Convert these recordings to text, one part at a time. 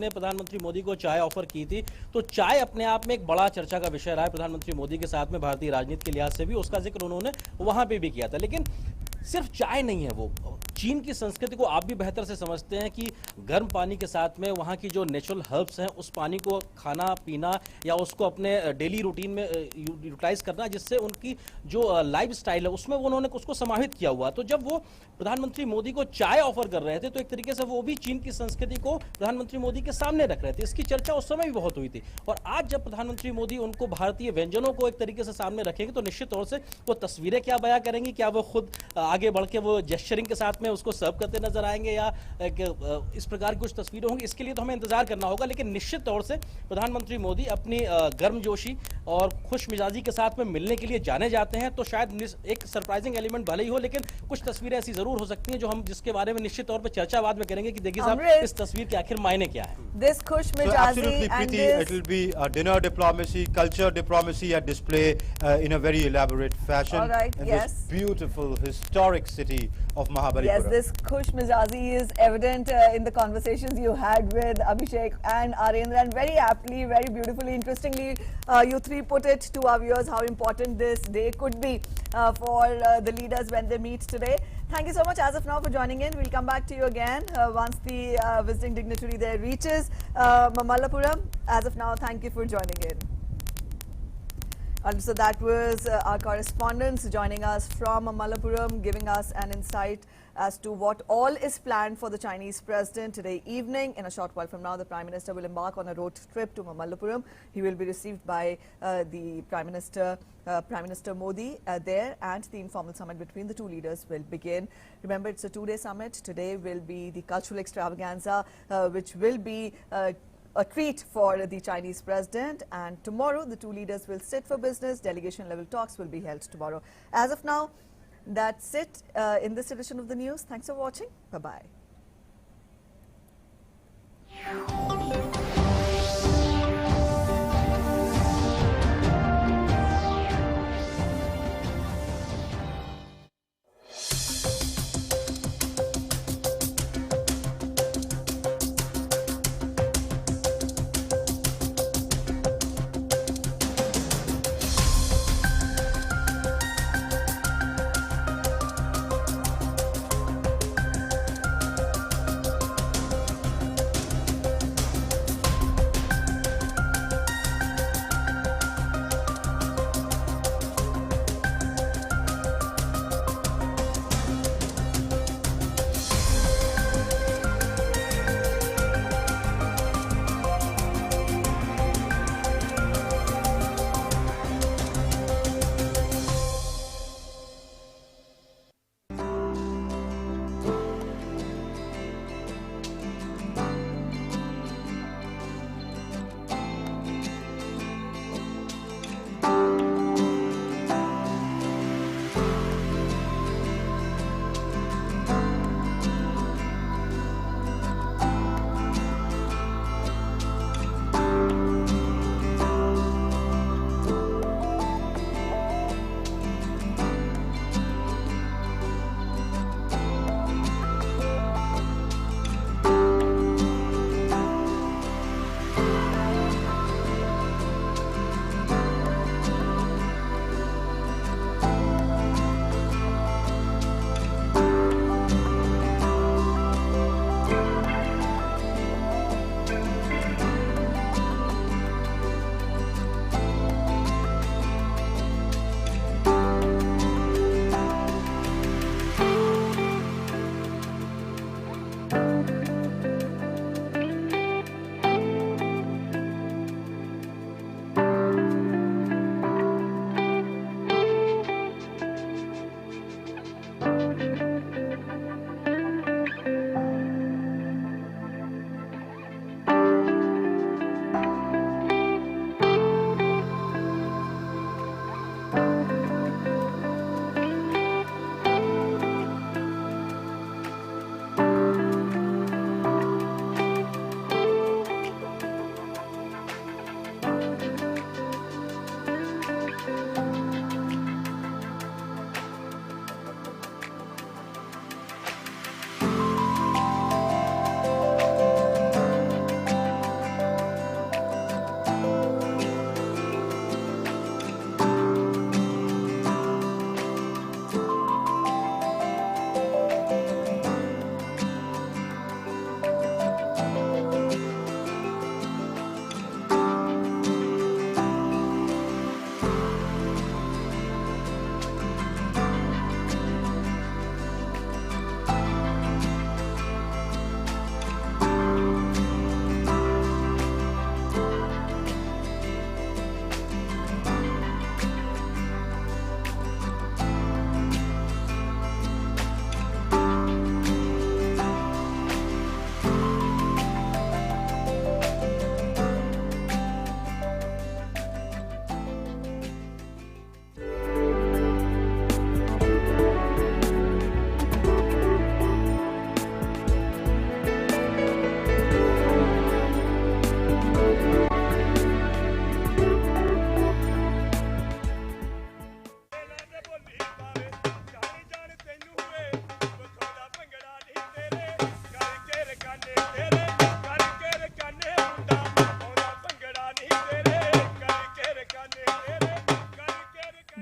ने प्रधानमंत्री मोदी को चाय ऑफर की थी, तो चाय अपने आप में एक बड़ा चर्चा का विषय रहा है प्रधानमंत्री मोदी के साथ में। भारतीय राजनीति के लिहाज से भी उसका जिक्र उन्होंने वहां पे भी किया था। लेकिन सिर्फ चाय नहीं है वो, चीन की संस्कृति को आप भी बेहतर से समझते हैं कि गर्म पानी के साथ में वहाँ की जो नेचुरल हर्ब्स हैं उस पानी को खाना पीना या उसको अपने डेली रूटीन में यूटिलाइज करना, जिससे उनकी जो लाइफ स्टाइल है उसमें उन्होंने उसको समाहित किया हुआ। तो जब वो प्रधानमंत्री मोदी को चाय ऑफर कर रहे थे तो एक तरीके से वो भी चीन की संस्कृति को प्रधानमंत्री मोदी के सामने रख रहे थे। इसकी चर्चा उस समय भी बहुत हुई थी। और आज जब प्रधानमंत्री मोदी उनको भारतीय व्यंजनों को एक तरीके से सामने रखेंगे तो निश्चित तौर से वो तस्वीरें क्या बयां करेंगी, क्या वो खुद आगे बढ़ के वो जेस्चरिंग के साथ में उसको सर्व करते नजर आएंगे या इस प्रकार की कुछ तस्वीरें होंगी, इसके लिए तो हमें इंतजार करना होगा। लेकिन निश्चित तौर से प्रधानमंत्री मोदी अपनी गर्मजोशी और खुश मिजाजी के साथ में मिलने के लिए जाने जाते हैं। तो शायद एक सरप्राइजिंग एलिमेंट भले ही हो, लेकिन कुछ तस्वीरें ऐसी जरूर हो सकती हैं जो हम जिसके बारे में निश्चित तौर पर चर्चा बाद में करेंगे कि देखिए साहब इस तस्वीर के आखिर मायने क्या है। This खुश मिजाजी and this... it will be dinner diplomacy, culture diplomacy at display in a very elaborate fashion. All right, in yes. this beautiful historic city of Mahabalipuram. Yes, this Khush Mizazi is evident in the conversations you had with Abhishek and Arendra, and very aptly, very beautifully, interestingly, you three put it to our viewers how important this day could be for the leaders when they meet today. Thank you so much as of now for joining in. We'll come back to you again once the visiting dignitary there reaches Mahabalipuram. As of now, thank you for joining in. So that was our correspondents joining us from Mahabalipuram, giving us an insight as to what all is planned for the Chinese president today evening. In a short while from now, the Prime Minister will embark on a road trip to Mahabalipuram. He will be received by the Prime Minister Modi there, and the informal summit between the two leaders will begin. Remember, it's a two-day summit. Today will be the cultural extravaganza, which will be a treat for the Chinese president, and tomorrow the two leaders will sit for business. Delegation level talks will be held tomorrow. As of now, that's it in this edition of the news. Thanks for watching. Bye-bye.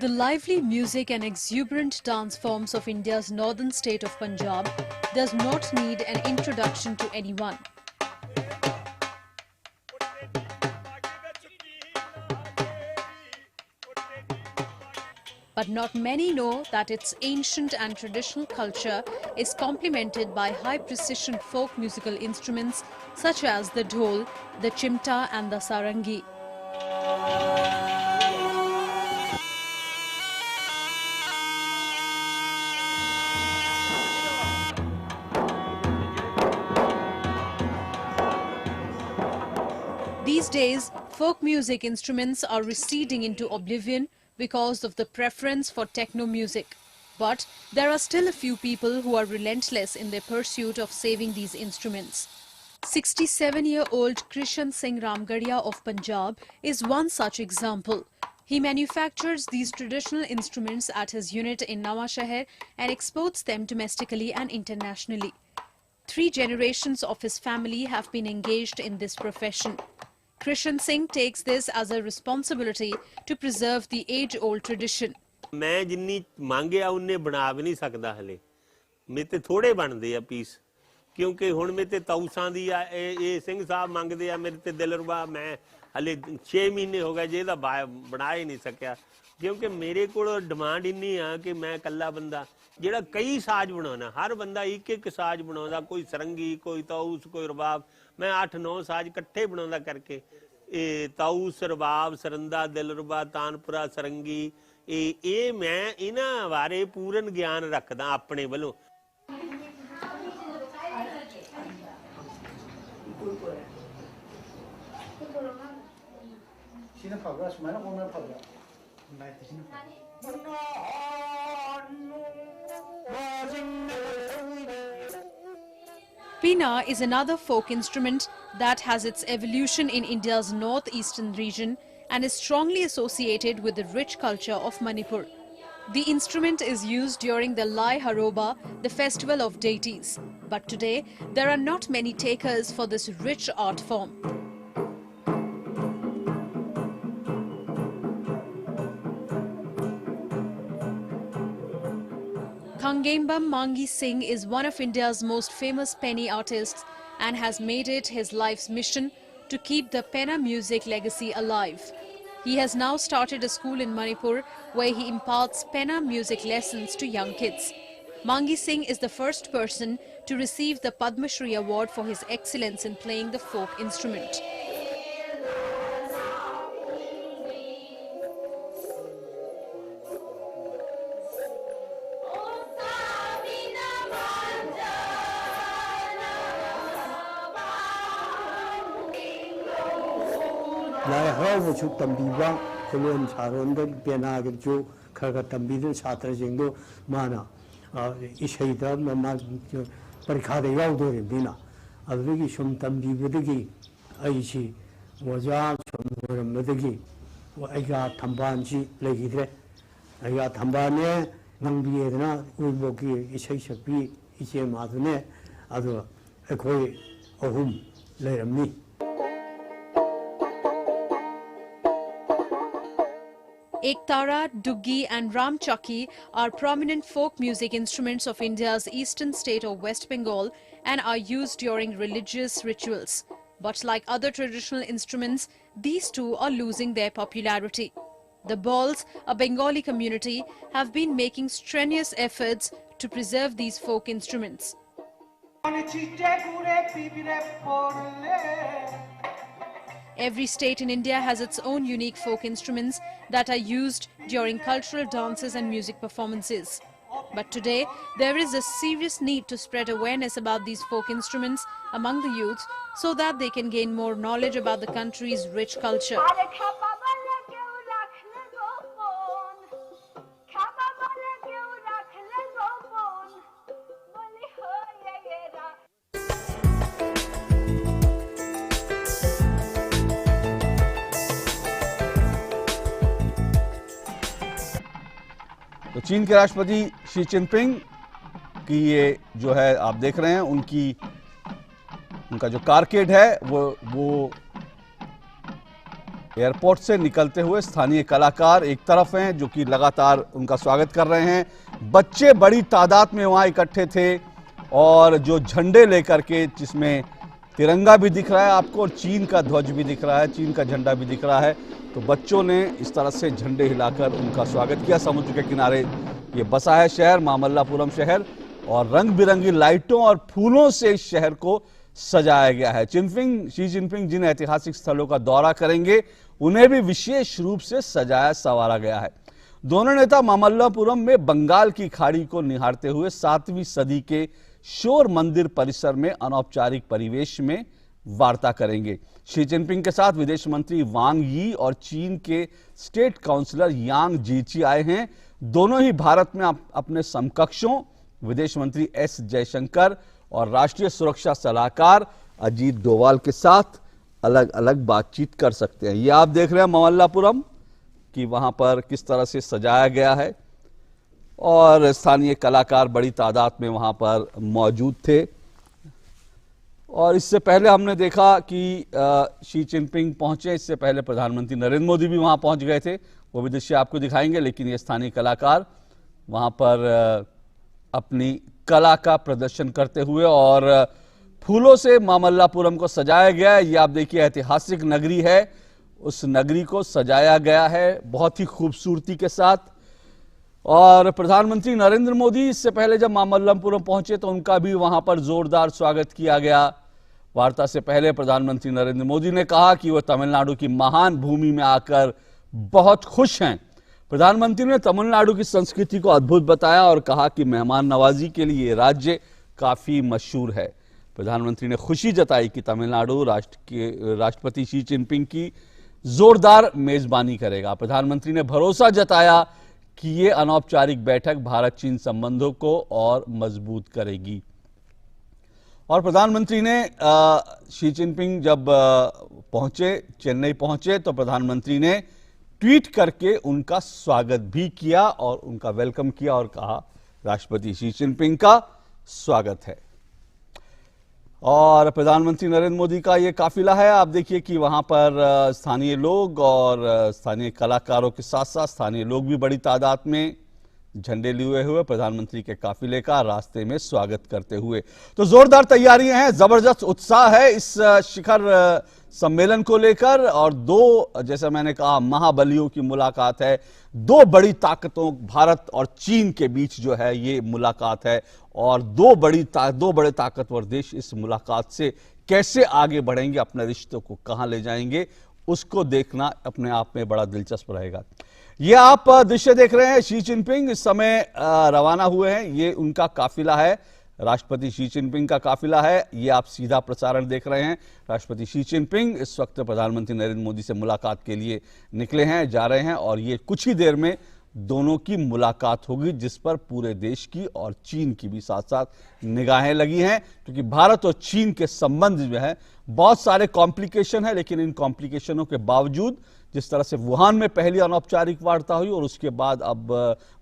The lively music and exuberant dance forms of India's northern state of Punjab does not need an introduction to anyone. But not many know that its ancient and traditional culture is complemented by high-precision folk musical instruments such as the dhol, the chimta and the sarangi. These days, folk music instruments are receding into oblivion because of the preference for techno music. But there are still a few people who are relentless in their pursuit of saving these instruments. 67-year-old Krishan Singh Ramgarhia of Punjab is one such example. He manufactures these traditional instruments at his unit in Nawashahar and exports them domestically and internationally. 3 generations of his family have been engaged in this profession. Krishan Singh takes this as a responsibility to preserve the age-old tradition. मैं जिन्नी मांगिया उन्ने बना भी नहीं सकता हले मेरे ते थोड़े बनते आ पीस क्योंकि हुण मेरे ते तौसां दी आ ये सिंह साहब मंगदे आ मेरे ते दिलरुबा मैं हले 6 महीने हो गए जेदा बना ही नहीं सकिया क्योंकि मेरे को डिमांड इन्नी आ कि मैं कल्ला बंदा जेड़ा कई साज बनाना हर बंदा एक साज बनाउंदा कोई सरंगी कोई तौस कोई रबाब मैं 8-9 साज इकट्ठे बनाउंदा करके तौस रबाब सरंदा दिलरुबा तानपुरा सरंगी ये मैं इन्हां बारे पूर्ण ज्ञान रखदा अपने वालों। Peena is another folk instrument that has its evolution in India's northeastern region and is strongly associated with the rich culture of Manipur. The instrument is used during the Lai Haroba, the festival of deities. But today, there are not many takers for this rich art form. Khangembam Mangi Singh is one of India's most famous penny artists and has made it his life's mission to keep the penna music legacy alive. He has now started a school in Manipur where he imparts penna music lessons to young kids. Mangi Singh is the first person to receive the Padma Shri award for his excellence in playing the folk instrument. Lai Haroba tambiwa kolon charon da pena agju khaga tambidu chhatra jingdo mana ishaida ma parikha de yawdo rindina adigi shum tambibudigi aichi waja chum madigi aiga thambanji legidre aiga thambane nangbiedna uiboki ishai shapi iche madune ado ekoi ahum leramni. Ektara, Duggi and Ramchakki are prominent folk music instruments of India's eastern state of West Bengal and are used during religious rituals. But like other traditional instruments, these too are losing their popularity. The Bauls, a Bengali community, have been making strenuous efforts to preserve these folk instruments. Every state in India has its own unique folk instruments that are used during cultural dances and music performances. But today, there is a serious need to spread awareness about these folk instruments among the youth so that they can gain more knowledge about the country's rich culture. तो चीन के राष्ट्रपति Xi Jinping की ये जो है आप देख रहे हैं उनका जो कारकेड है वो एयरपोर्ट से निकलते हुए स्थानीय कलाकार एक तरफ हैं जो कि लगातार उनका स्वागत कर रहे हैं, बच्चे बड़ी तादाद में वहां इकट्ठे थे और जो झंडे लेकर के, जिसमें तिरंगा भी दिख रहा है आपको और चीन का ध्वज भी दिख रहा है, चीन का झंडा भी दिख रहा है, तो बच्चों ने इस तरह से झंडे हिलाकर उनका स्वागत किया। समुद्र के किनारे ये बसा है शहर, महाबल्लापुरम शहर, और रंग बिरंगी लाइटों और फूलों से इस शहर को सजाया गया है। शी जिनपिंग जिन ऐतिहासिक स्थलों का दौरा करेंगे उन्हें भी विशेष रूप से सजाया संवारा गया है। दोनों नेता महाबल्लापुरम में बंगाल की खाड़ी को निहारते हुए 7वीं सदी के शोर मंदिर परिसर में अनौपचारिक परिवेश में वार्ता करेंगे। शी जिनपिंग के साथ विदेश मंत्री वांग यी और चीन के स्टेट काउंसलर यांग जीची आए हैं। दोनों ही भारत में अपने समकक्षों विदेश मंत्री एस जयशंकर और राष्ट्रीय सुरक्षा सलाहकार अजीत डोवाल के साथ अलग अलग बातचीत कर सकते हैं। ये आप देख रहे हैं महाबल्लापुरम कि वहां पर किस तरह से सजाया गया है और स्थानीय कलाकार बड़ी तादाद में वहां पर मौजूद थे। और इससे पहले हमने देखा कि शी जिनपिंग पहुंचे, इससे पहले प्रधानमंत्री नरेंद्र मोदी भी वहां पहुंच गए थे, वो भी दृश्य आपको दिखाएंगे। लेकिन ये स्थानीय कलाकार वहां पर अपनी कला का प्रदर्शन करते हुए और फूलों से महाबल्लापुरम को सजाया गया है। ये आप देखिए ऐतिहासिक नगरी है, उस नगरी को सजाया गया है बहुत ही खूबसूरती के साथ। और प्रधानमंत्री नरेंद्र मोदी इससे पहले जब महाबल्लापुरम पहुंचे तो उनका भी वहां पर जोरदार स्वागत किया गया। वार्ता से पहले प्रधानमंत्री नरेंद्र मोदी ने कहा कि वह तमिलनाडु की महान भूमि में आकर बहुत खुश हैं। प्रधानमंत्री ने तमिलनाडु की संस्कृति को अद्भुत बताया और कहा कि मेहमान नवाजी के लिए राज्य काफी मशहूर है। प्रधानमंत्री ने खुशी जताई कि तमिलनाडु राष्ट्रपति शी जिनपिंग की जोरदार मेजबानी करेगा। प्रधानमंत्री ने भरोसा जताया कि ये अनौपचारिक बैठक भारत चीन संबंधों को और मजबूत करेगी। और प्रधानमंत्री ने शी जिनपिंग जब चेन्नई पहुंचे तो प्रधानमंत्री ने ट्वीट करके उनका स्वागत भी किया और उनका वेलकम किया और कहा राष्ट्रपति शी जिनपिंग का स्वागत है। और प्रधानमंत्री नरेंद्र मोदी का ये काफिला है, आप देखिए कि वहां पर स्थानीय लोग और स्थानीय कलाकारों के साथ साथ स्थानीय लोग भी बड़ी तादाद में झंडे लिए हुए प्रधानमंत्री के काफिले का रास्ते में स्वागत करते हुए। तो जोरदार तैयारियां हैं, जबरदस्त उत्साह है इस शिखर सम्मेलन को लेकर। और दो, जैसा मैंने कहा, महाबलियों की मुलाकात है, दो बड़ी ताकतों भारत और चीन के बीच जो है ये मुलाकात है और दो बड़े ताकतवर देश इस मुलाकात से कैसे आगे बढ़ेंगे, अपने रिश्तों को कहां ले जाएंगे, उसको देखना अपने आप में बड़ा दिलचस्प रहेगा। ये आप दृश्य देख रहे हैं, शी जिनपिंग इस समय रवाना हुए हैं, ये उनका काफिला है, राष्ट्रपति शी जिनपिंग का काफिला है। ये आप सीधा प्रसारण देख रहे हैं। राष्ट्रपति शी जिनपिंग इस वक्त प्रधानमंत्री नरेंद्र मोदी से मुलाकात के लिए निकले हैं, जा रहे हैं और ये कुछ ही देर में दोनों की मुलाकात होगी, जिस पर पूरे देश की और चीन की भी साथ साथ निगाहें लगी हैं, क्योंकि भारत और चीन के संबंध में है बहुत सारे कॉम्प्लिकेशन है। लेकिन इन कॉम्प्लिकेशनों के बावजूद जिस तरह से वुहान में पहली अनौपचारिक वार्ता हुई और उसके बाद अब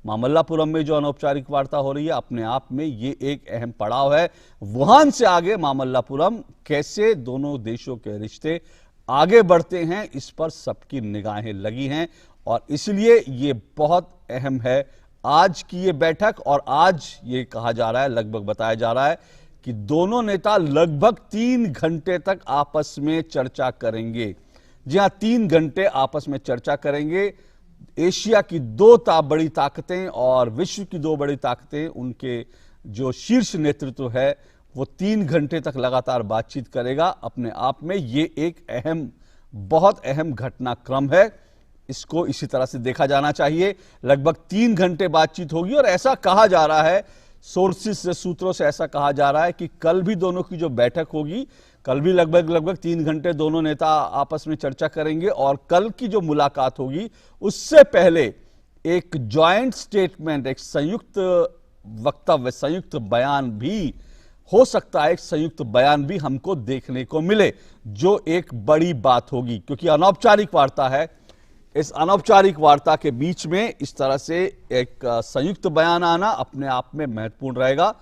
महाबल्लापुरम में जो अनौपचारिक वार्ता हो रही है, अपने आप में ये एक अहम पड़ाव है। वुहान से आगे महाबल्लापुरम, कैसे दोनों देशों के रिश्ते आगे बढ़ते हैं, इस पर सबकी निगाहें लगी हैं और इसलिए ये बहुत अहम है आज की ये बैठक। और आज ये कहा जा रहा है, लगभग बताया जा रहा है कि दोनों नेता लगभग 3 घंटे तक आपस में चर्चा करेंगे। जी हां, 3 घंटे आपस में चर्चा करेंगे। एशिया की दो बड़ी ताकतें और विश्व की 2 बड़ी ताकतें, उनके जो शीर्ष नेतृत्व है वो 3 घंटे तक लगातार बातचीत करेगा। अपने आप में ये एक बहुत अहम घटनाक्रम है, इसको इसी तरह से देखा जाना चाहिए। लगभग 3 घंटे बातचीत होगी और ऐसा कहा जा रहा है, सोर्सेस से, सूत्रों से ऐसा कहा जा रहा है कि कल भी दोनों की जो बैठक होगी, कल भी लगभग 3 घंटे दोनों नेता आपस में चर्चा करेंगे और कल की जो मुलाकात होगी उससे पहले एक जॉइंट स्टेटमेंट, एक संयुक्त वक्तव्य, संयुक्त बयान भी हो सकता है, एक संयुक्त बयान भी हमको देखने को मिले, जो एक बड़ी बात होगी, क्योंकि अनौपचारिक वार्ता है। इस अनौपचारिक वार्ता के बीच में इस तरह से एक संयुक्त बयान आना अपने आप में महत्वपूर्ण रहेगा।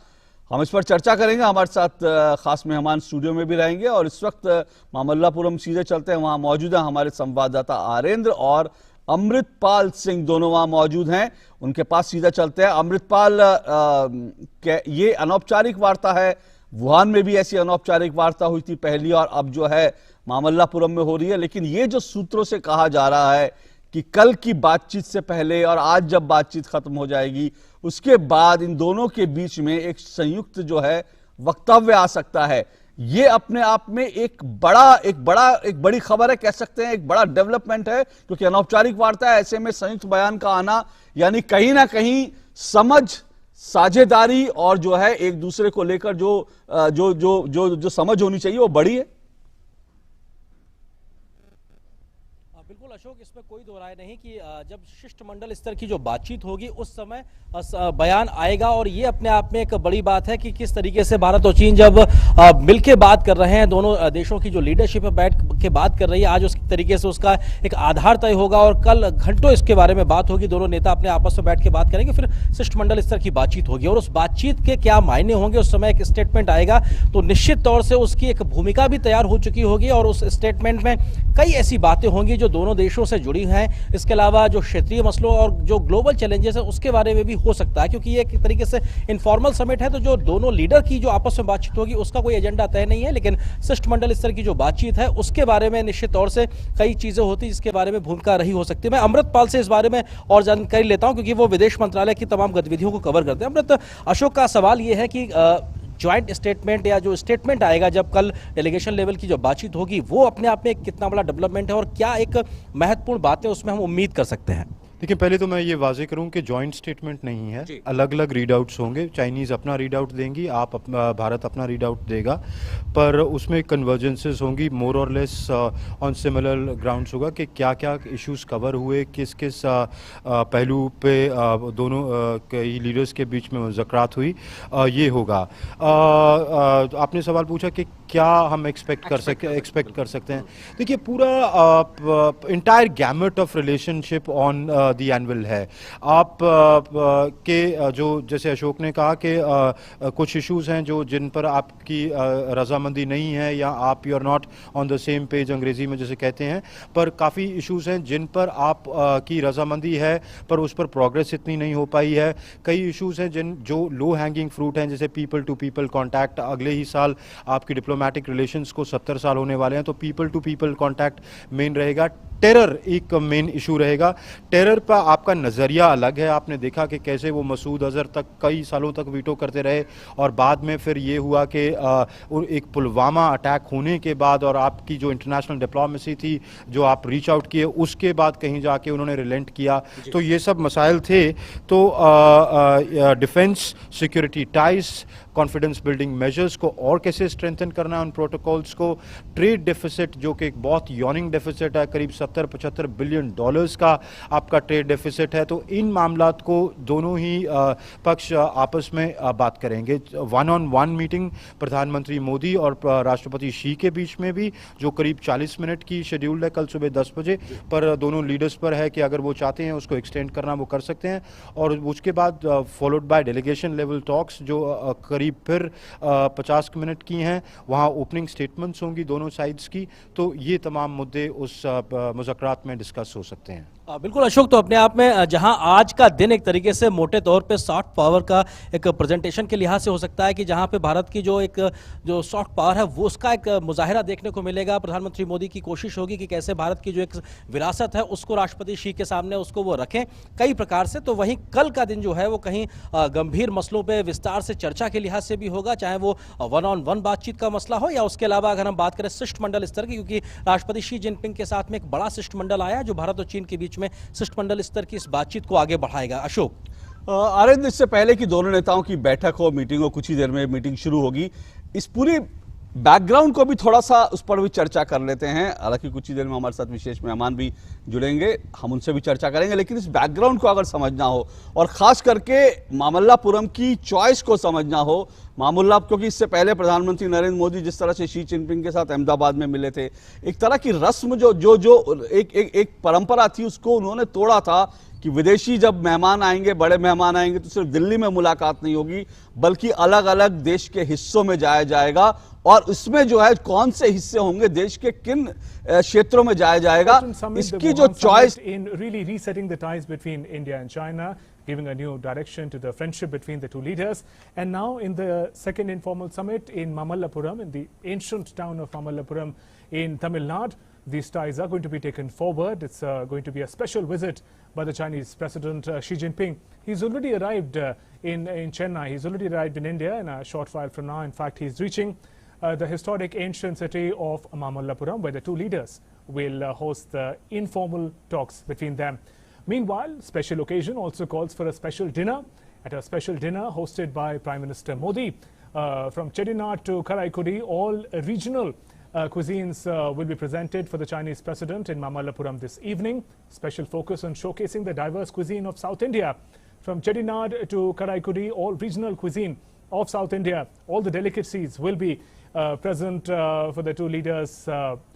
हम इस पर चर्चा करेंगे। हमारे साथ खास मेहमान स्टूडियो में भी रहेंगे और इस वक्त महाबल्लापुरम सीधे चलते हैं, वहां मौजूद हैं हमारे संवाददाता आरेंद्र और अमृतपाल सिंह, दोनों वहां मौजूद हैं। उनके पास सीधा चलते हैं। अमृतपाल, ये अनौपचारिक वार्ता है, वुहान में भी ऐसी अनौपचारिक वार्ता हुई थी पहली और अब जो है महाबल्लापुरम में हो रही है, लेकिन ये जो सूत्रों से कहा जा रहा है कि कल की बातचीत से पहले और आज जब बातचीत खत्म हो जाएगी उसके बाद इन दोनों के बीच में एक संयुक्त जो है वक्तव्य आ सकता है, ये अपने आप में एक बड़ी खबर है, कह सकते हैं एक बड़ा डेवलपमेंट है, क्योंकि अनौपचारिक वार्ता है, ऐसे में संयुक्त बयान का आना यानी कहीं ना कहीं समझ, साझेदारी और जो है एक दूसरे को लेकर जो समझ होनी चाहिए वो बड़ी है। बिल्कुल अशोक, इसमें कोई दो राय नहीं कि जब शिष्टमंडल स्तर की जो बातचीत होगी उस समय बयान आएगा और ये अपने आप में एक बड़ी बात है कि किस तरीके से भारत और चीन जब मिलके बात कर रहे हैं, दोनों देशों की जो लीडरशिप बैठ के बात कर रही है, आज उस तरीके से उसका एक आधार तय होगा और कल घंटों इसके बारे में बात होगी। दोनों नेता अपने आपस में बैठ के बात करेंगे, फिर शिष्टमंडल स्तर की बातचीत होगी और उस बातचीत के क्या मायने होंगे, उस समय एक स्टेटमेंट आएगा तो निश्चित तौर से उसकी एक भूमिका भी तैयार हो चुकी होगी और उस स्टेटमेंट में कई ऐसी बातें होंगी जो दोनों देशों से जुड़ी हैं। इसके अलावा जो क्षेत्रीय मसलों और जो ग्लोबल चैलेंजेस है उसके बारे में भी हो सकता है, क्योंकि ये एक तरीके से इनफॉर्मल समिट है, तो जो दोनों लीडर की जो आपस में बातचीत होगी उसका कोई एजेंडा तय नहीं है, लेकिन शिष्टमंडल स्तर की जो बातचीत है उसके बारे में निश्चित तौर से कई चीजें होती जिसके बारे में भूमिका रही हो सकती है। मैं अमृतपाल से इस बारे में और जानकारी लेता हूं, क्योंकि वो विदेश मंत्रालय की तमाम गतिविधियों को कवर करते हैं। अमृत, अशोक का सवाल ये है कि ज्वाइंट स्टेटमेंट या जो स्टेटमेंट आएगा जब कल डेलीगेशन लेवल की जो बातचीत होगी वो अपने आप में एक कितना बड़ा डेवलपमेंट है और क्या एक महत्वपूर्ण बातें उसमें हम उम्मीद कर सकते हैं? देखिए, पहले तो मैं ये वाजे करूं कि जॉइंट स्टेटमेंट नहीं है, अलग अलग रीड आउट्स होंगे। चाइनीज़ अपना रीड आउट देंगी, भारत अपना रीड आउट देगा, पर उसमें कन्वर्जेंसेस होंगी, मोर और लेस ऑन सिमिलर ग्राउंड्स होगा कि क्या क्या इश्यूज कवर हुए, किस किस पहलू पे दोनों कई लीडर्स के बीच में मुज़ाकरात हुई, ये होगा। आपने सवाल पूछा कि क्या हम एक्सपेक्ट कर सकते हैं। देखिए, पूरा entire gamete of relationship on the annual है। आप के जो जैसे अशोक ने कहा कि कुछ इश्यूज हैं जिन पर आपकी रजामंदी नहीं है या आप you are not on the same page, अंग्रेजी में जैसे कहते हैं, पर काफ़ी इश्यूज हैं जिन पर आप की रजामंदी है पर उस पर प्रोग्रेस इतनी नहीं हो पाई है। कई इश्यूज हैं जो लो हैंगिंग फ्रूट हैं, जैसे पीपल टू पीपल कॉन्टैक्ट। अगले ही साल आपकी डिप्लोमेटिक रिलेशंस को 70 साल होने वाले हैं, तो people to people contact main रहेगा। टेरर एक मेन इशू रहेगा। टेरर पर आपका नज़रिया अलग है। आपने देखा कि कैसे वो मसूद अजहर तक कई सालों तक वीटो करते रहे और बाद में फिर ये हुआ कि एक पुलवामा अटैक होने के बाद और आपकी जो इंटरनेशनल डिप्लोमेसी थी जो आप रीच आउट किए, उसके बाद कहीं जाके उन्होंने रिलेंट किया। तो ये सब मसाइल थे। तो defence security ties, confidence building measures को और कैसे स्ट्रेंथन करना है, उन प्रोटोकॉल्स को, ट्रेड डेफिसिट जो कि एक बहुत यॉर्निंग डेफिसिट है, करीब 70-75 बिलियन डॉलर्स का आपका ट्रेड डेफिसिट है। तो इन मामलात को दोनों ही पक्ष आपस में बात करेंगे। 1-on-1 मीटिंग प्रधानमंत्री मोदी और राष्ट्रपति शी के बीच में भी, जो करीब 40 मिनट की शेड्यूल्ड है कल सुबह 10 बजे, पर दोनों लीडर्स पर है कि अगर वो चाहते हैं उसको एक्सटेंड करना वो कर सकते हैं। और उसके बाद followed by delegation level talks जो करीब फिर 50 मिनट की हैं। वहाँ ओपनिंग स्टेटमेंट्स होंगी दोनों साइड्स की। तो ये तमाम मुद्दे उस मुज़ाकरात में डिस्कस हो सकते हैं। बिल्कुल अशोक, तो अपने आप में जहां आज का दिन एक तरीके से मोटे तौर पे सॉफ्ट पावर का एक प्रेजेंटेशन के लिहाज से हो सकता है कि जहां पे भारत की जो सॉफ्ट पावर है वो उसका एक मुजाहिरा देखने को मिलेगा। प्रधानमंत्री मोदी की कोशिश होगी कि कैसे भारत की जो एक विरासत है उसको राष्ट्रपति शी के सामने उसको वो रखें कई प्रकार से। तो वहीं कल का दिन जो है वो कहीं गंभीर मसलों पर विस्तार से चर्चा के लिहाज से भी होगा, चाहे वो 1-on-1 बातचीत का मसला हो या उसके अलावा अगर हम बात करें शिष्टमंडल स्तर की, क्योंकि राष्ट्रपति शी जिनपिंग के साथ में एक बड़ा शिष्टमंडल आया जो भारत और चीन के बीच में शिष्टमंडल स्तर की इस बातचीत को आगे बढ़ाएगा। अशोक, आनंद, इससे पहले कि दोनों नेताओं की बैठक हो, मीटिंग हो, कुछ ही देर में मीटिंग शुरू होगी, इस पूरी बैकग्राउंड को भी थोड़ा सा उस पर भी चर्चा कर लेते हैं। हालांकि कुछ ही देर में हमारे साथ विशेष मेहमान भी जुड़ेंगे, हम उनसे भी चर्चा करेंगे, लेकिन इस बैकग्राउंड को अगर समझना हो और खास करके महाबल्लापुरम की चॉइस को समझना हो, मामूला, क्योंकि इससे पहले प्रधानमंत्री नरेंद्र मोदी जिस तरह से शी जिनपिंग के साथ अहमदाबाद में मिले थे, एक तरह की रस्म जो एक परंपरा थी उसको उन्होंने तोड़ा था कि विदेशी जब मेहमान आएंगे, बड़े मेहमान आएंगे, तो सिर्फ दिल्ली में मुलाकात नहीं होगी, बल्कि अलग अलग देश के हिस्सों में जाया जाएगा, और उसमें जो है कौन से हिस्से होंगे, देश के किन क्षेत्रों में जाया जाएगा, इसकी जो choice in really resetting the ties between India and China, giving a new direction to the friendship between the two leaders. And now in the second informal summit in Mahabalipuram, in the ancient town of Mahabalipuram in TamilNews, these ties are going to be taken forward. It's going to be a special visit by the Chinese President Xi Jinping. He's already arrived in Chennai. He's already arrived in India in a short while from now. In fact, he's reaching the historic ancient city of Mahabalipuram, where the two leaders will host the informal talks between them. Meanwhile, special occasion also calls for a special dinner. At a special dinner hosted by Prime Minister Modi, from Chettinad to Karaikudi, all regional cuisines will be presented for the Chinese president in Mahabalipuram this evening. Special focus on showcasing the diverse cuisine of South India. From Chettinad to Karaikudi, all regional cuisine of South India, all the delicacies will be present for the two leaders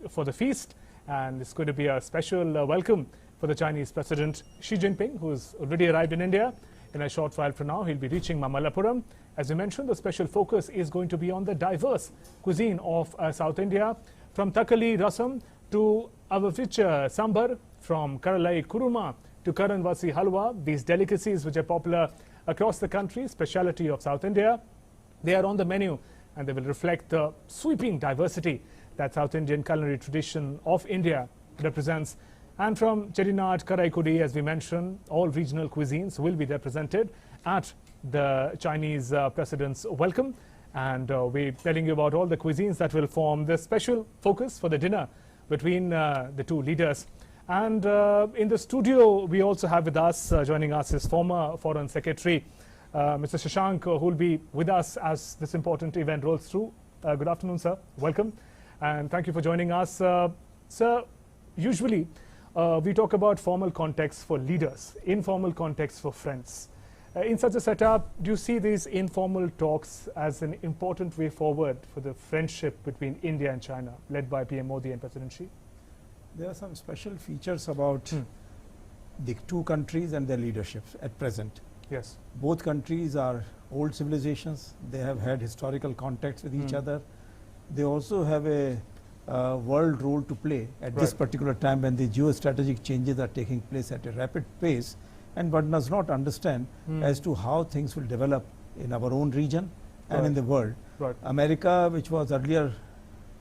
for the feast. And it's going to be a special welcome for the Chinese President Xi Jinping, who's already arrived in India. In a short while from now, he'll be reaching Mahabalipuram. As you mentioned, the special focus is going to be on the diverse cuisine of South India, from Takali Rasam to Avavich Sambar, from Karalai Kuruma to Karanvasi Halwa. These delicacies, which are popular across the country, speciality of South India, they are on the menu, and they will reflect the sweeping diversity that South Indian culinary tradition of India represents. And from Chettinad, Karaikudi, as we mentioned, all regional cuisines will be represented at the Chinese President's welcome. And we're telling you about all the cuisines that will form the special focus for the dinner between the two leaders. And in the studio, we also have with us, joining us, is former Foreign Secretary, Mr. Shashank, who will be with us as this important event rolls through. Good afternoon, sir. Welcome. And thank you for joining us. Sir, usually we talk about formal context for leaders, informal context for friends. In such a setup, do you see these informal talks as an important way forward for the friendship between India and China, led by PM Modi and President Xi? There are some special features about the two countries and their leaderships at present. Yes. Both countries are old civilizations. They have had historical contacts with each other. They also have a world role to play at this particular time when the geostrategic changes are taking place at a rapid pace, and one does not understand as to how things will develop in our own region and in the world. America, which was earlier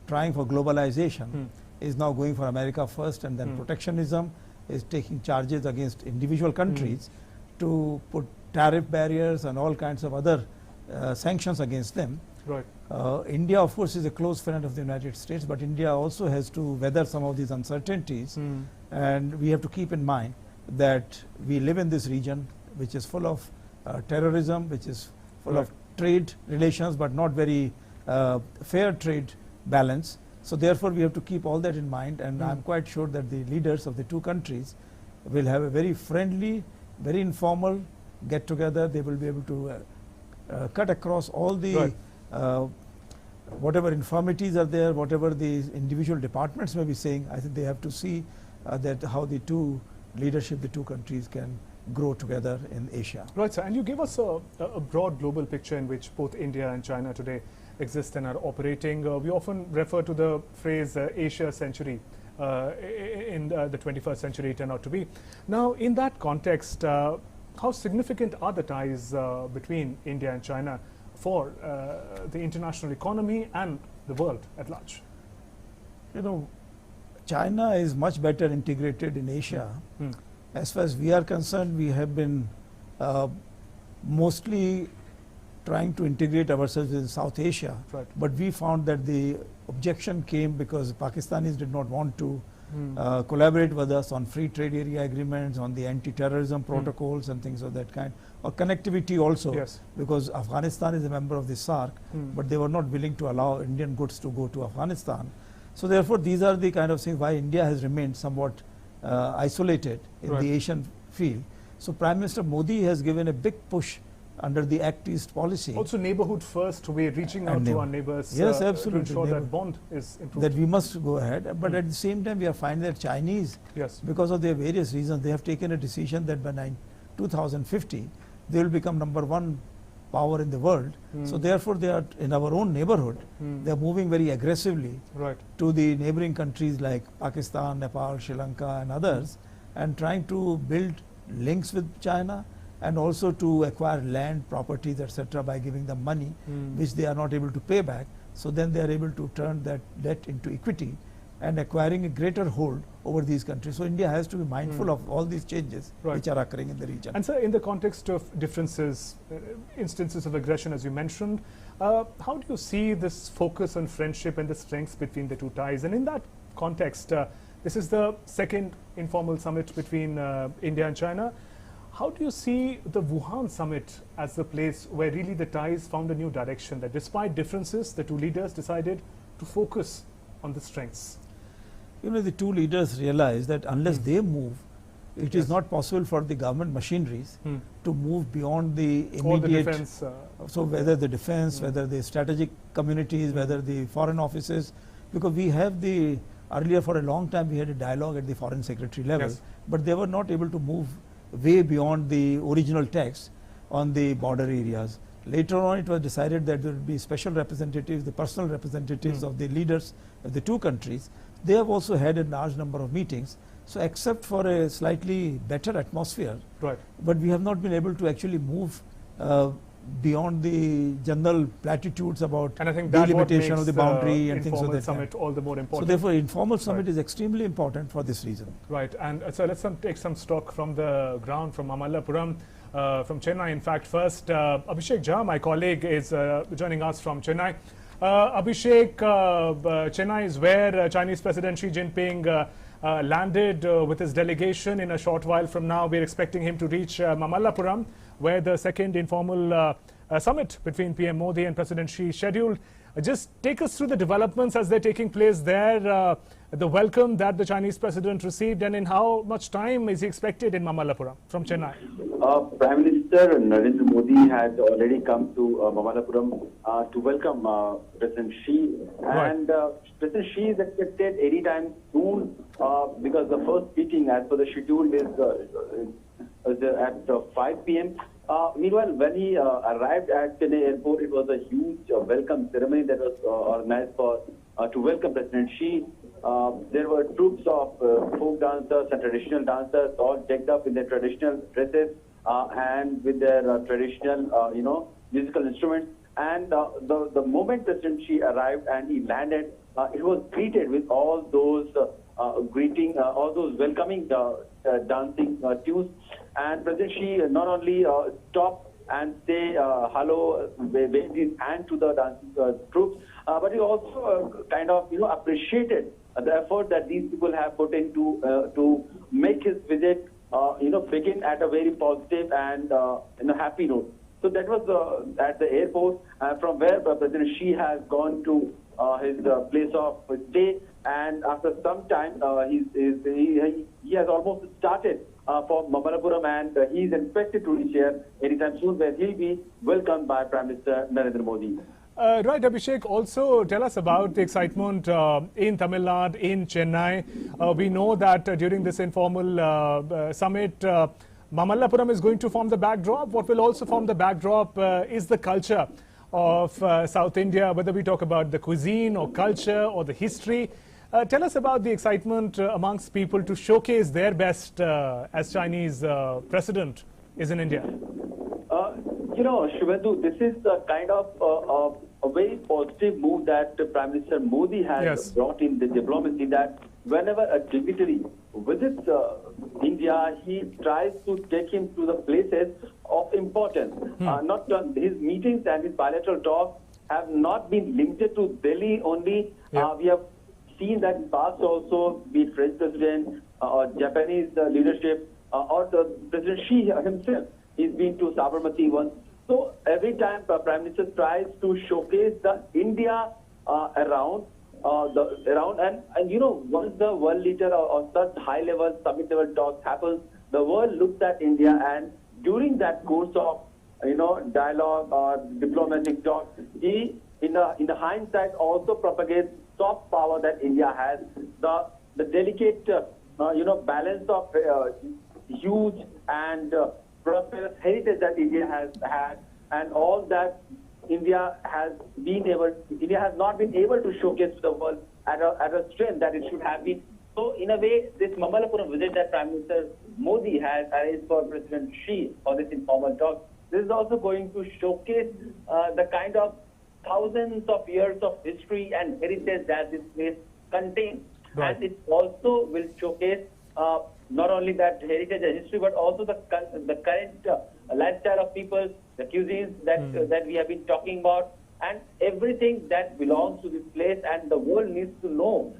trying for globalization, is now going for America first, and then protectionism, is taking charges against individual countries to put tariff barriers and all kinds of other sanctions against them. India, of course, is a close friend of the United States, but India also has to weather some of these uncertainties. And we have to keep in mind that we live in this region which is full of terrorism, which is full of trade relations, but not very fair trade balance. So therefore, we have to keep all that in mind, and I'm quite sure that the leaders of the two countries will have a very friendly, very informal get-together. They will be able to cut across all the whatever infirmities are there, whatever the individual departments may be saying. I think they have to see that how the two leadership, the two countries can grow together in Asia. Right, sir. And you gave us a broad global picture in which both India and China today exist and are operating. We often refer to the phrase Asia century in the 21st century turned out to be. Now, in that context, how significant are the ties between India and China for the international economy and the world at large? You know, China is much better integrated in Asia. As far as we are concerned, we have been mostly trying to integrate ourselves in South Asia. But we found that the objection came because Pakistanis did not want to collaborate with us on free trade area agreements, on the anti-terrorism protocols and things of that kind, or connectivity also, because Afghanistan is a member of the SAARC, but they were not willing to allow Indian goods to go to Afghanistan. So therefore, these are the kind of things why India has remained somewhat isolated in the Asian field. So Prime Minister Modi has given a big push under the Act East policy. Also neighborhood first, we're reaching out to our neighbors yes, to absolutely, ensure that bond is improved. that we must go ahead. But at the same time, we are finding that Chinese, Yes. because of their various reasons, they have taken a decision that by 2050, they will become #1 power in the world. So therefore, they are in our own neighborhood. They are moving very aggressively Right. to the neighboring countries like Pakistan, Nepal, Sri Lanka and others, and trying to build links with China, and also to acquire land, properties, etc. by giving them money, which they are not able to pay back. So then they are able to turn that debt into equity and acquiring a greater hold over these countries. So India has to be mindful of all these changes which are occurring in the region. And sir, in the context of differences, instances of aggression as you mentioned, how do you see this focus on friendship and the strengths between the two ties? And in that context, this is the second informal summit between India and China. How do you see the Wuhan summit as the place where really the ties found a new direction, that despite differences, the two leaders decided to focus on the strengths? You know, the two leaders realized that unless they move, it is not possible for the government machineries to move beyond the immediate. All the defense. So whether the defense, whether the strategic communities, whether the foreign offices, because we have the, earlier for a long time we had a dialogue at the foreign secretary level, but they were not able to move way beyond the original text on the border areas. Later on it was decided that there would be special representatives, the personal representatives of the leaders of the two countries. They have also had a large number of meetings. So except for a slightly better atmosphere, but we have not been able to actually move beyond the general platitudes about and I think that delimitation of the boundary and things of that summit all the more important. So therefore informal summit is extremely important for this reason. Right, and so let's take some stock from the ground, from Mahabalipuram, from Chennai. In fact, first Abhishek Jha, my colleague, is joining us from Chennai. Abhishek, Chennai is where Chinese President Xi Jinping landed with his delegation. In a short while from now, we're expecting him to reach Mahabalipuram, where the second informal summit between PM Modi and President Xi is scheduled. Just take us through the developments as they're taking place there, the welcome that the Chinese president received, and in how much time is he expected in Mahabalipuram from Chennai? Prime Minister Narendra Modi had already come to Mahabalipuram to welcome President Xi, and President Xi is expected anytime soon because the first meeting as per the schedule is at 5 p.m. Meanwhile, when he arrived at Chennai airport, it was a huge welcome ceremony that was organized to welcome President Xi. There were troops of folk dancers and traditional dancers, all decked up in their traditional dresses and with their traditional, musical instruments. And the moment President Xi arrived and he landed, it was greeted with all those all those welcoming dancing tunes. And President Xi not only stopped and say hello, waved his hand to the dancing troops, but he also kind of appreciated the effort that these people have put into to make his visit begin at a very positive and happy note. So that was at the airport, from where President Xi has gone to his place of stay, and after some time he has almost started for Mahabalipuram, and he is expected to reach here anytime soon, where he'll be welcomed by Prime Minister Narendra Modi. Right, Abhishek, also tell us about the excitement in Tamil Nadu, in Chennai. We know that during this informal summit, Mahabalipuram is going to form the backdrop. What will also form the backdrop is the culture of South India, whether we talk about the cuisine or culture or the history. Tell us about the excitement amongst people to showcase their best as Chinese president is in India. Shivendu, this is a kind of a very positive move that Prime Minister Modi has brought in the diplomacy, that whenever a dignitary visits India, he tries to take him to the places of importance. His meetings and his bilateral talks have not been limited to Delhi only. We have seen that in past also, be it French president or Japanese leadership or the President Xi himself, he's been to Sabarmati once. So every time Prime Minister tries to showcase the India around, once the world leader or such high-level, summit-level talks happens, the world looks at India, and during that course of dialogue or diplomatic talk. He, in the hindsight, also propagates soft power that India has. The delicate, balance of huge and prosperous heritage that India has had, and all that India has not been able to showcase to the world at a strength that it should have been. So in a way, this Mahabalipuram visit that Prime Minister Modi has arranged for President Xi for this informal talk, this is also going to showcase the kind of thousands of years of history and heritage that this place contains. Right. And it also will showcase not only that heritage and history, but also the current lifestyle of people, the cuisines that we have been talking about, and everything that belongs to this place. And the world needs to know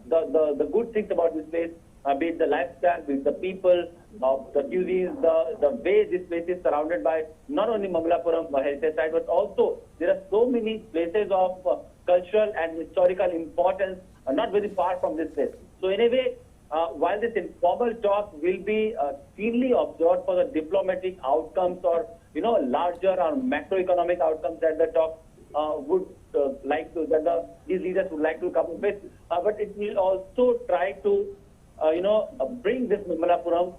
the good things about this place, be it the lifestyle, be it the people, the cuisines, the way this place is surrounded by not only Mahabalipuram heritage site, but also there are so many places of cultural and historical importance not very far from this place. So in a way, while this informal talk will be keenly observed for the diplomatic outcomes or larger or macroeconomic outcomes that the talk these leaders would like to come up with, but it will also try to bring this Mahabalipuram,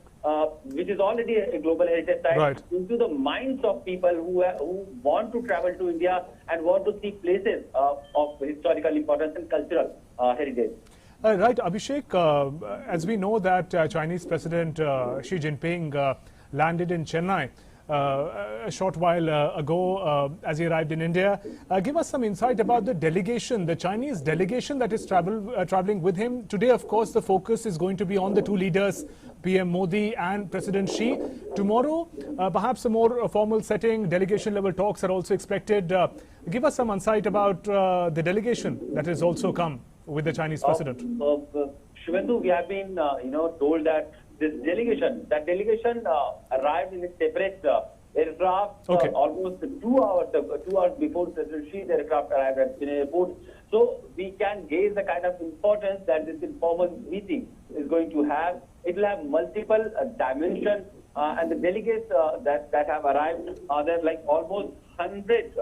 which is already a global heritage site, Right. into the minds of people who want to travel to India and want to see places of historical importance and cultural heritage. Right, Abhishek, as we know that Chinese President Xi Jinping landed in Chennai a short while ago as he arrived in India. Give us some insight about the delegation, the Chinese delegation that is traveling with him. Today, of course, the focus is going to be on the two leaders, PM Modi and President Xi. Tomorrow, perhaps a more formal setting, delegation level talks are also expected. Give us some insight about the delegation that has also come with the Chinese president. Shivendu, we have been told that this delegation arrived in a separate aircraft almost 2 hours before President Xi's aircraft arrived at Chennai airport. So we can gauge the kind of importance that this informal meeting is going to have. It will have multiple dimensions, and the delegates that have arrived, there are like almost 100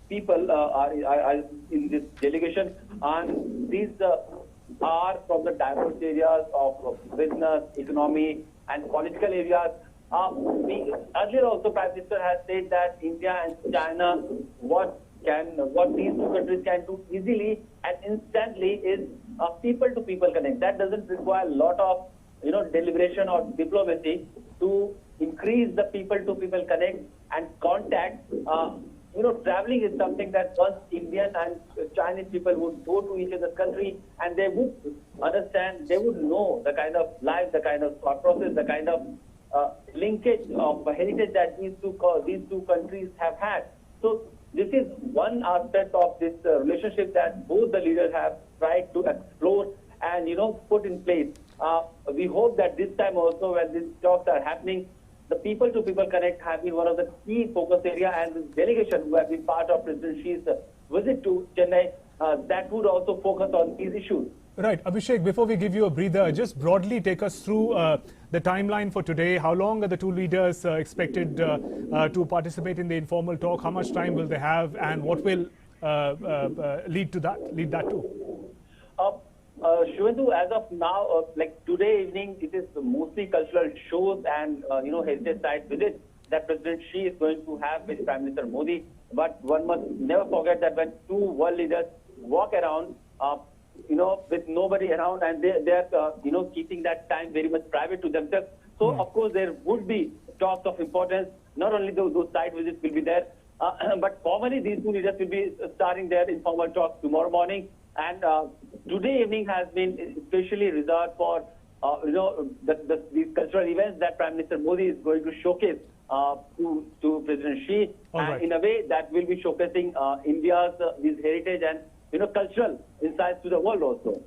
people are in this delegation, and these are from the diverse areas of business, economy, and political areas. Earlier also, Prime Minister has said that India and China, what these two countries can do easily and instantly is people-to-people connect. That doesn't require a lot of deliberation or diplomacy to increase the people-to-people connect and contact. Traveling is something that once Indian and Chinese people would go to each other's country and they would understand, they would know the kind of life, the kind of thought process, the kind of linkage of heritage that these two countries have had. So this is one aspect of this relationship that both the leaders have tried to explore and put in place. We hope that this time also, when these talks are happening, the people-to-people connect have been one of the key focus area, and this delegation who have been part of President Xi's visit to Chennai, that would also focus on these issues. Right. Abhishek, before we give you a breather, just broadly take us through the timeline for today. How long are the two leaders expected to participate in the informal talk? How much time will they have, and what will lead that to? Shivendu, as of now, like today evening, it is mostly cultural shows and heritage site visits that President Xi is going to have with Prime Minister Modi. But one must never forget that when two world leaders walk around, with nobody around, and they're keeping that time very much private to themselves. So of course there would be talks of importance. Not only those site visits will be there, but formally these two leaders will be starting their informal talks tomorrow morning. And today evening has been especially reserved for these cultural events that Prime Minister Modi is going to showcase to President Xi, and in a way that will be showcasing India's this heritage and cultural insights to the world also.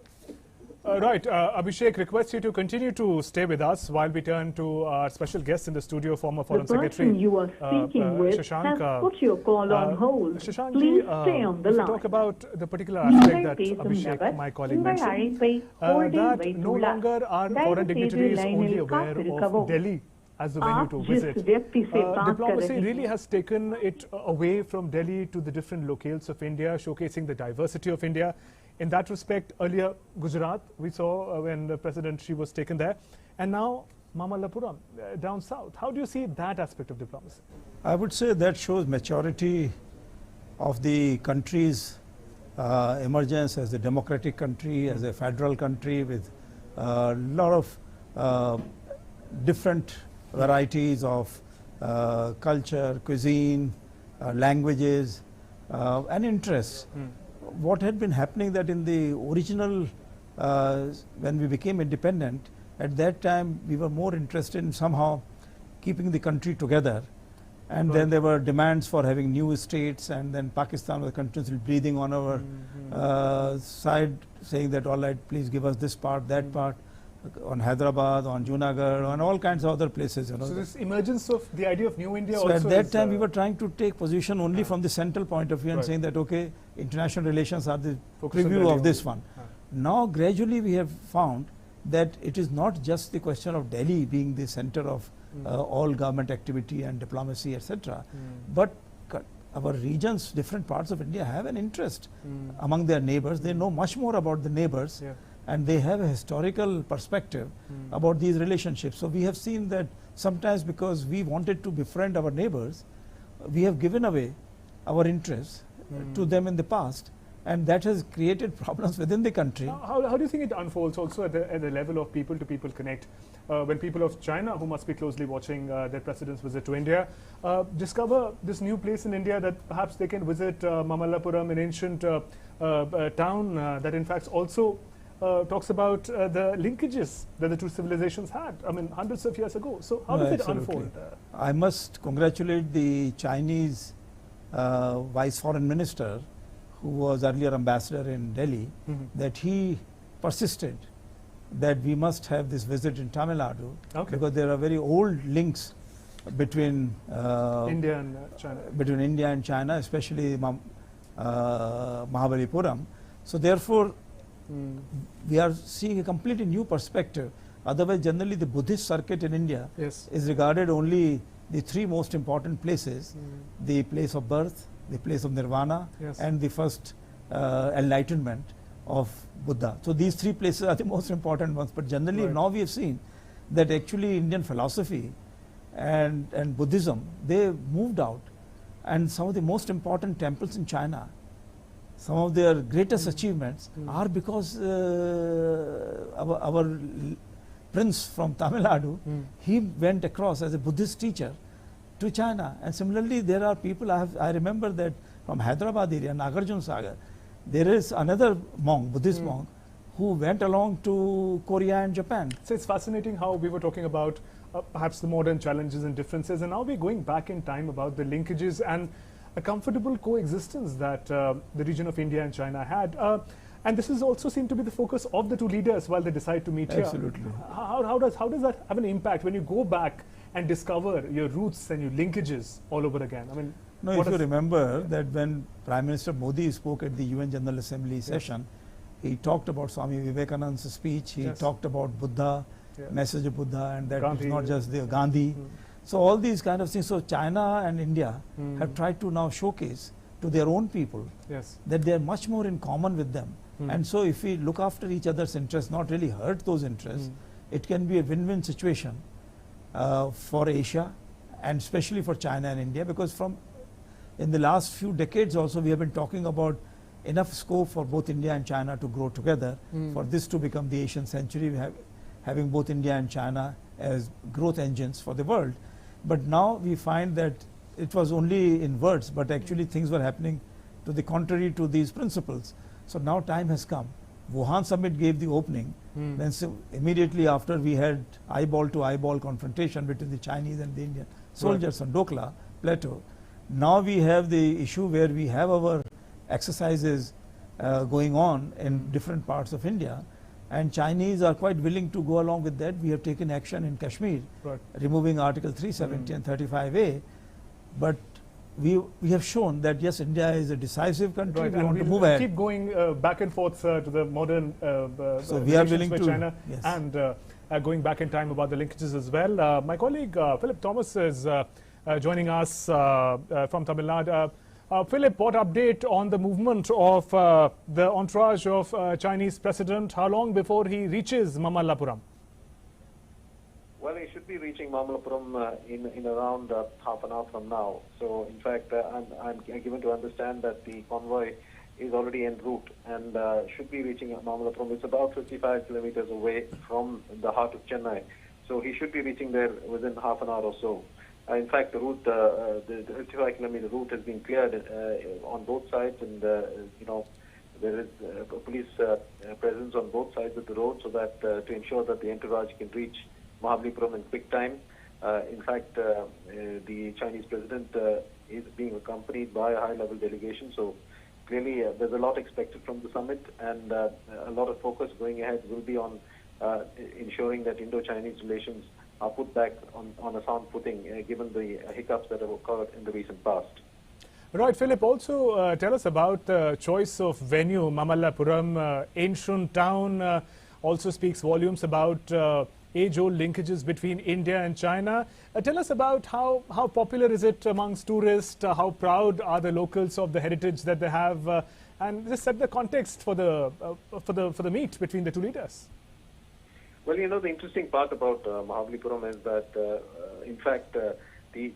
Right. Abhishek, request you to continue to stay with us while we turn to our special guest in the studio, former Foreign Secretary. The person you are speaking with Shashank, has put your call on hold. Shashank, Please stay on the line. Talk about the particular aspect that Abhishek, my colleague, mentioned, that no longer are foreign dignitaries only aware of Delhi as the venue to visit. Diplomacy really has taken it away from Delhi to the different locales of India, showcasing the diversity of India. In that respect, earlier Gujarat we saw when the President Xi was taken there, and now Mahabalipuram down south. How do you see that aspect of diplomacy? I would say that shows maturity of the country's emergence as a democratic country, as a federal country with a lot of different varieties of culture, cuisine, languages, and interests. What had been happening that in the original, when we became independent, at that time we were more interested in somehow keeping the country together, and then there were demands for having new states, and then Pakistan was continuously breathing on our side, saying that all right, please give us this part, that part, on Hyderabad, on Junagadh, on all kinds of other places. You know. So this emergence of the idea of New India so also at that time we were trying to take position only from the central point of view and saying that okay, international relations are the preview of this one. Now gradually we have found that it is not just the question of Delhi being the center of all government activity and diplomacy, etc. But our regions, different parts of India have an interest among their neighbors. They know much more about the neighbors, and they have a historical perspective about these relationships. So we have seen that sometimes because we wanted to befriend our neighbors, we have given away our interests to them in the past, and that has created problems within the country. How do you think it unfolds also at the level of people to people connect? When people of China, who must be closely watching their president's visit to India, discover this new place in India that perhaps they can visit Mahabalipuram, an ancient town that in fact also talks about the linkages that the two civilizations had, I mean, hundreds of years ago. So how does it unfold? I must congratulate the Chinese Vice Foreign Minister, who was earlier ambassador in Delhi, that he persisted that we must have this visit in TamilNadu, because there are very old links between India and China. Between India and China, especially Mahabalipuram. So therefore, we are seeing a completely new perspective. Otherwise, generally the Buddhist circuit in India is regarded only the three most important places: the place of birth, the place of nirvana, and the first enlightenment of Buddha. So these three places are the most important ones. But generally now we have seen that actually Indian philosophy and Buddhism, they moved out, and some of the most important temples in China, some of their greatest achievements are because our prince from Tamil Nadu, he went across as a Buddhist teacher to China. And similarly, there are people, I remember that from Hyderabad area, Nagarjuna Sagar, there is another monk, Buddhist monk, who went along to Korea and Japan. So it's fascinating how we were talking about perhaps the modern challenges and differences, and now we're going back in time about the linkages and a comfortable coexistence that the region of India and China had. And this is also seemed to be the focus of the two leaders while they decide to meet here. Absolutely. How does that have an impact when you go back and discover your roots and your linkages all over again? I mean, no, if you remember that when Prime Minister Modi spoke at the UN General Assembly session, he talked about Swami Vivekananda's speech, he talked about Buddha, message of Buddha, and that Gandhi, was not just the Gandhi. So all these kind of things. So China and India have tried to now showcase to their own people that they are much more in common with them. And so if we look after each other's interests, not really hurt those interests, it can be a win-win situation for Asia, and especially for China and India, because in the last few decades also we have been talking about enough scope for both India and China to grow together, for this to become the Asian century, having both India and China as growth engines for the world. But now we find that it was only in words, but actually things were happening to the contrary to these principles. So now time has come. Wuhan summit gave the opening. Then so immediately after we had eyeball to eyeball confrontation between the Chinese and the Indian soldiers on Dokla Plateau. Now we have the issue where we have our exercises going on in different parts of India, and Chinese are quite willing to go along with that. We have taken action in Kashmir, removing Article 370 and 35A, but we have shown that yes, India is a decisive country. We want to move ahead. Keep going back and forth to the modern so we are willing with to China and going back in time about the linkages as well. My colleague Philip Thomas is joining us from Tamil Nadu. Philip, what update on the movement of the entourage of Chinese President? How long before he reaches Mahabalipuram? Well, he should be reaching Mahabalipuram in around half an hour from now. So, in fact, I'm given to understand that the convoy is already en route and should be reaching Mahabalipuram. It's about 55 kilometers away from the heart of Chennai. So he should be reaching there within half an hour or so. In fact, the route, the 55-kilometer route has been cleared on both sides, and you know, there is police presence on both sides of the road, so that to ensure that the entourage can reach Mahabalipuram in quick time. In fact, the Chinese president is being accompanied by a high-level delegation, so clearly there's a lot expected from the summit, and a lot of focus going ahead will be on ensuring that Indo-Chinese relations are put back on a sound footing, given the hiccups that have occurred in the recent past. Right, Philip, also tell us about the choice of venue. Mahabalipuram, ancient town, also speaks volumes about age-old linkages between India and China. Tell us about how popular is it amongst tourists, how proud are the locals of the heritage that they have, and just set the context for the meet between the two leaders. Well, you know, the interesting part about Mahabalipuram is that, in fact, the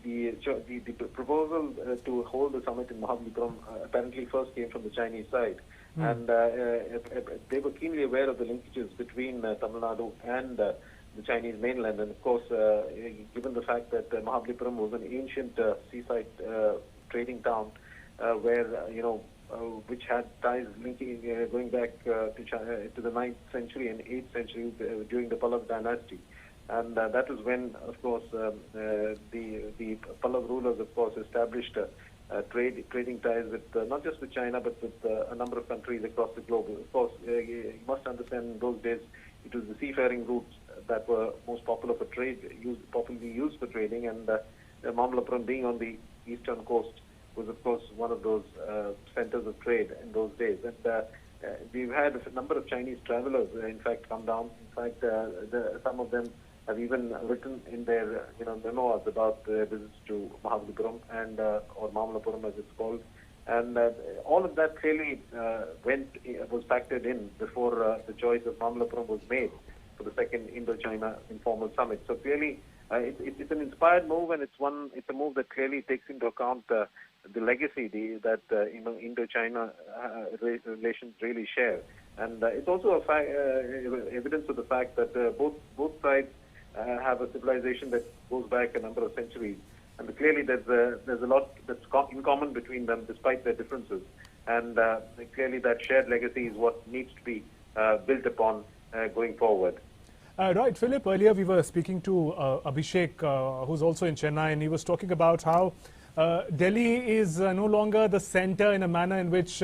proposal to hold the summit in Mahabalipuram apparently first came from the Chinese side. And they were keenly aware of the linkages between Tamil Nadu and the Chinese mainland. And of course, given the fact that Mahabalipuram was an ancient seaside trading town where, you know, which had ties linking going back to China, to the 9th century and 8th century during the Pallav dynasty. And that is when, of course, the Pallav rulers, of course, established trading ties with not just with China, but with a number of countries across the globe. Of course, you must understand in those days it was the seafaring routes that were most popular for trade, popularly used for trading, and Mahabalipuram being on the eastern coast was, of course, one of those centers of trade in those days. And we've had a number of Chinese travelers, in fact, come down. In fact, some of them have even written in their memoirs about their visits to Mahabalipuram and or Mahabalipuram as it's called. And all of that clearly was factored in before the choice of Mahabalipuram was made for the second Indo-China informal summit. So clearly, it's an inspired move, and it's a move that clearly takes into account the legacy that Indo-China relations really share. And it's also evidence of the fact that both sides have a civilization that goes back a number of centuries. And clearly there's a lot that's in common between them despite their differences. And clearly that shared legacy is what needs to be built upon going forward. Right, Philip, earlier we were speaking to Abhishek, who's also in Chennai, and he was talking about how Delhi is no longer the center in a manner in which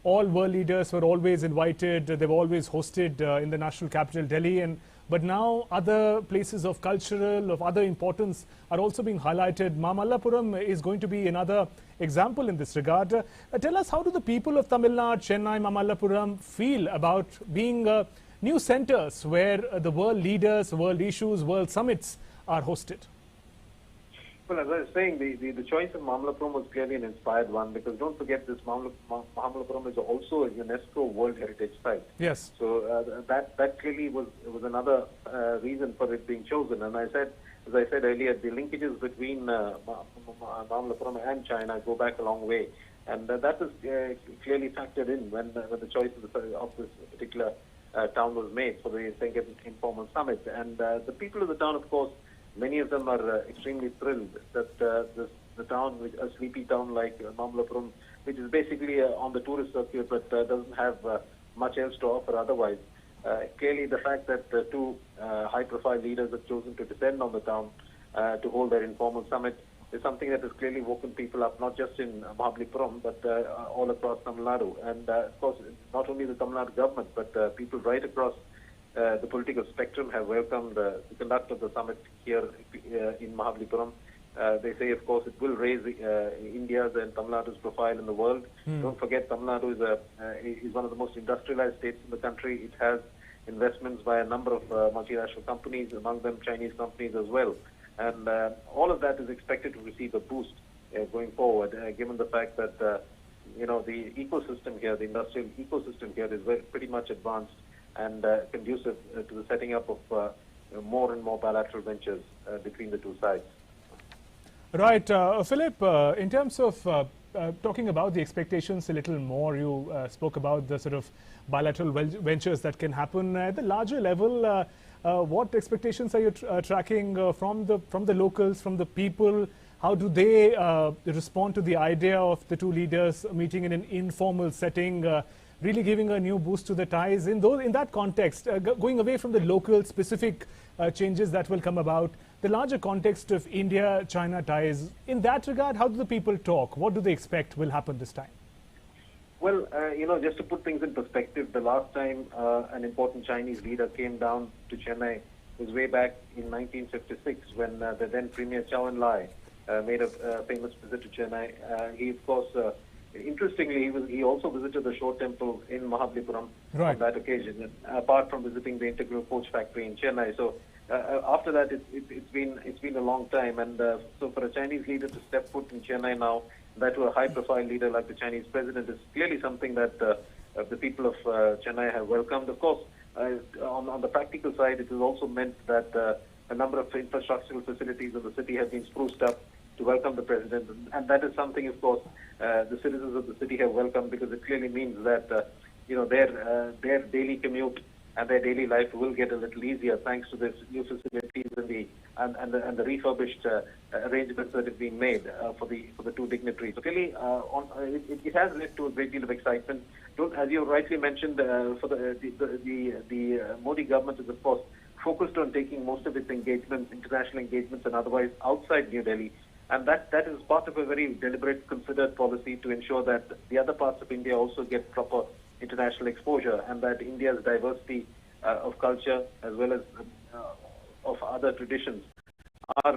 all world leaders were always invited. They were always hosted in the national capital, Delhi. But now other places of cultural, of other importance are also being highlighted. Mahabalipuram is going to be another example in this regard. Tell us, how do the people of Tamil Nadu, Chennai, Mahabalipuram feel about being new centers where the world leaders, world issues, world summits are hosted? Well, as I was saying, the choice of Mahabalipuram was clearly an inspired one, because don't forget this Mahabalipuram is also a UNESCO World Heritage Site. Yes. So that clearly was another reason for it being chosen. And as I said earlier, the linkages between Mahabalipuram and China go back a long way, and that is clearly factored in when the choice of this particular town was made for the second informal summit. And the people of the town, of course, many of them are extremely thrilled that the town, a sleepy town like Mahabalipuram, which is basically on the tourist circuit but doesn't have much else to offer otherwise. Clearly, the fact that two high-profile leaders have chosen to descend on the town to hold their informal summit is something that has clearly woken people up, not just in Mahabalipuram, but all across Tamil Nadu. And, of course, not only the Tamil Nadu government, but people right across the political spectrum have welcomed the conduct of the summit here in Mahabalipuram. They say, of course, it will raise India's and Tamil Nadu's profile in the world. Don't forget, Tamil Nadu is one of the most industrialized states in the country. It has investments by a number of multinational companies, among them Chinese companies as well. And all of that is expected to receive a boost going forward, given the fact that the ecosystem here, the industrial ecosystem here, is pretty much advanced and conducive to the setting up of more and more bilateral ventures between the two sides. Right, Philip. In terms of talking about the expectations a little more, you spoke about the sort of bilateral ventures that can happen at the larger level. What expectations are you tracking from the locals, from the people? How do they respond to the idea of the two leaders meeting in an informal setting, really giving a new boost to the ties? In that context, going away from the local specific changes that will come about, the larger context of India-China ties, in that regard, how do the people talk? What do they expect will happen this time? Well, just to put things in perspective, the last time an important Chinese leader came down to Chennai was way back in 1956 when the then Premier Zhou Enlai made a famous visit to Chennai. He, of course, interestingly, he also visited the Shore Temple in Mahabalipuram on that occasion, apart from visiting the integral coach factory in Chennai. So after that, it's been a long time, and so for a Chinese leader to step foot in Chennai now, that to a high-profile leader like the Chinese president, is clearly something that the people of Chennai have welcomed. Of course, on the practical side, it has also meant that a number of infrastructural facilities in the city have been spruced up to welcome the president, and that is something, of course, the citizens of the city have welcomed, because it clearly means that their daily commute and their daily life will get a little easier thanks to this new facilities and the refurbished arrangements that have been made for the two dignitaries. So clearly, it has led to a great deal of excitement. As you rightly mentioned, for the Modi government is, of course, focused on taking most of its engagements, international engagements and otherwise, outside New Delhi. And that is part of a very deliberate, considered policy to ensure that the other parts of India also get proper international exposure, and that India's diversity of culture as well as of other traditions are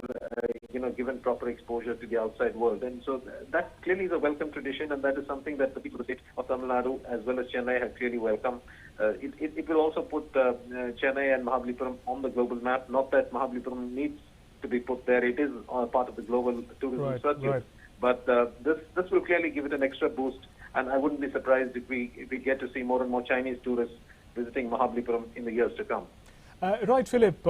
given proper exposure to the outside world. And so that clearly is a welcome tradition, and that is something that the people of the state of TamilNadu as well as Chennai have clearly welcomed. It will also put Chennai and Mahabalipuram on the global map. Not that Mahabalipuram needs to be put there; it is part of the global tourism circuit. Right. But this will clearly give it an extra boost, and I wouldn't be surprised if we get to see more and more Chinese tourists visiting Mahabalipuram in the years to come. Right, Philip.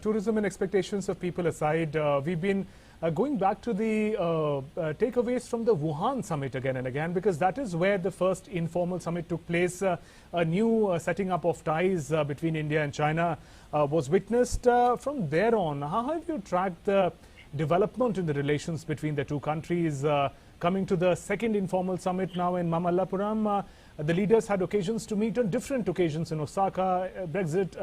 Tourism and expectations of people aside, we've been going back to the takeaways from the Wuhan summit again and again, because that is where the first informal summit took place. A new setting up of ties between India and China was witnessed. From there on, how have you tracked the development in the relations between the two countries? Coming to the second informal summit now in Mahabalipuram, the leaders had occasions to meet on different occasions in Osaka, BRICS.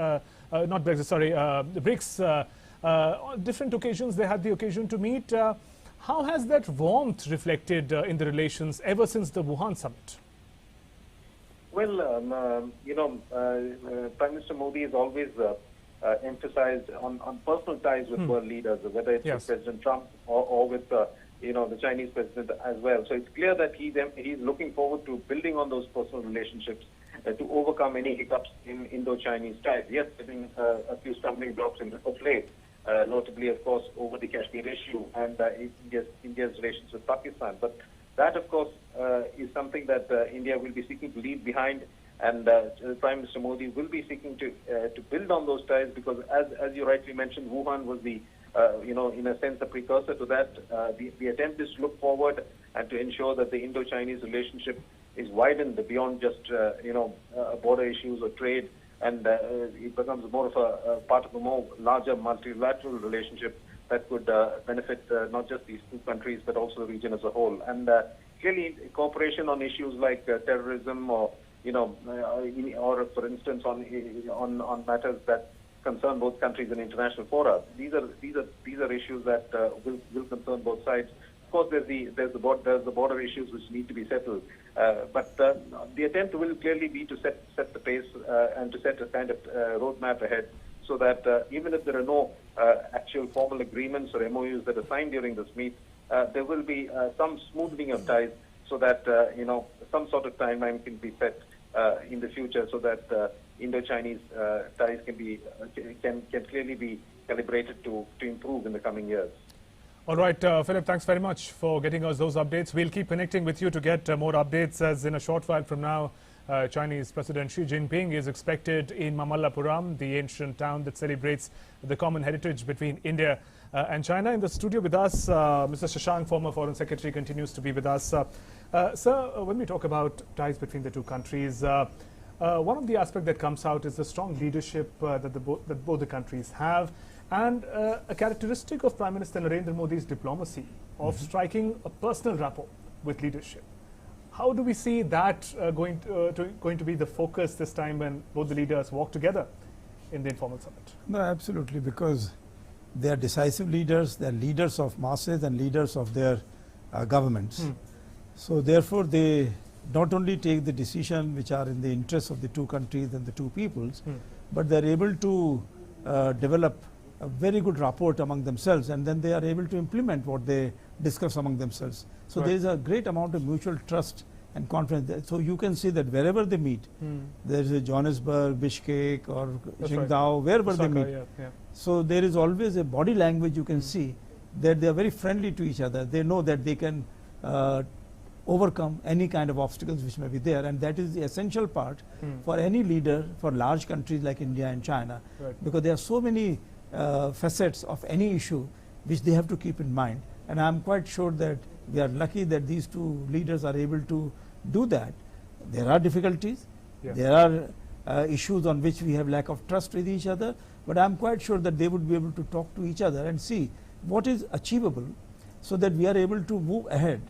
Different occasions they had the occasion to meet. How has that warmth reflected in the relations ever since the Wuhan summit? Well, Prime Minister Modi has always emphasized on personal ties with world leaders, whether it's with President Trump or with the Chinese president as well. So it's clear that he's looking forward to building on those personal relationships to overcome any hiccups in Indo-Chinese ties. Yes, there have been a few stumbling blocks of late, notably, of course, over the Kashmir issue and India's relations with Pakistan. But that, of course, is something that India will be seeking to leave behind, and Prime Minister Modi will be seeking to build on those ties, because, as you rightly mentioned, Wuhan was the in a sense, a precursor to that. The attempt is to look forward and to ensure that the Indo-Chinese relationship is widened beyond just, border issues or trade, and it becomes more of a part of a more larger multilateral relationship that could benefit not just these two countries, but also the region as a whole. And clearly, cooperation on issues like terrorism or, or for instance, on matters that concern both countries in international fora. These are issues that will concern both sides. Of course, there's the border issues which need to be settled. But the attempt will clearly be to set the pace and to set a kind of roadmap ahead, so that even if there are no actual formal agreements or MOUs that are signed during this meet, there will be some smoothing of ties, so that some sort of timeline can be set in the future, so that Indo-Chinese ties can clearly be calibrated to improve in the coming years. All right, Philip, thanks very much for getting us those updates. We'll keep connecting with you to get more updates, as in a short while from now, Chinese President Xi Jinping is expected in Mahabalipuram, the ancient town that celebrates the common heritage between India and China. In the studio with us, Mr. Shashank, former Foreign Secretary, continues to be with us. Sir, when we talk about ties between the two countries, one of the aspects that comes out is the strong leadership that both the countries have, and a characteristic of Prime Minister Narendra Modi's diplomacy of striking a personal rapport with leadership. How do we see that going to be the focus this time when both the leaders walk together in the informal summit? No, absolutely, because they are decisive leaders, they are leaders of masses and leaders of their governments. So therefore they not only take the decision which are in the interest of the two countries and the two peoples, but they are able to develop a very good rapport among themselves, and then they are able to implement what they discuss among themselves. So there is a great amount of mutual trust and confidence. So you can see that wherever they meet, there is a Johannesburg, Bishkek or Qingdao, wherever they meet. So there is always a body language you can see that they are very friendly to each other. They know that they can overcome any kind of obstacles which may be there, and that is the essential part for any leader for large countries like India and China, because there are so many facets of any issue which they have to keep in mind, and I am quite sure that we are lucky that these two leaders are able to do that. There are difficulties, there are issues on which we have lack of trust with each other, but I am quite sure that they would be able to talk to each other and see what is achievable so that we are able to move ahead.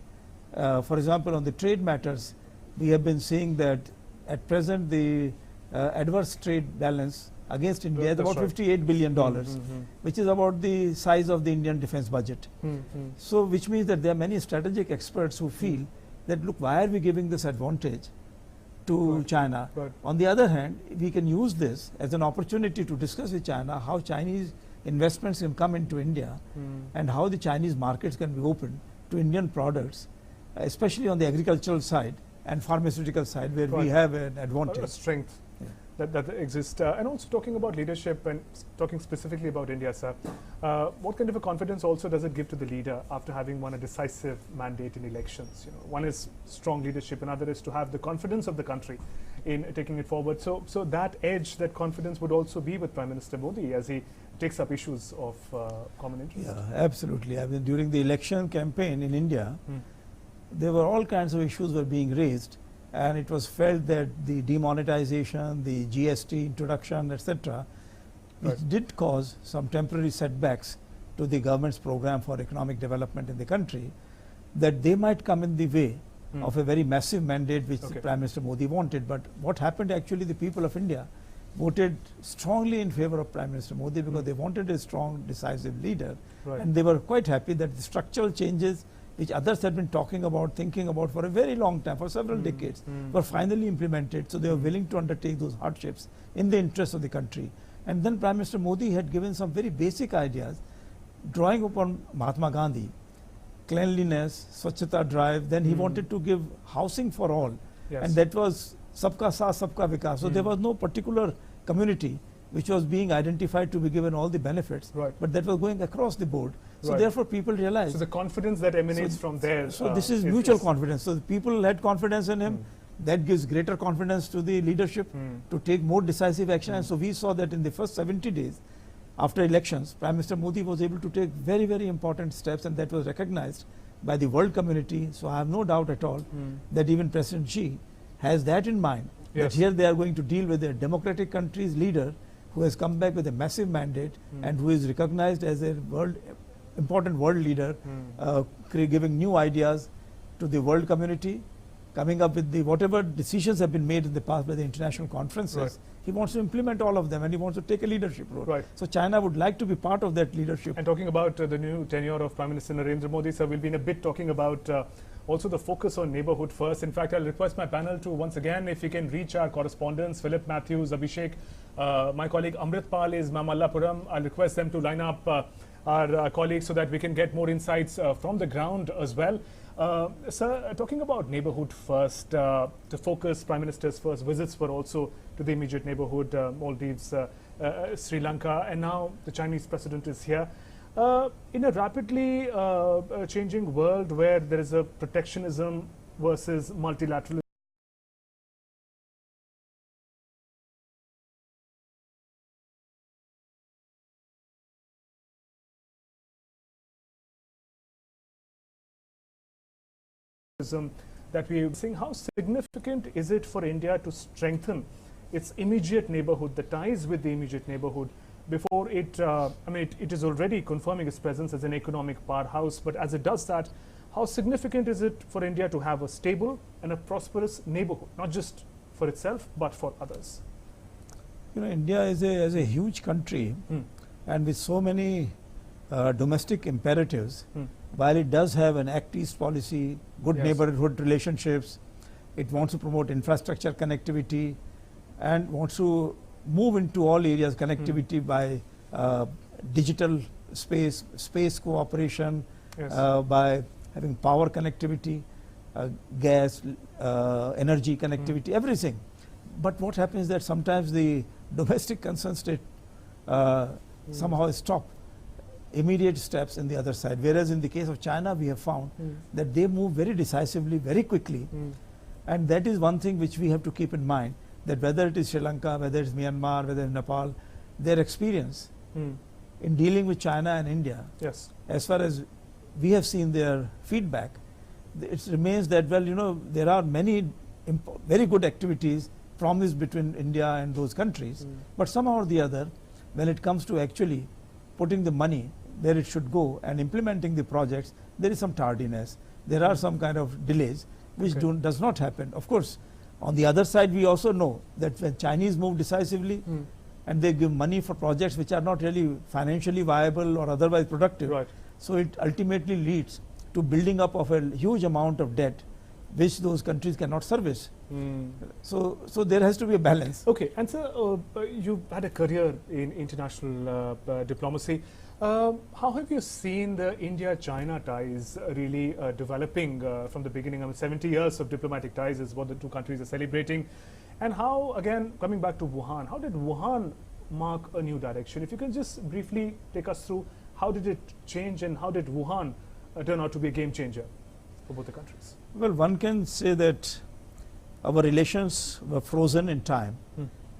For example, on the trade matters, we have been seeing that at present the adverse trade balance against India is about $58 billion, which is about the size of the Indian defense budget. So which means that there are many strategic experts who feel that, look, why are we giving this advantage to China? On the other hand, we can use this as an opportunity to discuss with China how Chinese investments can come into India and how the Chinese markets can be opened to Indian products, especially on the agricultural side and pharmaceutical side, where we have an advantage. A strength that exists. And also talking about leadership and talking specifically about India, sir, what kind of a confidence also does it give to the leader after having won a decisive mandate in elections? You know, one is strong leadership, another is to have the confidence of the country in taking it forward. So that edge, that confidence would also be with Prime Minister Modi as he takes up issues of common interest. Yeah, absolutely. I mean, during the election campaign in India, there were all kinds of issues were being raised, and it was felt that the demonetization, the GST introduction, etc., which did cause some temporary setbacks to the government's program for economic development in the country, that they might come in the way of a very massive mandate which Prime Minister Modi wanted. But what happened, actually, the people of India voted strongly in favor of Prime Minister Modi because they wanted a strong, decisive leader, and they were quite happy that the structural changes which others had been talking about, thinking about for a very long time, for several decades, were finally implemented. So they were willing to undertake those hardships in the interest of the country. And then Prime Minister Modi had given some very basic ideas, drawing upon Mahatma Gandhi, cleanliness, Swachhata drive. Then he wanted to give housing for all, and that was Sabka Saath, Sabka Vikas. So there was no particular community which was being identified to be given all the benefits, but that was going across the board. So therefore people realized. So the confidence that emanates from there. So this is mutual confidence. So the people had confidence in him. That gives greater confidence to the leadership to take more decisive action. And so we saw that in the first 70 days after elections, Prime Minister Modi was able to take very, very important steps, and that was recognized by the world community. So I have no doubt at all that even President Xi has that in mind, that here they are going to deal with a democratic country's leader who has come back with a massive mandate and who is recognized as a important world leader, giving new ideas to the world community, coming up with the whatever decisions have been made in the past by the international conferences. He wants to implement all of them, and he wants to take a leadership role. So China would like to be part of that leadership. And talking about the new tenure of Prime Minister Narendra Modi, sir, we'll be in a bit talking about also the focus on neighborhood first. In fact, I'll request my panel to once again, if you can reach our correspondents, Philip, Matthews, Abhishek, My colleague Amritpal is Mahabalipuram. I'll request them to line up our colleagues so that we can get more insights from the ground as well. Sir, talking about neighborhood first, to focus, Prime Minister's first visits were also to the immediate neighborhood, Maldives, Sri Lanka, and now the Chinese president is here. In a rapidly changing world where there is a protectionism versus multilateralism, that we're seeing, how significant is it for India to strengthen its immediate neighborhood, the ties with the immediate neighborhood, before it, it is already confirming its presence as an economic powerhouse, but as it does that, how significant is it for India to have a stable and a prosperous neighborhood, not just for itself, but for others? You know, India is a huge country, and with so many domestic imperatives, while it does have an Act East policy, good neighborhood relationships, it wants to promote infrastructure connectivity and wants to move into all areas connectivity by digital space cooperation, by having power connectivity, gas, energy connectivity, everything. But what happens is that sometimes the domestic concern state somehow stop immediate steps in the other side, whereas in the case of China we have found that they move very decisively, very quickly, and that is one thing which we have to keep in mind, that whether it is Sri Lanka, whether it is Myanmar, whether it is Nepal, their experience in dealing with China and India, as far as we have seen their feedback, it remains that, well, you know, there are many very good activities promised between India and those countries, but somehow or the other, when it comes to actually putting the money where it should go and implementing the projects, there is some tardiness. There are some kind of delays which does not happen. Of course, on the other side, we also know that when Chinese move decisively and they give money for projects which are not really financially viable or otherwise productive, so it ultimately leads to building up of a huge amount of debt which those countries cannot service. So there has to be a balance. Okay, and sir, you've had a career in international diplomacy. How have you seen the India-China ties really developing from the beginning? I mean, 70 years of diplomatic ties is what the two countries are celebrating. And how, again, coming back to Wuhan, how did Wuhan mark a new direction? If you can just briefly take us through, how did it change and how did Wuhan turn out to be a game changer for both the countries? Well, one can say that our relations were frozen in time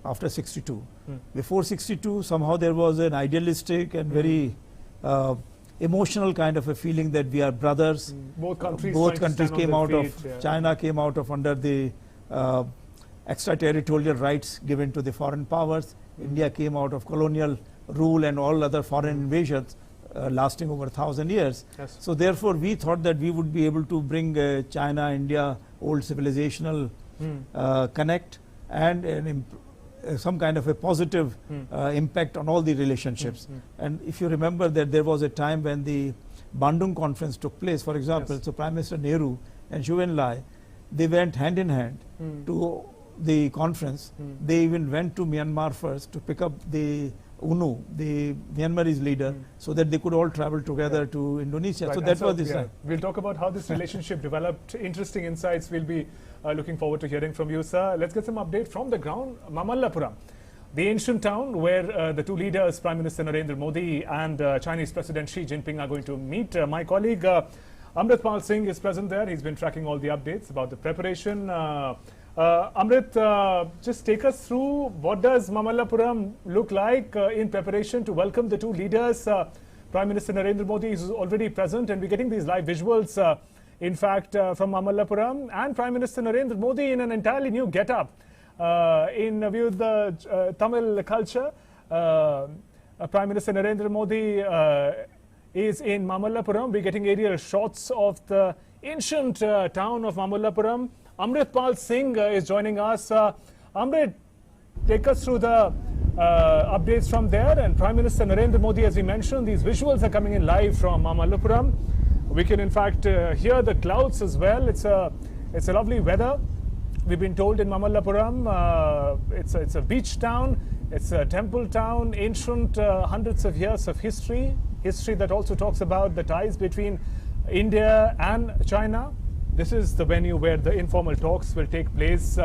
after 62. Before 62, somehow there was an idealistic and very emotional kind of a feeling that we are brothers. Both countries came out of, China came out of under the extraterritorial rights given to the foreign powers. India came out of colonial rule and all other foreign invasions lasting over 1,000 years. So therefore we thought that we would be able to bring China-India old civilizational connect and some kind of a positive impact on all the relationships. And if you remember that there was a time when the Bandung conference took place, for example, so Prime Minister Nehru and Zhou Enlai, they went hand in hand to the conference. They even went to Myanmar first to pick up the UNU, the Myanmarese leader, so that they could all travel together to Indonesia. So that was the We'll talk about how this relationship developed. Interesting insights. We'll be looking forward to hearing from you, sir. Let's get some update from the ground. Mahabalipuram, the ancient town where the two leaders, Prime Minister Narendra Modi and Chinese President Xi Jinping, are going to meet. My colleague Amritpal Singh is present there. He's been tracking all the updates about the preparation. Amrit, just take us through, what does Mahabalipuram look like in preparation to welcome the two leaders? Prime Minister Narendra Modi is already present, and we're getting these live visuals, in fact, from Mahabalipuram, and Prime Minister Narendra Modi in an entirely new get-up in view of the Tamil culture. Prime Minister Narendra Modi is in Mahabalipuram. We're getting aerial shots of the ancient town of Mahabalipuram. Amritpal Singh is joining us. Amrit, take us through the updates from there. And Prime Minister Narendra Modi, as we mentioned, these visuals are coming in live from Mahabalipuram. We can in fact hear the clouds as well. It's a lovely weather. We've been told in Mahabalipuram it's a beach town, It's a temple town, ancient, hundreds of years of history that also talks about the ties between India and China. This is the venue where the informal talks will take place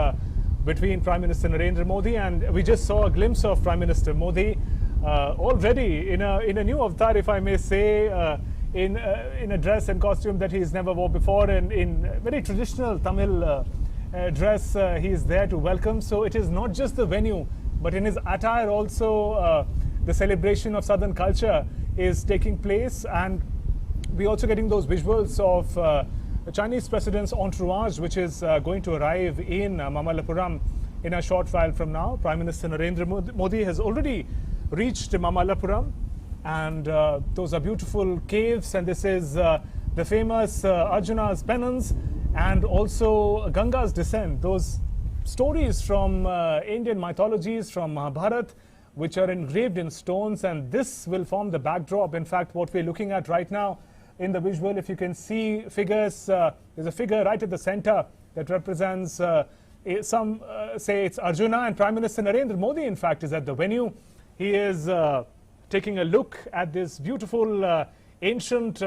between Prime Minister Narendra Modi, and we just saw a glimpse of Prime Minister Modi already in a new avatar, if I may say, in a dress and costume that he's never wore before, and in very traditional Tamil dress. He is there to welcome. So it is not just the venue, but in his attire also the celebration of southern culture is taking place, and we're also getting those visuals of the Chinese president's entourage, which is going to arrive in Mahabalipuram in a short while from now. Prime Minister Narendra Modi has already reached Mahabalipuram, and those are beautiful caves, and this is the famous Arjuna's penance and also Ganga's descent. Those stories from Indian mythologies, from Mahabharata, which are engraved in stones, and this will form the backdrop. In fact, what we're looking at right now in the visual, if you can see figures, there's a figure right at the center that represents some say it's Arjuna, and Prime Minister Narendra Modi, in fact, is at the venue. He is taking a look at this beautiful ancient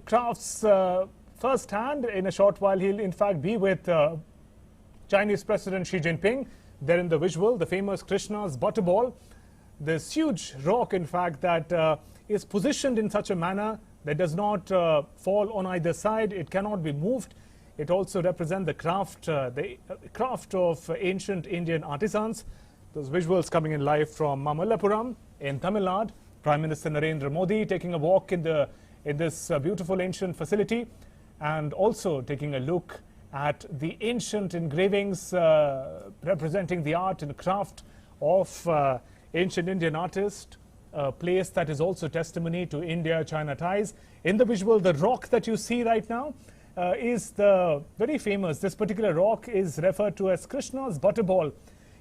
crafts firsthand. In a short while, he'll in fact be with Chinese President Xi Jinping. There in the visual, the famous Krishna's butterball, this huge rock, in fact, that is positioned in such a manner that does not fall on either side. It cannot be moved. It also represents the craft of ancient Indian artisans. Those visuals coming in live from Mahabalipuram in Tamil Nadu. Prime Minister Narendra Modi taking a walk in this beautiful ancient facility, and also taking a look at the ancient engravings representing the art and craft of ancient Indian artists, a place that is also testimony to India-China ties. In the visual, the rock that you see right now is the very famous, this particular rock is referred to as Krishna's butterball.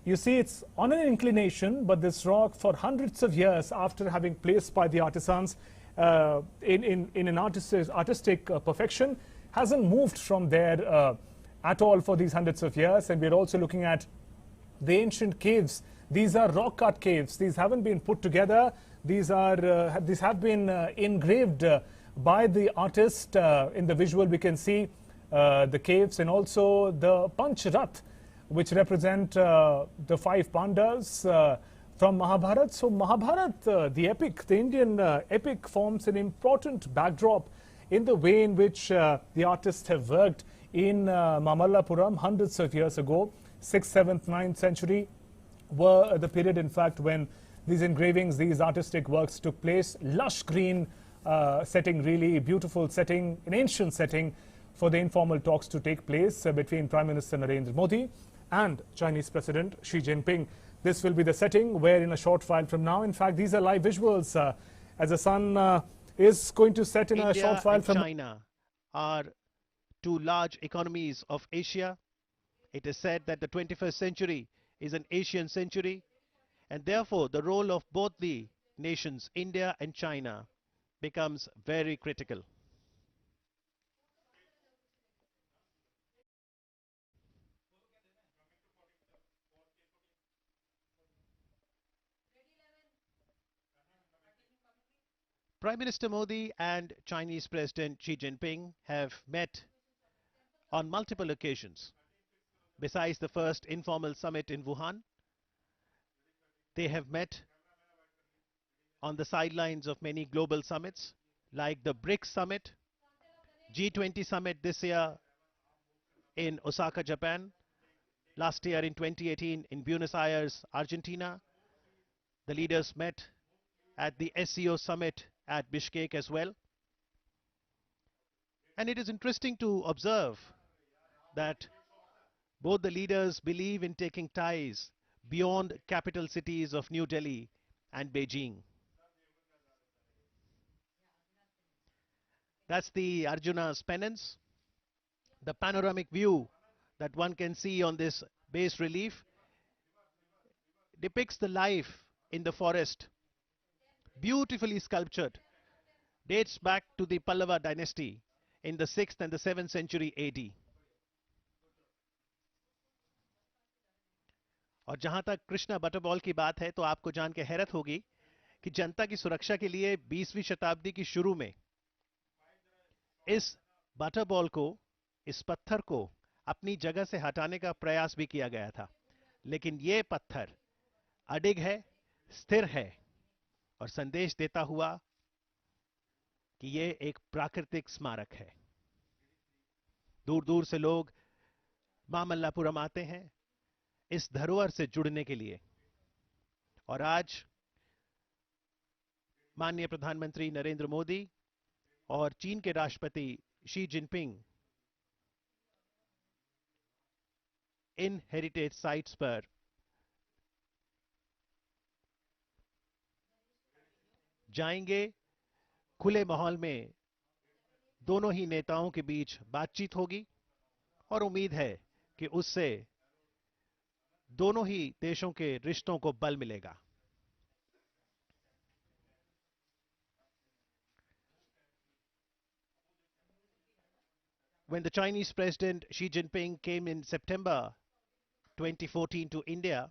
You see, it's on an inclination, but this rock, for hundreds of years after having placed by the artisans in an artistic perfection, hasn't moved from there at all for these hundreds of years. And we're also looking at the ancient caves. These are rock cut caves. These haven't been put together. These have been engraved by the artist. In the visual, we can see the caves and also the Pancharath, which represent the 5 Pandavas from Mahabharata. So Mahabharata, the epic, the Indian epic, forms an important backdrop in the way in which the artists have worked in Mahabalipuram hundreds of years ago. 6th, 7th, 9th century were the period, in fact, when these engravings, these artistic works took place. Lush green setting, really beautiful setting, an ancient setting for the informal talks to take place between Prime Minister Narendra Modi and Chinese President Xi Jinping. This will be the setting where in a short while from now, in fact, these are live visuals as the sun is going to set in a short while from now. China are 2 large economies of Asia. It is said that the 21st century is an Asian century, and therefore the role of both the nations, India and China, becomes very critical. Prime Minister Modi and Chinese President Xi Jinping have met on multiple occasions. Besides the first informal summit in Wuhan, they have met on the sidelines of many global summits like the BRICS summit, G20 summit this year in Osaka, Japan, last year in 2018 in Buenos Aires, Argentina. The leaders met at the SCO summit at Bishkek as well. And it is interesting to observe that both the leaders believe in taking ties beyond capital cities of New Delhi and Beijing. That's the Arjuna's penance. The panoramic view that one can see on this bas relief depicts the life in the forest, beautifully sculptured, dates back to the Pallava dynasty in the 6th and the 7th century AD. और जहां तक Krishna butterball की बात है तो आपको जान के हैरत होगी कि जनता की सुरक्षा के लिए 20वीं शताब्दी की शुरू में इस बटरबॉल को, इस पत्थर को अपनी जगह से हटाने का प्रयास भी किया गया था, लेकिन यह पत्थर अडिग है, स्थिर है और संदेश देता हुआ कि यह एक प्राकृतिक स्मारक है। दूर दूर से लोग मामल्लापुरम आते हैं इस धरोहर से जुड़ने के लिए, और आज माननीय प्रधानमंत्री नरेंद्र मोदी और चीन के राष्ट्रपति शी जिनपिंग इन हेरिटेज साइट्स पर जाएंगे। खुले माहौल में दोनों ही नेताओं के बीच बातचीत होगी और उम्मीद है कि उससे दोनों ही देशों के रिश्तों को बल मिलेगा। When the Chinese President Xi Jinping came in September 2014 to India,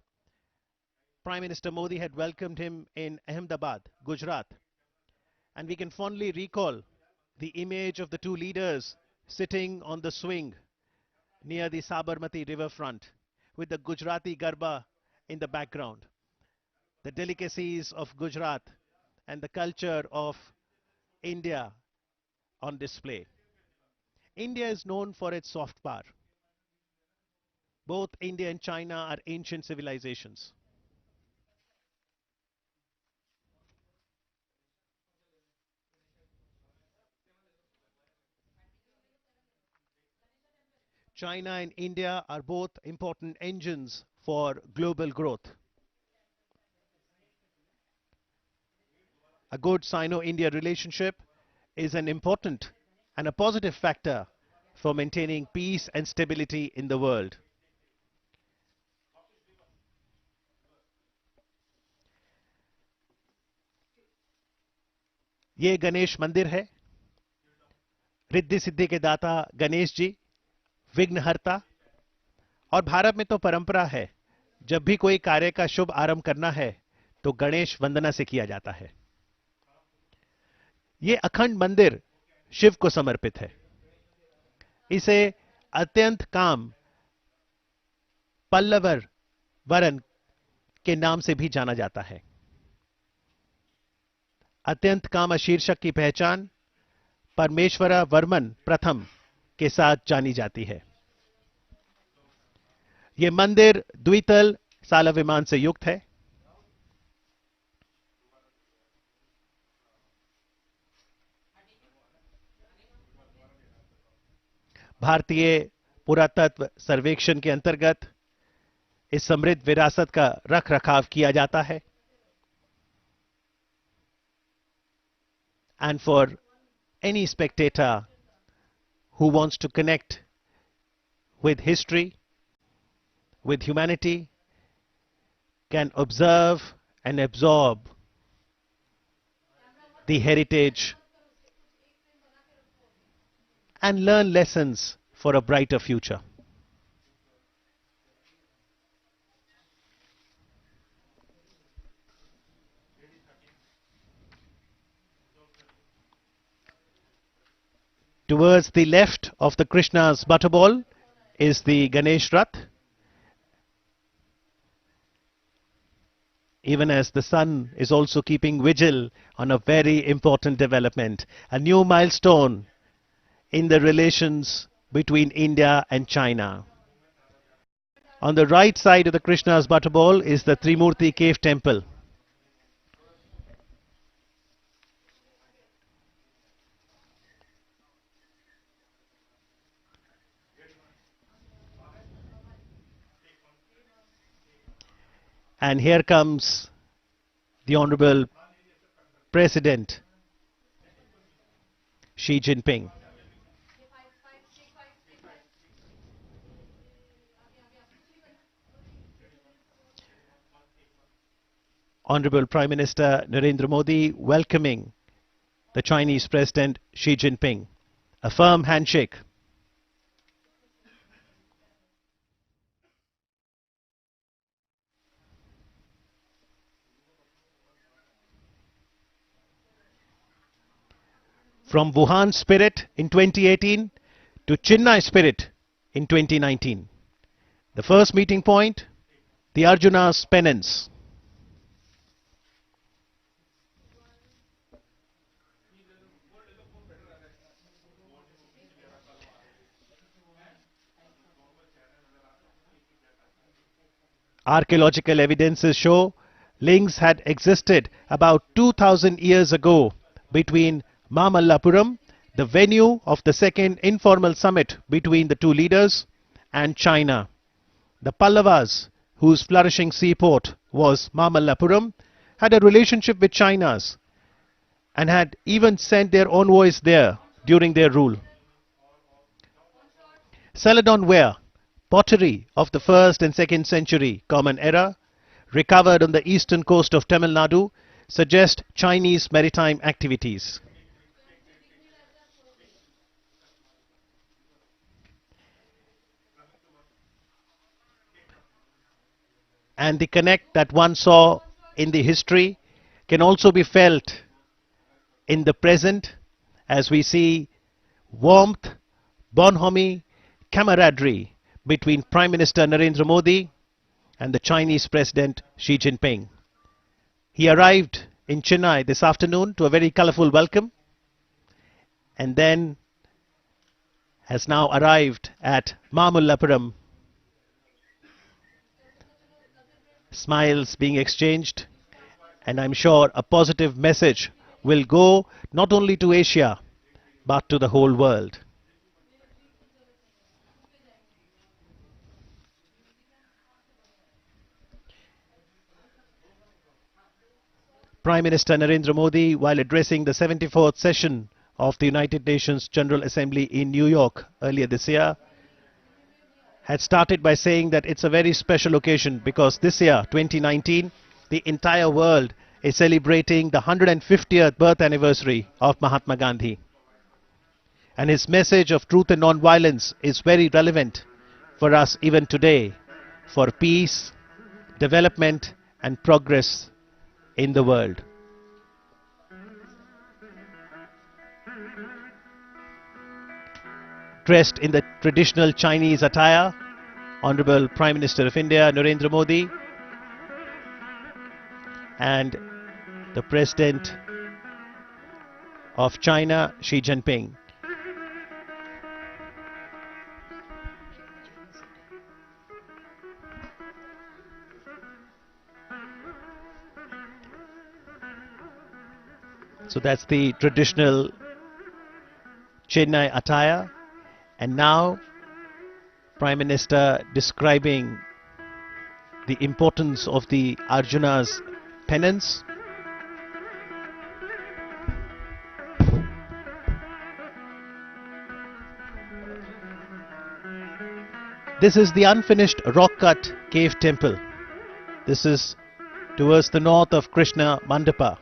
Prime Minister Modi had welcomed him in Ahmedabad, Gujarat. And we can fondly recall the image of the two leaders sitting on the swing near the Sabarmati riverfront with the Gujarati Garba in the background. The delicacies of Gujarat and the culture of India on display. India is known for its soft power. Both India and China are ancient civilizations. China and India are both important engines for global growth. A good Sino-India relationship is an important and a positive factor for maintaining peace and stability in the world. ये गणेश मंदिर है। रिद्धि सिद्धि के दाता गणेश जी, विघ्नहर्ता। और भारत में तो परंपरा है, जब भी कोई कार्य का शुभ आरंभ करना है तो गणेश वंदना से किया जाता है। ये अखंड मंदिर शिव को समर्पित है। इसे अत्यंत काम पल्लवर वरन के नाम से भी जाना जाता है। अत्यंत काम शीर्षक की पहचान परमेश्वरा वर्मन प्रथम के साथ जानी जाती है। यह मंदिर द्वितल साला विमान से युक्त है। भारतीय पुरातत्व सर्वेक्षण के अंतर्गत इस समृद्ध विरासत का रख रखाव किया जाता है। And for any spectator who wants to connect with history, with humanity, can observe and absorb the heritage and learn lessons for a brighter future. Towards the left of the Krishna's butterball is the Ganesh Rath. Even as the sun is also keeping vigil on a very important development, a new milestone in the relations between India and China. On the right side of the Krishna's butterball is the Trimurti Cave Temple. And here comes the Honorable President Xi Jinping. Honorable Prime Minister Narendra Modi welcoming the Chinese President Xi Jinping. A firm handshake. from Wuhan spirit in 2018 to Chennai spirit in 2019. The first meeting point, the Arjuna's penance. Archaeological evidences show links had existed about 2000 years ago between Mahabalipuram, the venue of the second informal summit between the two leaders, and China. The Pallavas, whose flourishing seaport was Mahabalipuram, had a relationship with China's and had even sent their envoys there during their rule. Celadon ware, pottery of the 1st and 2nd century Common Era, recovered on the eastern coast of TamilNadu, suggest Chinese maritime activities. And the connect that one saw in the history can also be felt in the present as we see warmth, bonhomie, camaraderie between Prime Minister Narendra Modi and the Chinese President Xi Jinping. He arrived in Chennai this afternoon to a very colorful welcome and then has now arrived at Mahabalipuram. Smiles being exchanged, and I'm sure a positive message will go not only to Asia but to the whole world. Prime Minister Narendra Modi, while addressing the 74th session of the United Nations General Assembly in New York earlier this year, had started by saying that it's a very special occasion because this year, 2019, the entire world is celebrating the 150th birth anniversary of Mahatma Gandhi. And his message of truth and non-violence is very relevant for us even today, for peace, development and progress in the world. Dressed in the traditional Chinese attire, Honorable Prime Minister of India Narendra Modi and the President of China Xi Jinping. So that's the traditional Chennai attire, and now Prime Minister describing the importance of the Arjuna's penance. This is the unfinished rock-cut cave temple. This is towards the north of Krishna Mandapa.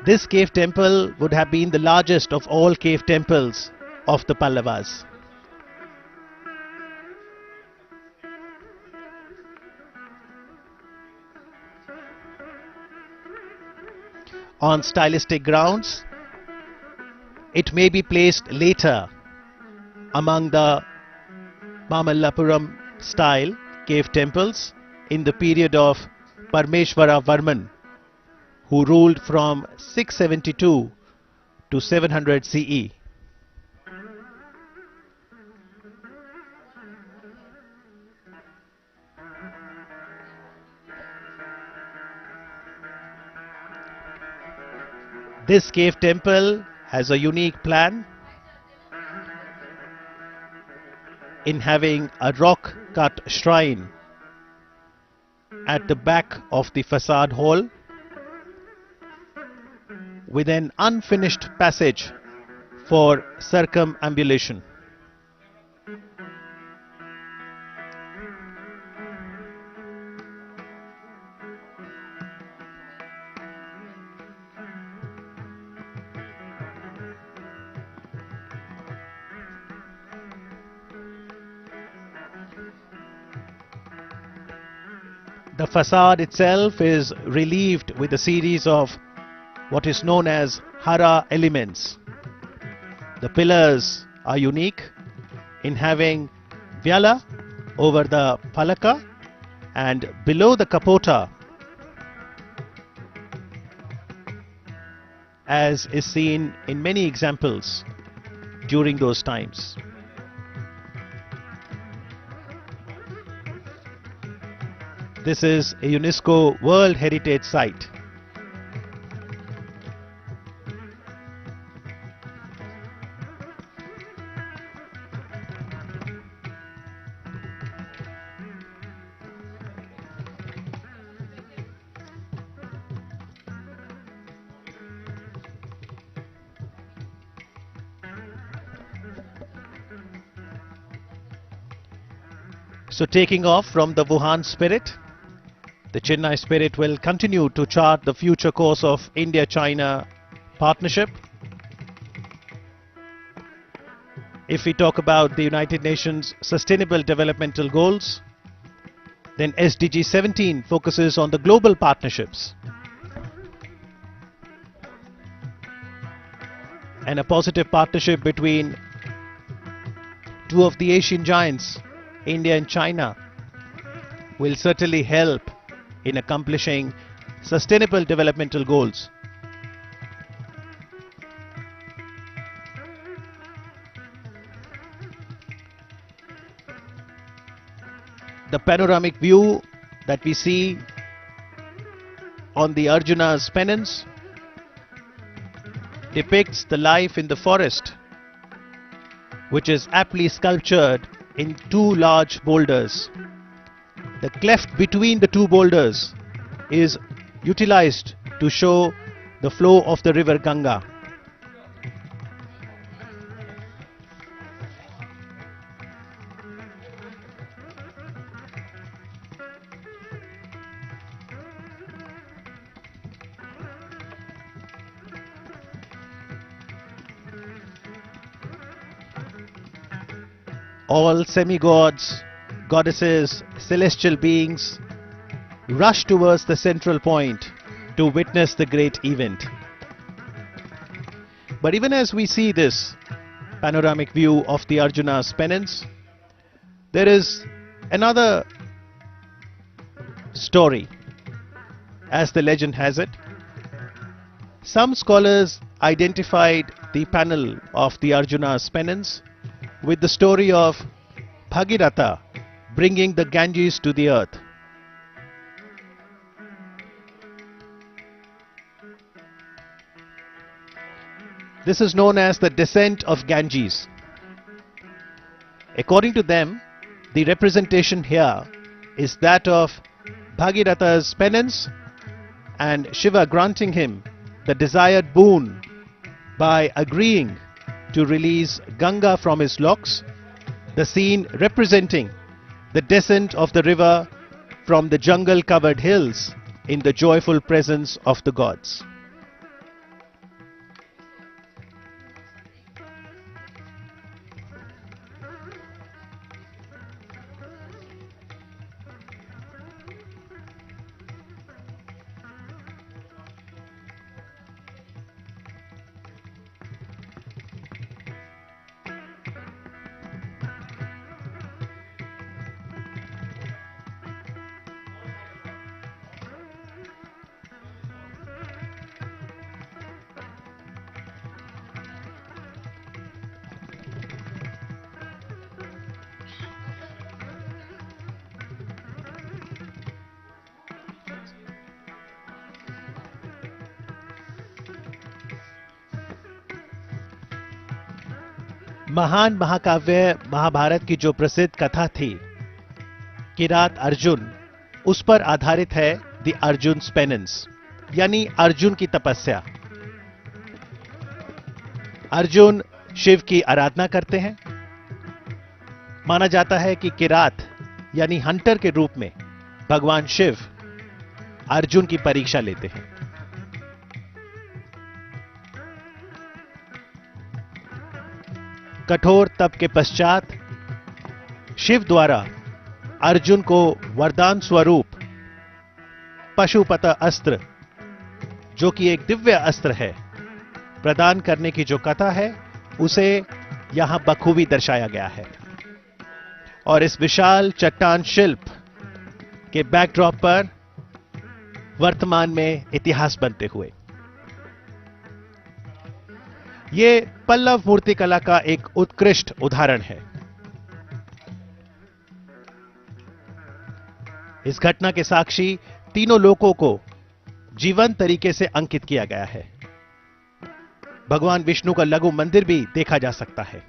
This cave temple would have been the largest of all cave temples of the Pallavas. On stylistic grounds, it may be placed later among the Mahabalipuram style cave temples in the period of Parmeshwara Varman, who ruled from 672 to 700 CE. This cave temple has a unique plan in having a rock-cut shrine at the back of the facade hall with an unfinished passage for circumambulation. The facade itself is relieved with a series of what is known as Hara elements. The pillars are unique in having Vyala over the Palaka, and below the Kapota, as is seen in many examples during those times. This is a UNESCO World Heritage Site. So taking off from the Wuhan spirit, the Chennai spirit will continue to chart the future course of India-China partnership. If we talk about the United Nations Sustainable Developmental Goals, then SDG 17 focuses on the global partnerships and a positive partnership between two of the Asian giants, India and China, will certainly help in accomplishing sustainable developmental goals. The panoramic view that we see on the Arjuna's pennants depicts the life in the forest, which is aptly sculptured in two large boulders. The cleft between the two boulders is utilized to show the flow of the river Ganga. All semi-gods, goddesses, celestial beings rush towards the central point to witness the great event. But even as we see this panoramic view of the Arjuna's pennants, there is another story, as the legend has it. Some scholars identified the panel of the Arjuna's pennants with the story of Bhagiratha bringing the Ganges to the earth. This is known as the descent of Ganges. According to them, the representation here is that of Bhagiratha's penance and Shiva granting him the desired boon by agreeing to release Ganga from his locks, the scene representing the descent of the river from the jungle-covered hills in the joyful presence of the gods. महान महाकाव्य महाभारत की जो प्रसिद्ध कथा थी किरात अर्जुन, उस पर आधारित है द अर्जुन्स पेनेंस, यानी अर्जुन की तपस्या। अर्जुन शिव की आराधना करते हैं। माना जाता है कि किरात यानी हंटर के रूप में भगवान शिव अर्जुन की परीक्षा लेते हैं। कठोर तप के पश्चात शिव द्वारा अर्जुन को वरदान स्वरूप पशुपत अस्त्र, जो कि एक दिव्य अस्त्र है, प्रदान करने की जो कथा है उसे यहां बखूबी दर्शाया गया है। और इस विशाल चट्टान शिल्प के बैकड्रॉप पर वर्तमान में इतिहास बनते हुए यह पल्लव मूर्तिकला का एक उत्कृष्ट उदाहरण है। इस घटना के साक्षी तीनों लोगों को जीवंत तरीके से अंकित किया गया है। भगवान विष्णु का लघु मंदिर भी देखा जा सकता है।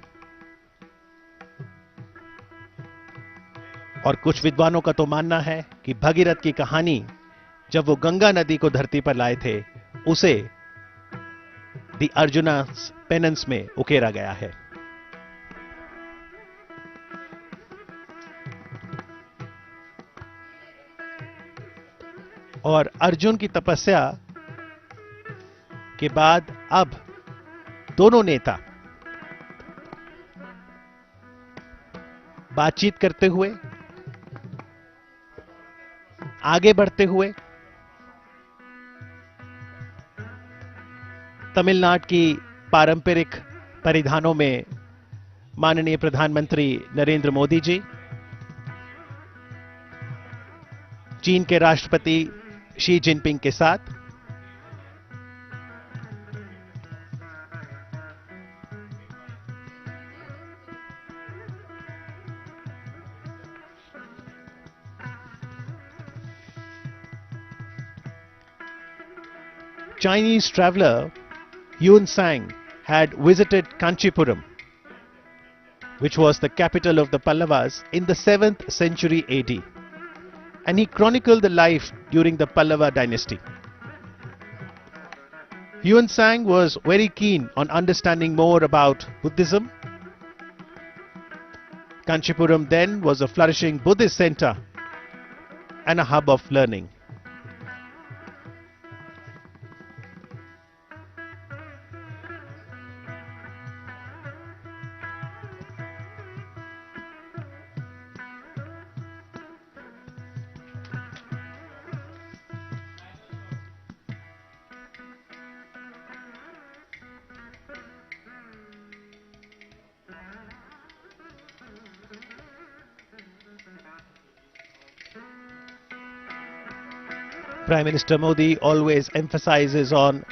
और कुछ विद्वानों का तो मानना है कि भगीरथ की कहानी जब वो गंगा नदी को धरती पर लाए थे, उसे द अर्जुनास पेनेंस में उकेरा गया है। और अर्जुन की तपस्या के बाद अब दोनों नेता बातचीत करते हुए, आगे बढ़ते हुए तमिलनाडु की पारंपरिक परिधानों में माननीय प्रधानमंत्री नरेंद्र मोदी जी, चीन के राष्ट्रपति शी जिनपिंग के साथ Chinese traveler Yuan Sang had visited Kanchipuram, which was the capital of the Pallavas in the 7th century AD, and he chronicled the life during the Pallava dynasty. Yuan Sang was very keen on understanding more about Buddhism. Kanchipuram then was a flourishing Buddhist center and a hub of learning. Prime Minister Modi always emphasizes on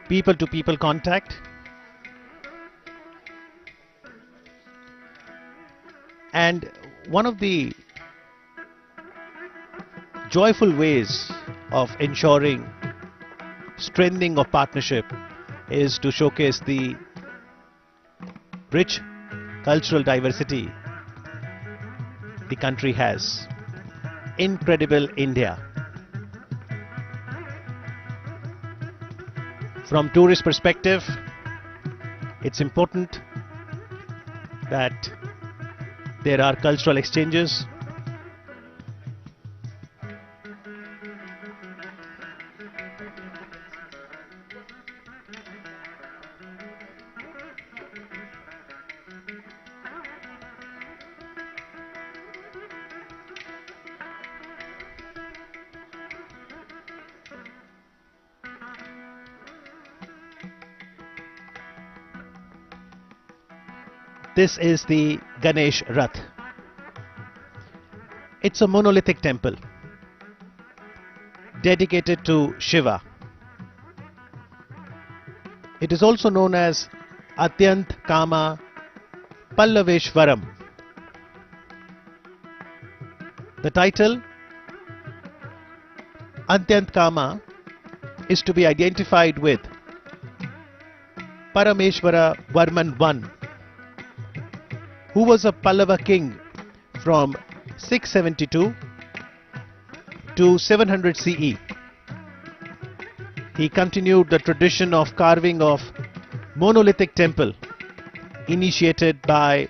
people-to-people contact, and one of the joyful ways of ensuring strengthening of partnership is to showcase the rich cultural diversity the country has. Incredible India. From tourist perspective, it's important that there are cultural exchanges. This is the Ganesh Rath. It's a monolithic temple dedicated to Shiva. It is also known as Atyant Kama Pallaveshwaram. The title Atyant Kama is to be identified with Parameshwara Varman I, who was a Pallava king from 672 to 700 CE. He continued the tradition of carving of monolithic temple initiated by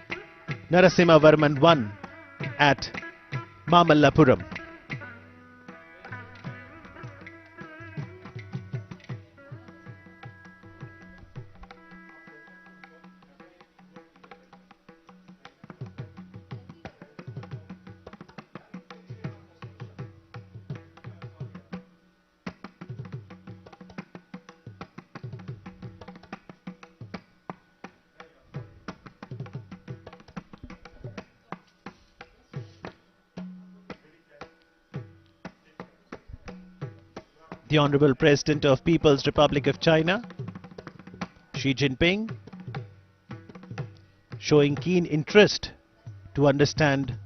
Narasimha Varman I at Mahabalipuram. the Honorable President of People's Republic of China, Xi Jinping, showing keen interest to understand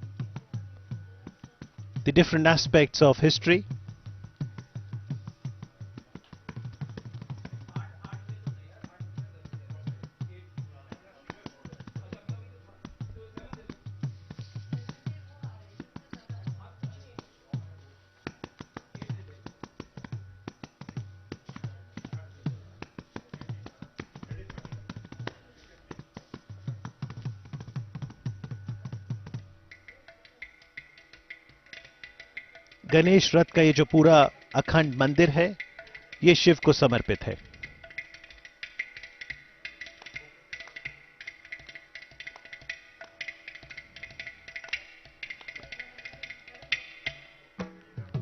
the different aspects of history. Ganesh रथ का ये जो पूरा अखंड मंदिर है, ये शिव को समर्पित है.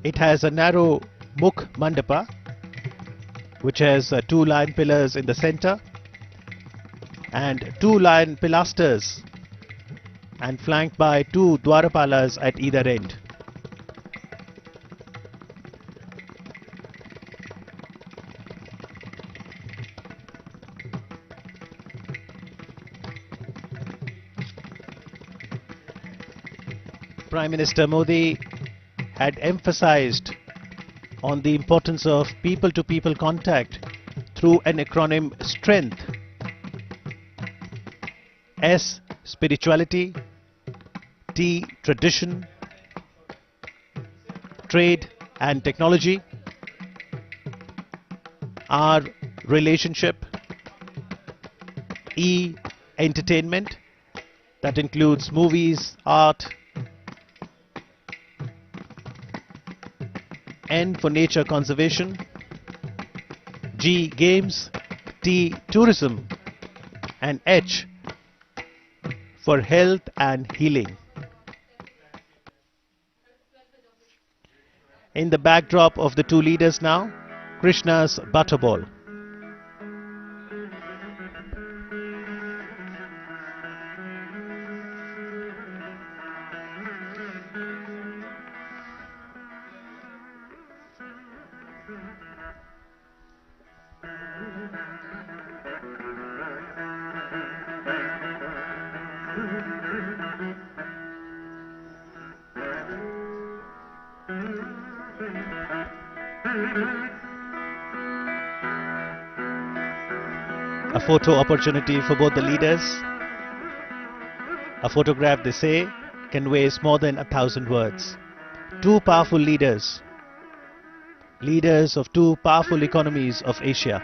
It has a narrow Mukh Mandapa, which has 2 lion pillars in the center and 2 lion pilasters, and flanked by 2 Dwarapalas at either end. Prime Minister Modi had emphasized on the importance of people-to-people contact through an acronym STRENGTH. S, spirituality; T, tradition; trade and technology; R, relationship; E, entertainment, that includes movies, art; N for nature conservation; G, games; T, tourism; and H for health and healing. In the backdrop of the 2 leaders now, Krishna's butterball. A photo opportunity for both the leaders. A photograph, they say, conveys more than 1,000 words. 2 powerful leaders, leaders of 2 powerful economies of Asia.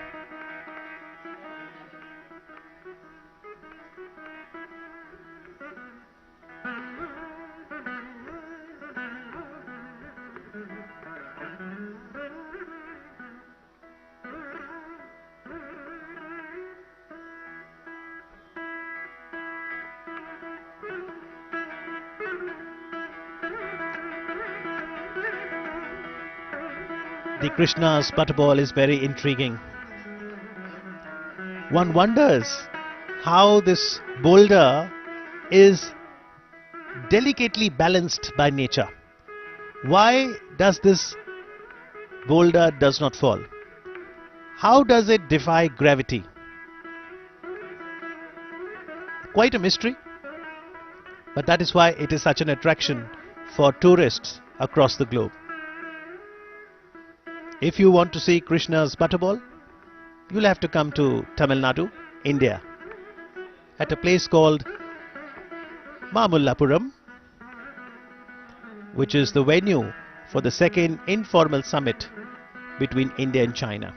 The Krishna's butterball is very intriguing. One wonders how this boulder is delicately balanced by nature. Why does this boulder does not fall? How does it defy gravity? Quite a mystery, but that is why it is such an attraction for tourists across the globe. If you want to see Krishna's butterball, you'll have to come to TamilNadu, India, at a place called Mahabalipuram, which is the venue for the 2nd informal summit between India and China.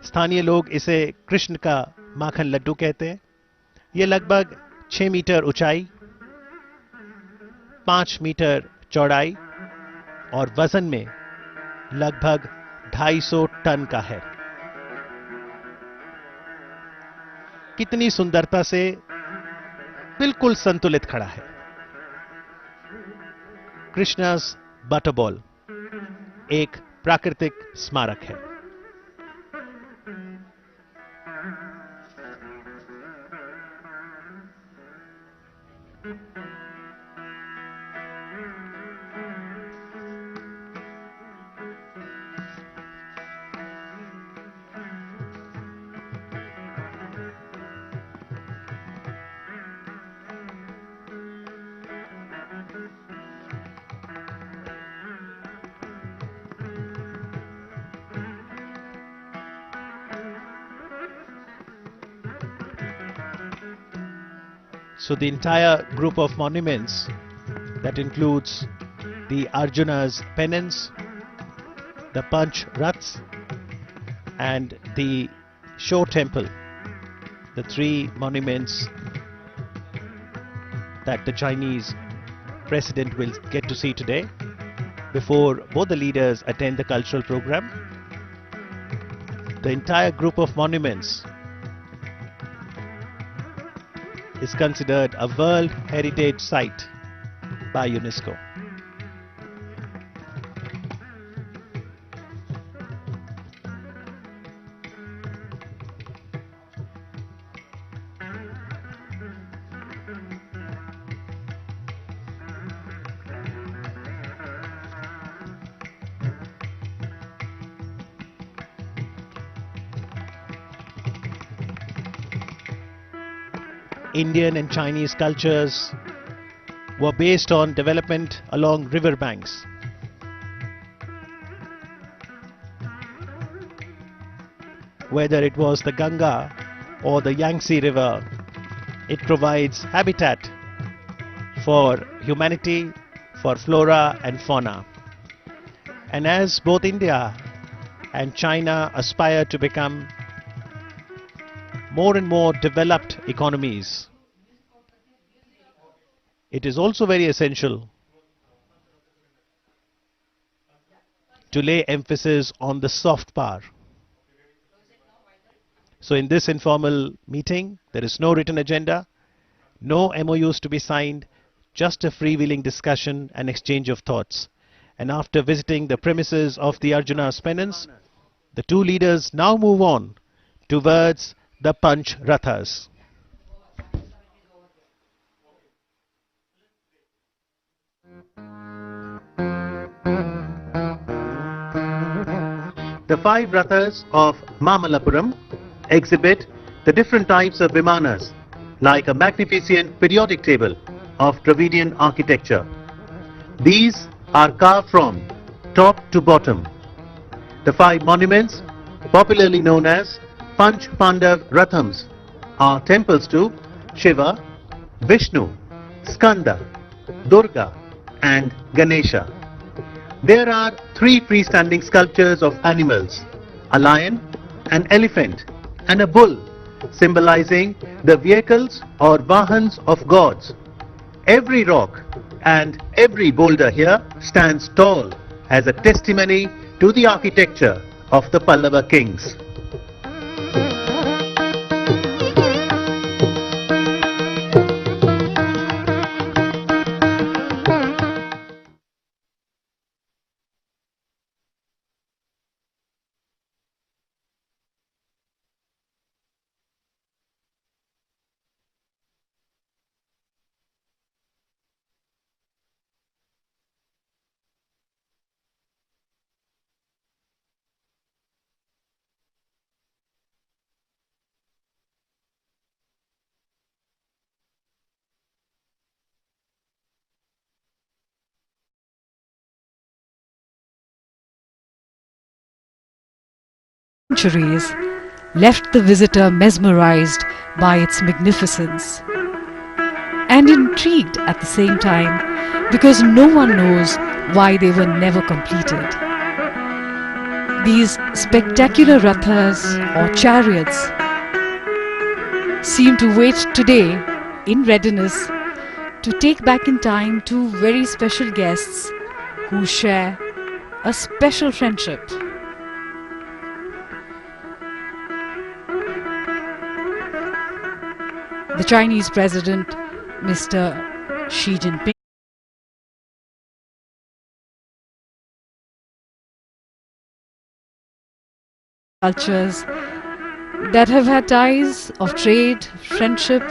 स्थानीय लोग इसे कृष्ण का माखन लड्डू कहते हैं. ये लगभग 6 metre ऊंचाई, 5 metre चौड़ाई और वजन में लगभग 250 टन का है. कितनी सुंदरता से बिल्कुल संतुलित खड़ा है. कृष्णा's बटरबॉल एक प्राकृतिक स्मारक है. So the entire group of monuments that includes the Arjuna's penance, the Panch Raths and the Shore Temple, the three monuments that the Chinese president will get to see today before both the leaders attend the cultural program. The entire group of monuments is considered a World Heritage Site by UNESCO. Indian and Chinese cultures were based on development along river banks. Whether it was the Ganga or the Yangtze River, it provides habitat for humanity, for flora and fauna. And as both India and China aspire to become more and more developed economies, it is also very essential to lay emphasis on the soft power. So in this informal meeting, there is no written agenda, no MOUs to be signed, just a freewheeling discussion and exchange of thoughts. And after visiting the premises of the Arjuna's penance, the two leaders now move on towards the Panch Rathas. The five Rathas of Mahabalipuram exhibit the different types of vimanas, like a magnificent periodic table of Dravidian architecture. These are carved from top to bottom. The five monuments, popularly known as Panch Pandav Rathams, are temples to Shiva, Vishnu, Skanda, Durga and Ganesha. There are three freestanding sculptures of animals, a lion, an elephant and a bull, symbolizing the vehicles or vahans of gods. Every rock and every boulder here stands tall as a testimony to the architecture of the Pallava kings. Centuries left the visitor mesmerized by its magnificence and intrigued at the same time, because no one knows why they were never completed. These spectacular rathas or chariots seem to wait today in readiness to take back in time two very special guests who share a special friendship. The Chinese President, Mr. Xi Jinping, cultures that have had ties of trade, friendship,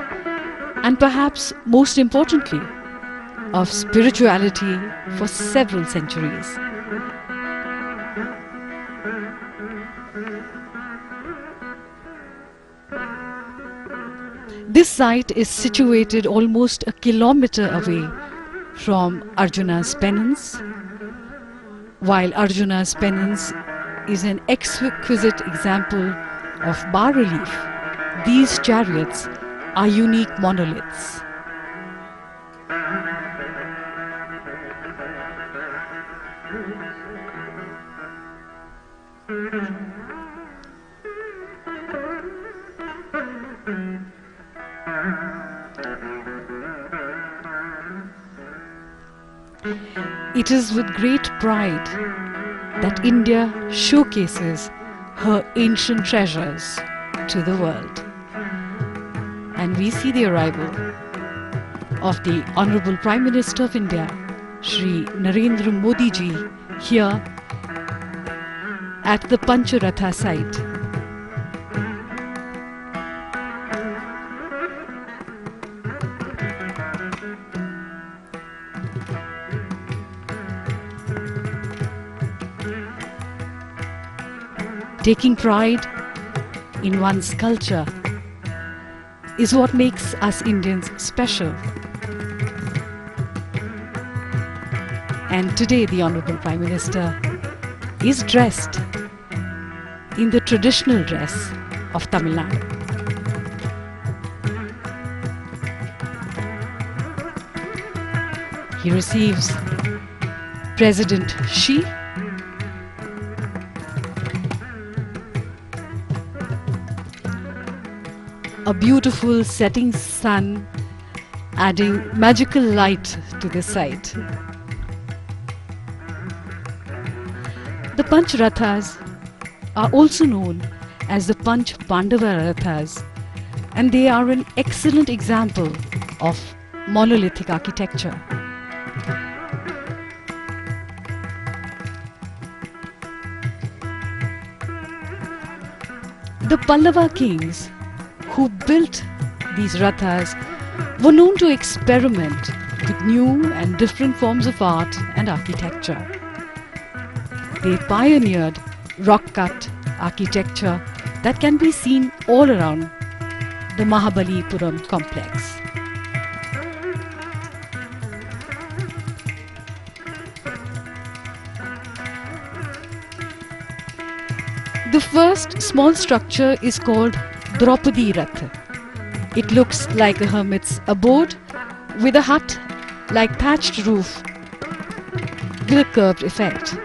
and perhaps most importantly, of spirituality for several centuries. This site is situated almost a kilometer away from Arjuna's penance. While Arjuna's penance is an exquisite example of bas-relief, these chariots are unique monoliths. It is with great pride that India showcases her ancient treasures to the world. And we see the arrival of the Honorable Prime Minister of India, Shri Narendra Modi ji, here at the Pancharatha site. Taking pride in one's culture is what makes us Indians special. And today the Honorable Prime Minister is dressed in the traditional dress of Tamil Nadu. He receives President Xi, a beautiful setting sun adding magical light to the sight. The Panch Rathas are also known as the Panch Pandava Rathas, and they are an excellent example of monolithic architecture. The Pallava kings who built these rathas were known to experiment with new and different forms of art and architecture. They pioneered rock-cut architecture that can be seen all around the Mahabalipuram complex. The first small structure is called Draupadi Rath. It looks like a hermit's abode with a hut-like thatched roof with a curved effect.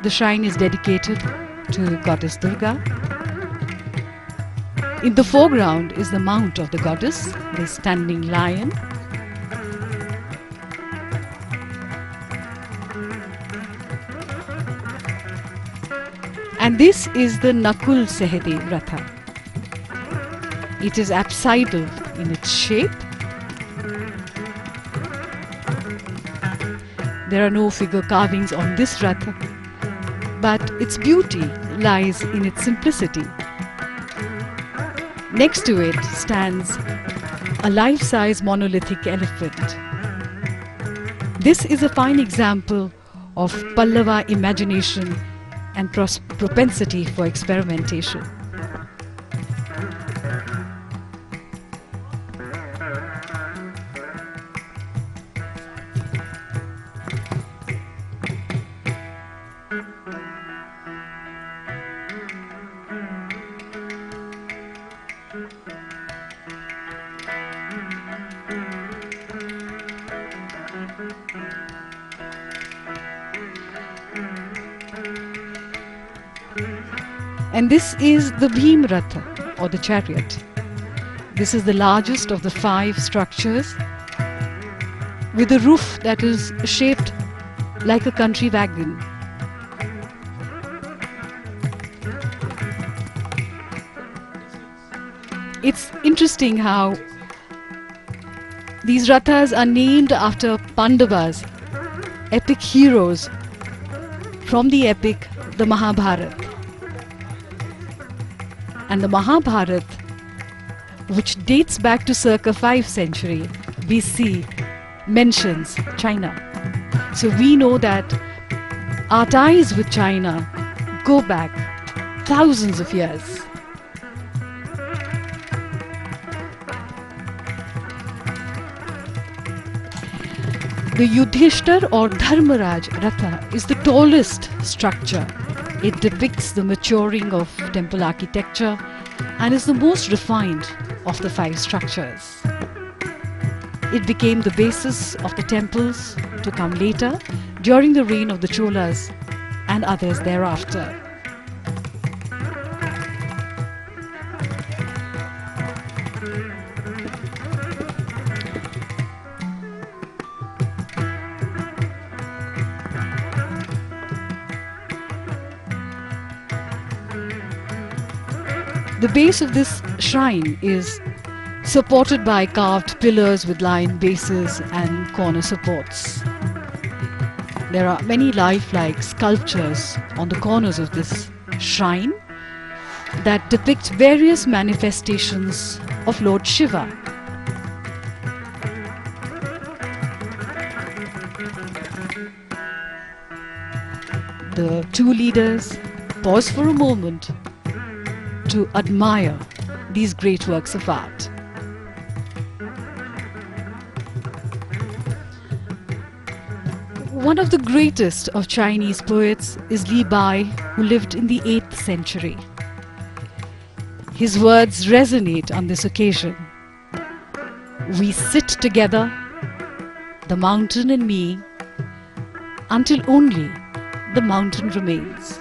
The shrine is dedicated to Goddess Durga. In the foreground is the mount of the goddess, the standing lion. And this is the Nakul Sehde Ratha. It is apsidal in its shape. There are no figure carvings on this Ratha, but its beauty lies in its simplicity. Next to it stands a life-size monolithic elephant. This is a fine example of Pallava imagination and propensity for experimentation. And this is the Bhim Ratha, or the chariot. This is the largest of the 5 structures, with a roof that is shaped like a country wagon. It's interesting how these Rathas are named after Pandavas, epic heroes from the epic the Mahabharata. And the Mahabharata, which dates back to circa 5th century BC, mentions China. So we know that our ties with China go back thousands of years. The Yudhishthir or Dharmaraj Ratha is the tallest structure. It depicts the maturing of temple architecture and is the most refined of the 5 structures. It became the basis of the temples to come later during the reign of the Cholas and others thereafter. The base of this shrine is supported by carved pillars with lion bases and corner supports. There are many lifelike sculptures on the corners of this shrine that depict various manifestations of Lord Shiva. The two leaders pause for a moment to admire these great works of art. One of the greatest of Chinese poets is Li Bai, who lived in the 8th century. His words resonate on this occasion. We sit together, the mountain and me, until only the mountain remains.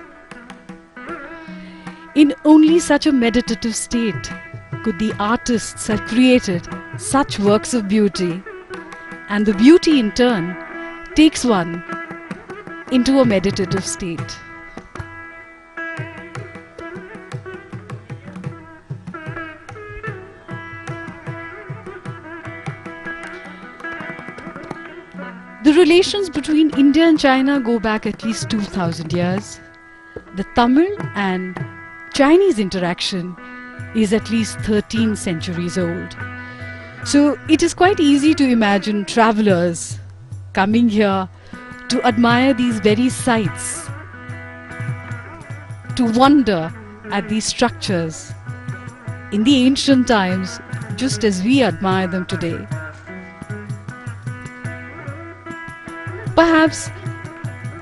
In only such a meditative state could the artists have created such works of beauty, and the beauty in turn takes one into a meditative state. The relations between India and China go back at least 2000 years. The Tamil and Chinese interaction is at least 13 centuries old. So it is quite easy to imagine travelers coming here to admire these very sites, to wonder at these structures in the ancient times, just as we admire them today. Perhaps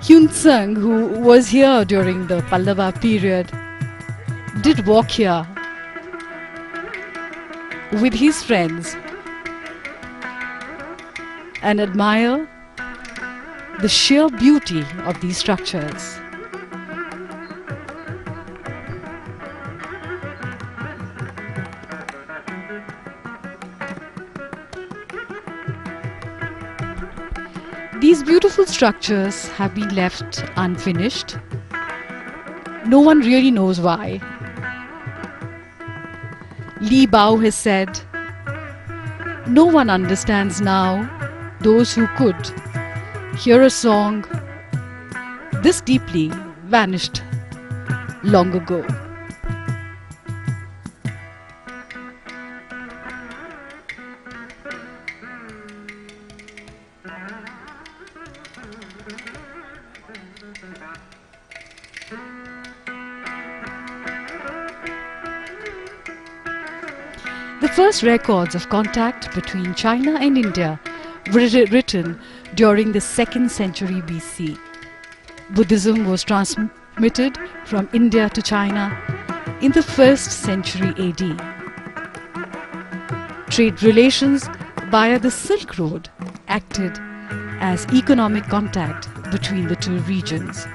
Hyun Tsang, who was here during the Pallava period, did walk here with his friends and admire the sheer beauty of these structures. These beautiful structures have been left unfinished. No one really knows why. Li Bao has said, "No one understands now those who could hear a song this deeply vanished long ago." The first records of contact between China and India were written during the 2nd century BC. Buddhism was transmitted from India to China in the 1st century AD. Trade relations via the Silk Road acted as economic contact between the two regions.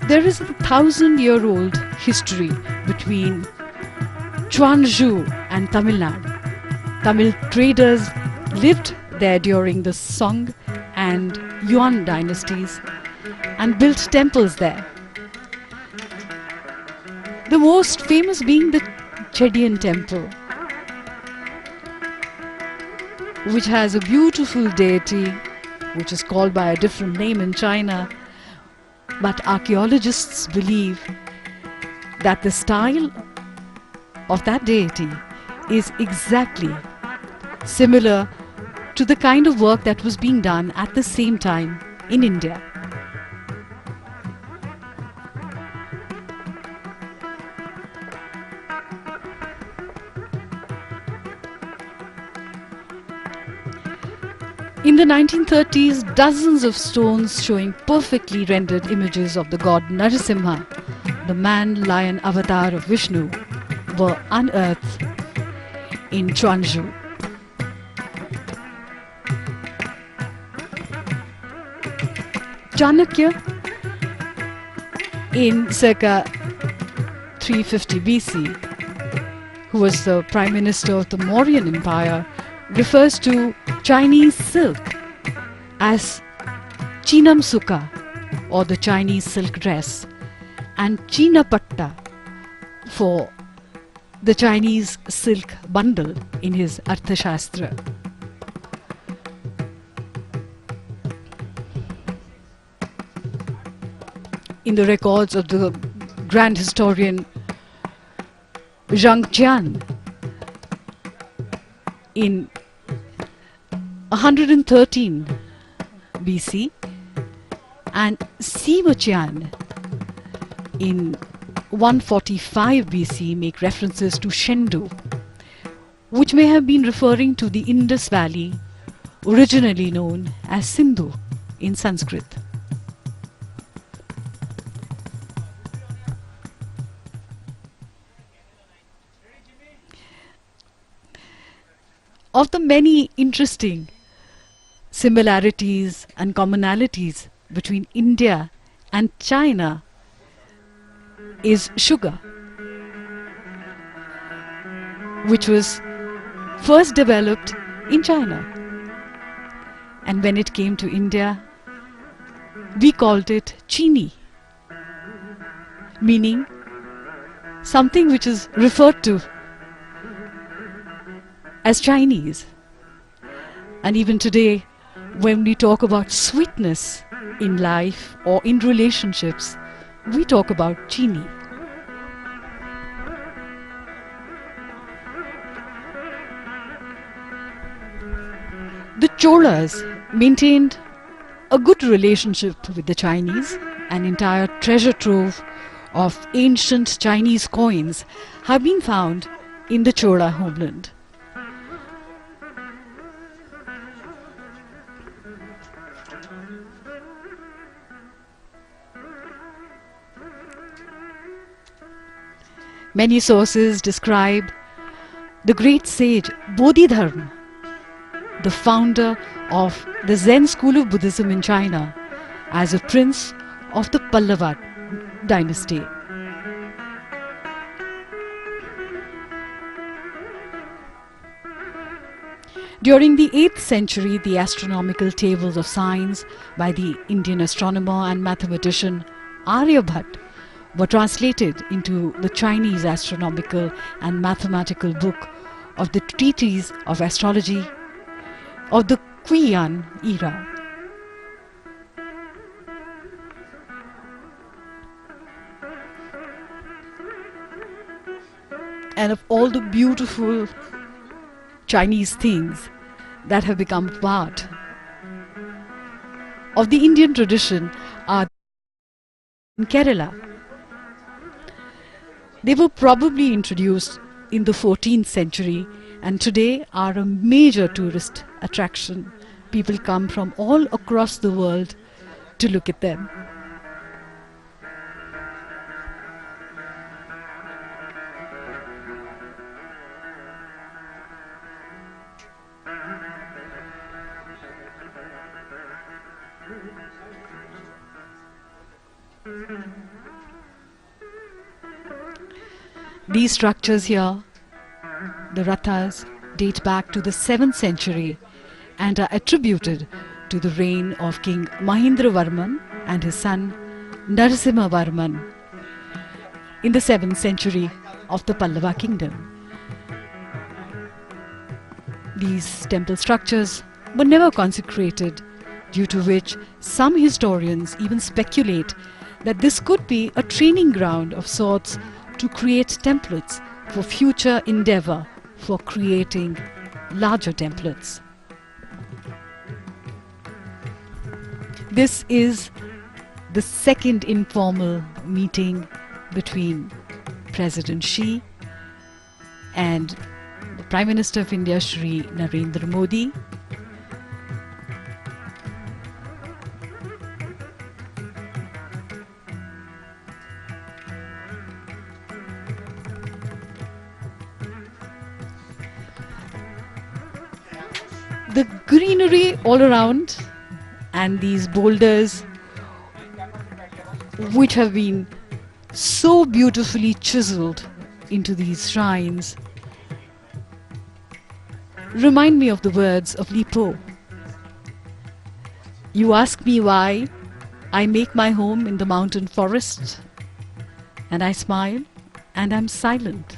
There is a 1000-year-old history between Chuanzhou and TamilNadu. Tamil traders lived there during the Song and Yuan dynasties and built temples there. The most famous being the Chedian temple, which has a beautiful deity which is called by a different name in China. But archaeologists believe that the style of that deity is exactly similar to the kind of work that was being done at the same time in India. In the 1930s, dozens of stones showing perfectly rendered images of the god Narasimha, the man-lion avatar of Vishnu, were unearthed in Chuanzhou. Chanakya, in circa 350 BC, who was the Prime Minister of the Mauryan Empire, refers to Chinese silk as Chinam Sukha, or the Chinese silk dress, and Chinapatta for the Chinese silk bundle in his Arthashastra. In the records of the grand historian Zhang Jian, in 113 BC, and Sima Qian in 145 BC make references to Shendu, which may have been referring to the Indus Valley, originally known as Sindhu in Sanskrit. Of the many interesting similarities and commonalities between India and China is sugar, which was first developed in China. And when it came to India, we called it chini, meaning something which is referred to as Chinese. And even today, when we talk about sweetness in life or in relationships, we talk about chini. The Cholas maintained a good relationship with the Chinese. An entire treasure trove of ancient Chinese coins have been found in the Chola homeland. Many sources describe the great sage Bodhidharma, the founder of the Zen school of Buddhism in China, as a prince of the Pallava dynasty. During the 8th century, the astronomical tables of science by the Indian astronomer and mathematician Aryabhat were translated into the Chinese astronomical and mathematical book of the treatise of astrology of the Qian era. And of all the beautiful Chinese things that have become part of the Indian tradition are in Kerala. They were probably introduced in the 14th century and today are a major tourist attraction. People come from all across the world to look at them. These structures here, the rathas, date back to the 7th century and are attributed to the reign of King Mahendravarman and his son Narasimhavarman in the 7th century of the Pallava kingdom. These temple structures were never consecrated, due to which some historians even speculate that this could be a training ground of sorts to create templates for future endeavor for creating larger templates. This is the second informal meeting between President Xi and the Prime Minister of India, Shri Narendra Modi. The greenery all around and these boulders, which have been so beautifully chiseled into these shrines, remind me of the words of Li Po. You ask me why, I make my home in the mountain forest, and I smile and I'm silent.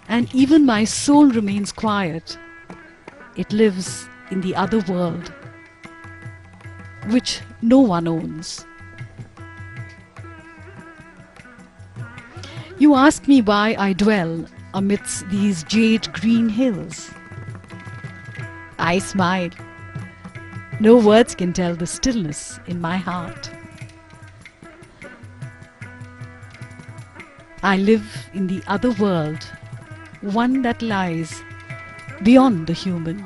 And even my soul remains quiet. It lives in the other world, which no one owns. You ask me why I dwell amidst these jade green hills. I smile. No words can tell the stillness in my heart. I live in the other world, one that lies beyond the human.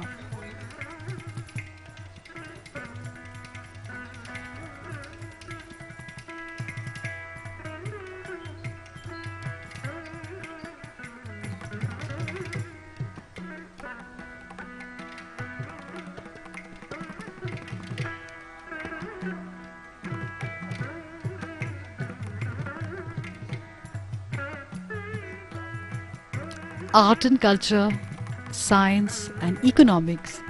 Art and culture, science and economics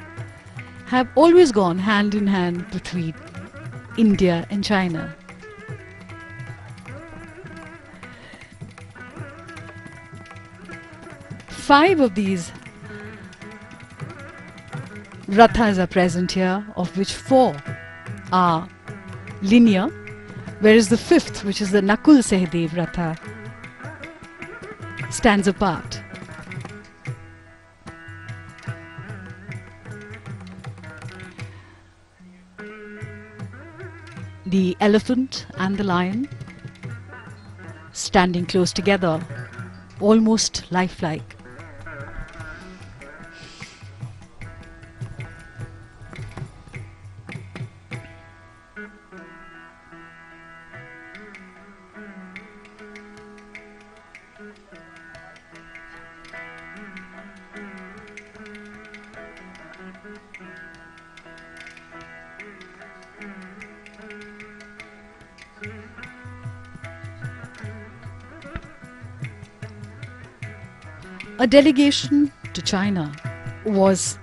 have always gone hand in hand between India and China. Five of these rathas are present here, of which 4 are linear, whereas the 5th, which is the Nakul Sehdev Ratha, stands apart. The elephant and the lion standing close together, almost lifelike. A delegation to China was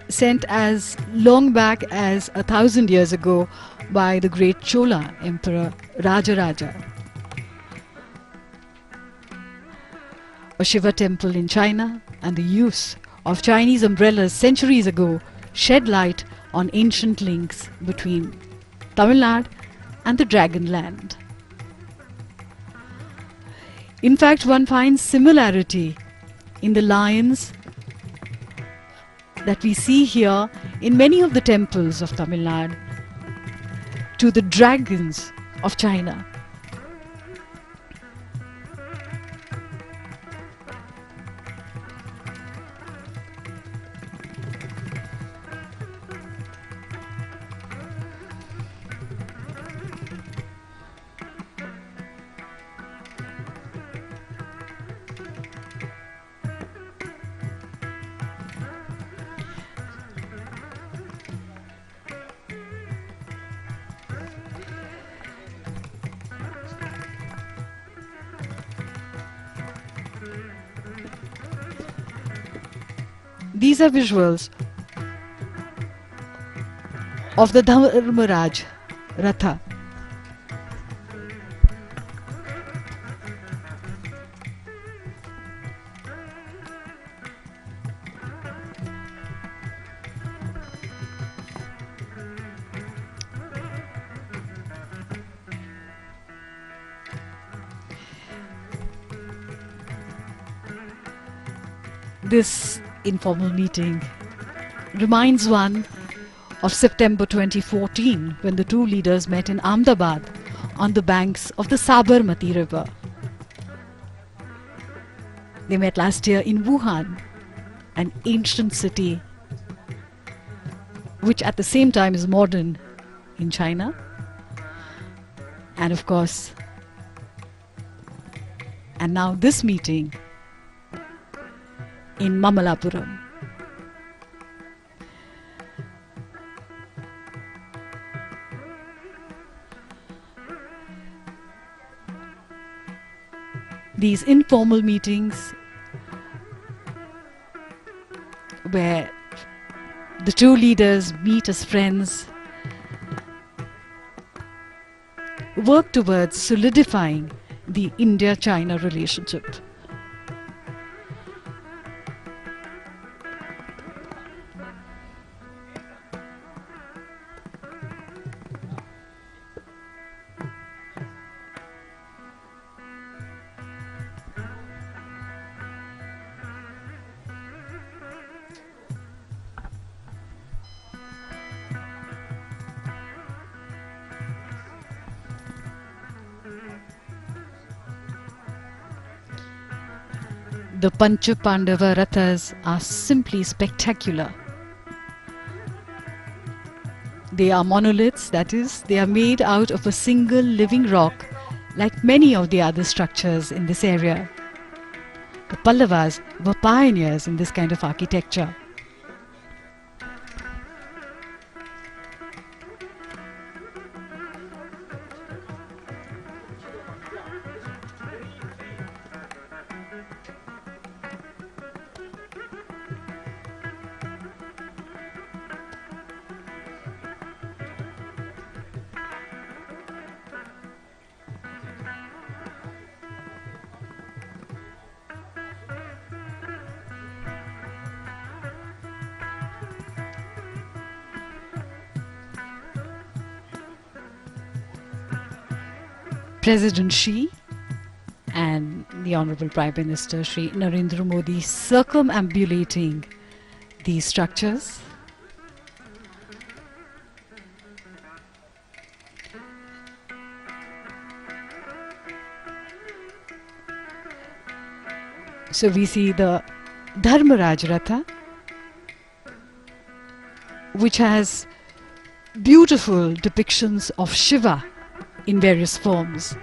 sent as long back as 1,000 years ago by the great Chola Emperor Rajaraja. A Shiva temple in China and the use of Chinese umbrellas centuries ago shed light on ancient links between Tamil Nadu and the Dragon Land. In fact, one finds similarity in the lions that we see here in many of the temples of Tamil Nadu to the dragons of China. These are visuals of the Dharmaraj Ratha. This informal meeting reminds one of September 2014, when the two leaders met in Ahmedabad on the banks of the Sabarmati River. They met last year in Wuhan, an ancient city which at the same time is modern in China, and of course, and now this meeting in Mahabalipuram. These informal meetings where the two leaders meet as friends work towards solidifying the India-China relationship. The Pancha Pandava Rathas are simply spectacular. They are monoliths, that is, they are made out of a single living rock, like many of the other structures in this area. The Pallavas were pioneers in this kind of architecture. President Xi and the Honorable Prime Minister Shri Narendra Modi circumambulating these structures. So we see the Dharmaraj Ratha, which has beautiful depictions of Shiva in various forms.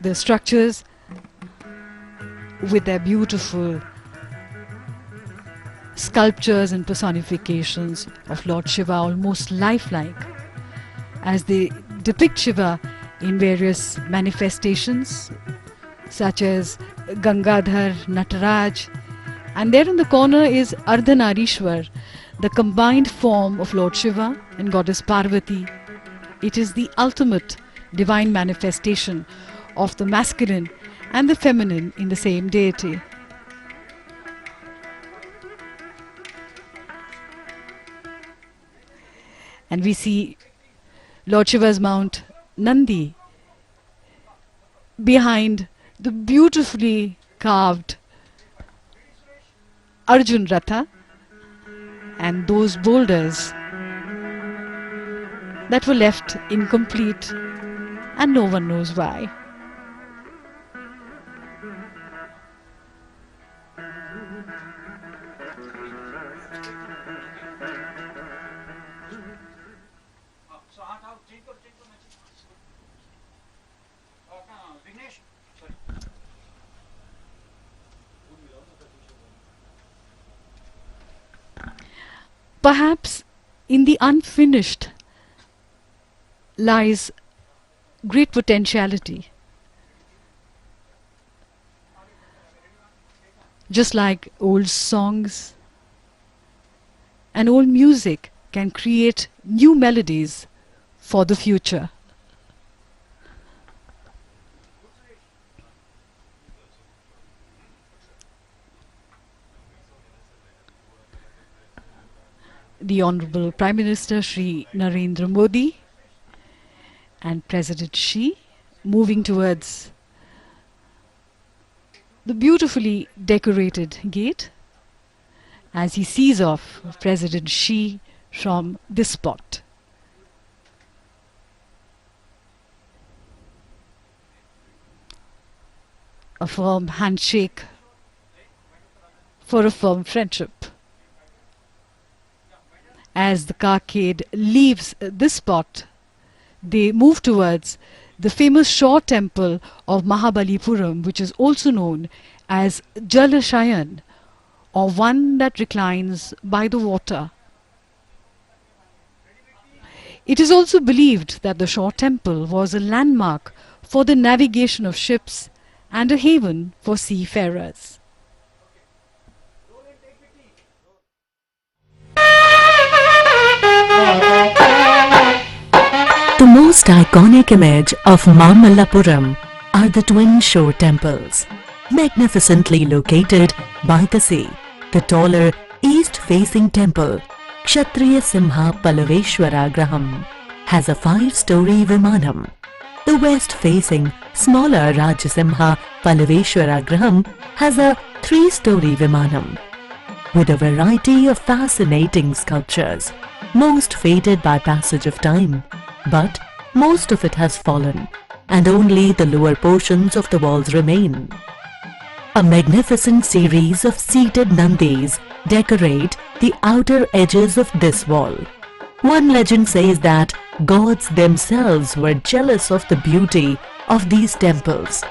The structures with their beautiful sculptures and personifications of Lord Shiva, almost lifelike, as they depict Shiva in various manifestations such as Gangadhar, Nataraj, and there in the corner is Ardhanarishwar, the combined form of Lord Shiva and Goddess Parvati. It is the ultimate divine manifestation of the masculine and the feminine in the same deity. And we see Lord Shiva's mount Nandi behind the beautifully carved Arjun Ratha, and those boulders that were left incomplete, and no one knows why. Perhaps in the unfinished lies great potentiality. Just like old songs and old music can create new melodies for the future. The Honorable Prime Minister Shri Narendra Modi and President Xi moving towards the beautifully decorated gate as he sees off President Xi from this spot. A firm handshake for a firm friendship. As the carcade leaves this spot, they move towards the famous shore temple of Mahabalipuram, which is also known as Jalashayan, or one that reclines by the water. It is also believed that the shore temple was a landmark for the navigation of ships and a haven for seafarers. The most iconic image of Mahabalipuram are the twin shore temples, magnificently located by the sea. The taller east-facing temple, Kshatriya Simha Palaveshwara Graham, has a 5-story Vimanam. The west-facing smaller Rajasimha Palaveshwara Graham has a 3-story Vimanam. With a variety of fascinating sculptures, most faded by passage of time, but most of it has fallen, and only the lower portions of the walls remain. A magnificent series of seated Nandis decorate the outer edges of this wall. One legend says that gods themselves were jealous of the beauty of these temples.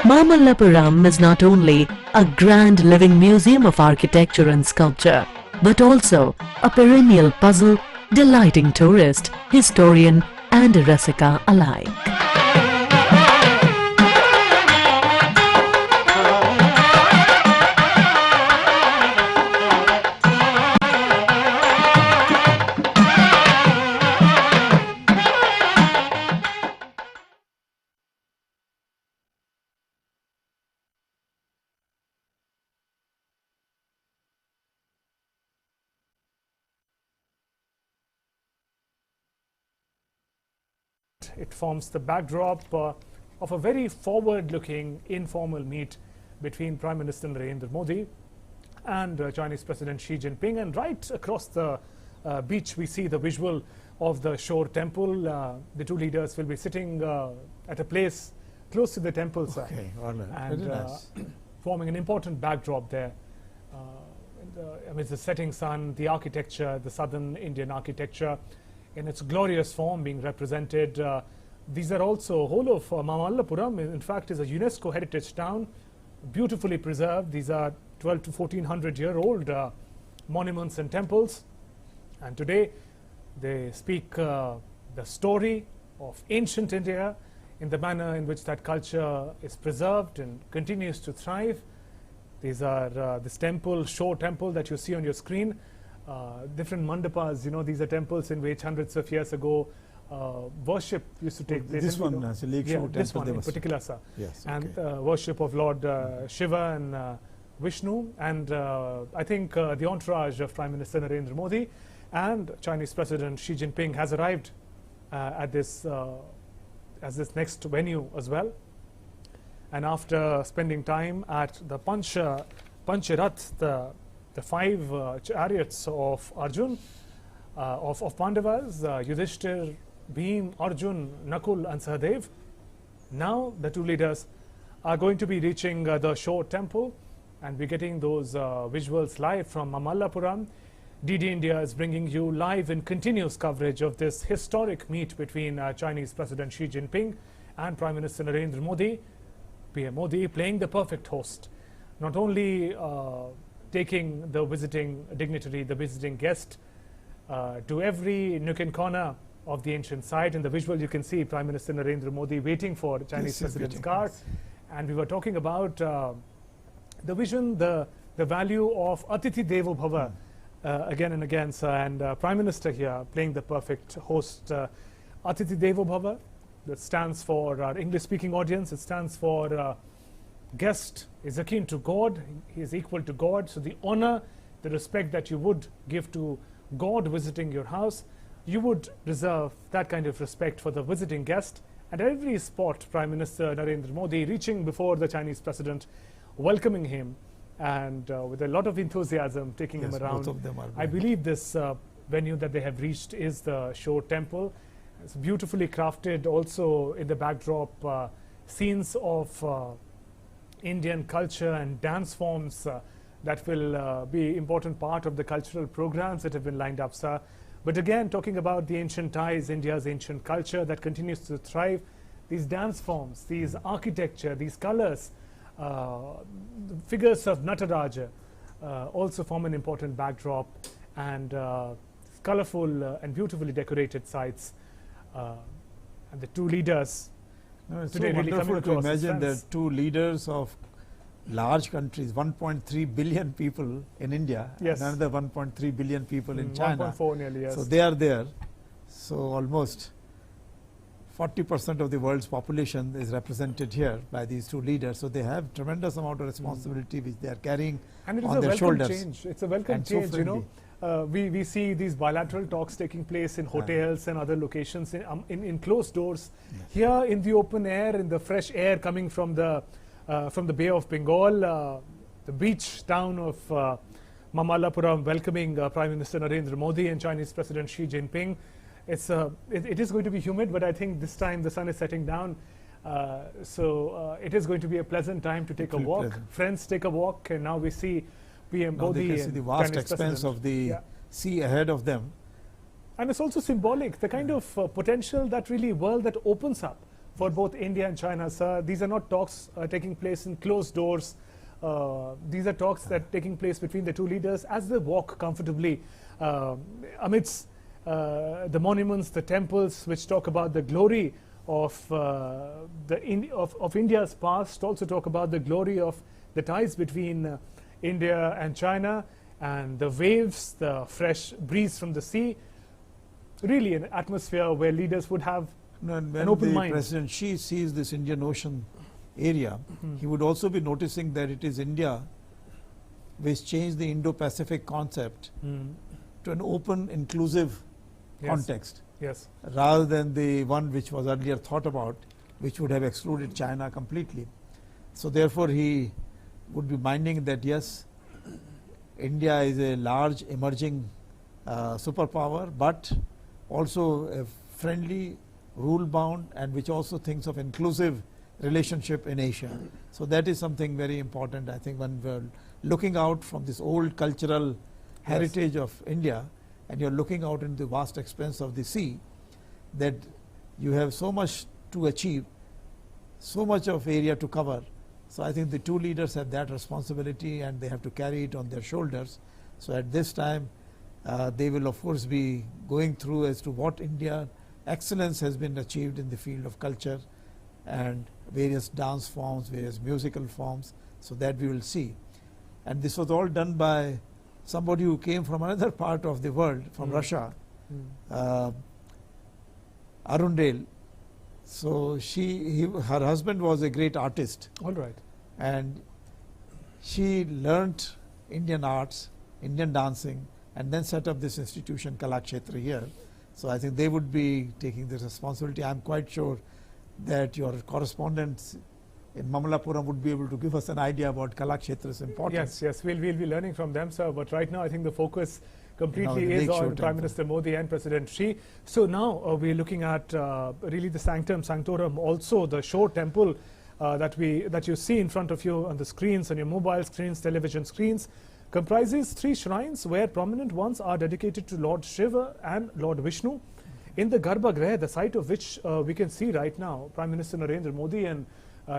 Mahabalipuram is not only a grand living museum of architecture and sculpture, but also a perennial puzzle delighting tourist, historian and Rasika alike. It forms the backdrop of a very forward-looking informal meet between Prime Minister Narendra Modi and Chinese President Xi Jinping. And right across the beach, we see the visual of the shore temple. The two leaders will be sitting at a place close to the temple side, and nice. forming an important backdrop there. Amidst the setting sun, the architecture, the southern Indian architecture, in its glorious form being represented. These are also whole of Mahabalipuram, in fact, is a UNESCO heritage town, beautifully preserved. These are 12 to 1400-year-old monuments and temples. And today they speak the story of ancient India in the manner in which that culture is preserved and continues to thrive. These are this temple, shore temple that you see on your screen. Different mandapas, you know, these are temples in which hundreds of years ago worship used to take place. This one, Lake Shore this temple, one in particular, sir. Yes, and worship of Lord Shiva and Vishnu, and I think the entourage of Prime Minister Narendra Modi and Chinese President Xi Jinping has arrived at this as this next venue as well. And after spending time at the Pancharath, the 5 chariots of Arjun, of Pandavas, Yudhishthir, Bhim, Arjun, Nakul and Sahadev, now the two leaders are going to be reaching the shore temple, and we're getting those visuals live from Mahabalipuram. DD India is bringing you live and continuous coverage of this historic meet between Chinese President Xi Jinping and Prime Minister Narendra Modi. PMModi playing the perfect host, not only taking the visiting dignitary, the visiting guest, to every nook and corner of the ancient site. In the visual you can see Prime Minister Narendra Modi waiting for the Chinese President's car. And we were talking about the vision, the value of Atithi Devo Bhava again and again, sir, and Prime Minister here playing the perfect host. Atithi Devo Bhava, that stands for our English-speaking audience, it stands for guest is akin to God, he is equal to God. So the honor, the respect that you would give to God visiting your house, you would reserve that kind of respect for the visiting guest. At every spot, Prime Minister Narendra Modi reaching before the Chinese President, welcoming him, and with a lot of enthusiasm taking him around. Both of them are I believe this venue that they have reached is the Shore Temple. It's beautifully crafted, also in the backdrop scenes of Indian culture and dance forms that will be important part of the cultural programs that have been lined up, sir. But again, talking about the ancient ties, India's ancient culture that continues to thrive, these dance forms, these architecture, these colors, the figures of Nataraja also form an important backdrop, and colorful and beautifully decorated sites. And the two leaders it's today so really wonderful to imagine the that two leaders of large countries, 1.3 billion people in India, yes, and another 1.3 billion people in China. 1.4 nearly, yes. So they are there So almost 40% of the world's population is represented here by these two leaders. So they have tremendous amount of responsibility which they are carrying and it is on a their welcome shoulders. change. It's a welcome And so change, you friendly. know. We see these bilateral talks taking place in hotels and other locations in closed doors. Here in the open air, in the fresh air coming from the Bay of Bengal, the beach town of Mahabalipuram, welcoming Prime Minister Narendra Modi and Chinese President Xi Jinping. It is going to be humid, but I think this time the sun is setting down. So it is going to be a pleasant time to take a walk. Pleasant. Friends, take a walk, and now we see PMModi. Now they can see the vast expanse of the sea ahead of them. And it's also symbolic, the kind of potential that really world that opens up for both India and China. So these are not talks taking place in closed doors. These are talks that are taking place between the two leaders as they walk comfortably amidst the monuments, the temples, which talk about the glory of India's past, also talk about the glory of the ties between India and China, and the waves, the fresh breeze from the sea. Really an atmosphere where leaders would have an open mind. President Xi sees this Indian Ocean area, he would also be noticing that it is India which changed the Indo-Pacific concept to an open, inclusive context, rather than the one which was earlier thought about, which would have excluded China completely. So therefore he would be minding that yes, India is a large emerging superpower, but also a friendly, rule-bound, and which also thinks of inclusive relationship in Asia. So that is something very important, I think, when we're looking out from this old cultural heritage of India, and you're looking out into the vast expanse of the sea, that you have so much to achieve, so much of area to cover. So I think the two leaders have that responsibility, and they have to carry it on their shoulders. So at this time, they will of course be going through as to what India excellence has been achieved in the field of culture and various dance forms, various musical forms, so that we will see. And this was all done by somebody who came from another part of the world, from Russia, Arundel. So her husband was a great artist. All right. And she learnt Indian arts, Indian dancing, and then set up this institution, Kalakshetra, here. So I think they would be taking the responsibility. I'm quite sure that your correspondents in Mahabalipuram would be able to give us an idea about Kalakshetra's importance. Yes, we'll be learning from them, sir. But right now, I think the focus completely is on Prime Minister Modi and President Xi. So now we're looking at really the Sanctum Sanctorum, also the Shore Temple that you see in front of you on the screens, on your mobile screens, television screens, comprises 3 shrines where prominent ones are dedicated to Lord Shiva and Lord Vishnu. In the Garbhagriha, the site of which we can see right now, Prime Minister Narendra Modi and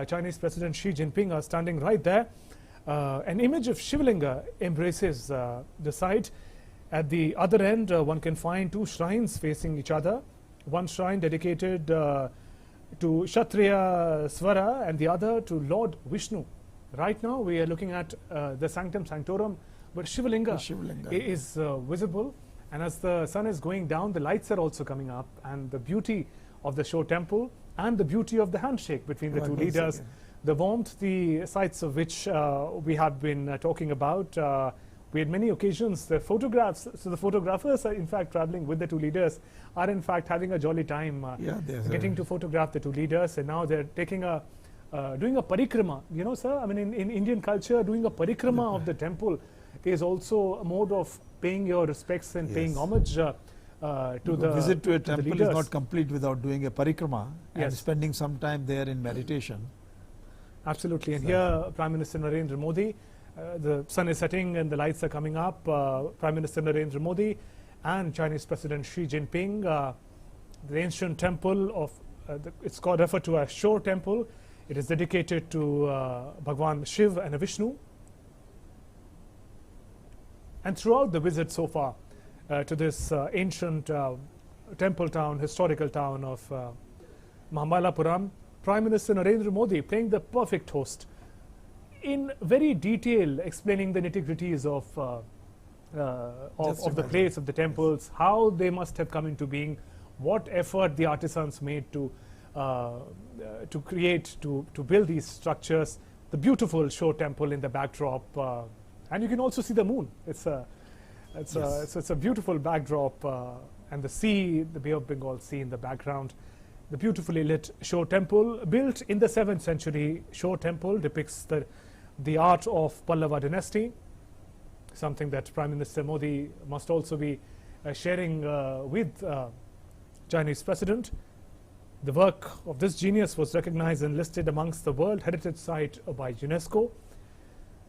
Chinese President Xi Jinping are standing right there. An image of Shivalinga embraces the site. At the other end, one can find 2 shrines facing each other. One shrine dedicated to Kshatriya Swara and the other to Lord Vishnu. Right now, we are looking at the Sanctum Sanctorum, where Shivalinga is visible. And as the sun is going down, the lights are also coming up, and the beauty of the Shore Temple and the beauty of the handshake between the two leaders, the warmth, the sights of which we have been talking about. We had many occasions, the photographs, so the photographers are in fact traveling with the two leaders, are in fact having a jolly time getting to photograph the two leaders, and now they're taking doing a parikrama. You know, sir, I mean, in Indian culture, doing a parikrama of the temple is also a mode of paying your respects and paying homage to the visit to a temple leaders. is not complete without doing a parikrama and spending some time there in meditation. Absolutely. And here, Prime Minister Narendra Modi, the sun is setting and the lights are coming up. Prime Minister Narendra Modi and Chinese President Xi Jinping, the ancient temple of, it's called, referred to as Shore Temple. It is dedicated to Bhagwan Shiv and Vishnu. And throughout the visit so far to this ancient temple town, historical town of Mahabalipuram, Prime Minister Narendra Modi playing the perfect host, in very detail explaining the nitty-gritties of the place, of the temples, how they must have come into being, what effort the artisans made to create, to build these structures. The beautiful show temple in the backdrop, and you can also see the moon. It's a beautiful backdrop, and the sea, the Bay of Bengal Sea in the background. The beautifully lit show temple, built in the 7th century. Show temple depicts the art of Pallava dynasty, something that Prime Minister Modi must also be sharing with Chinese President. The work of this genius was recognized and listed amongst the World Heritage Site by UNESCO.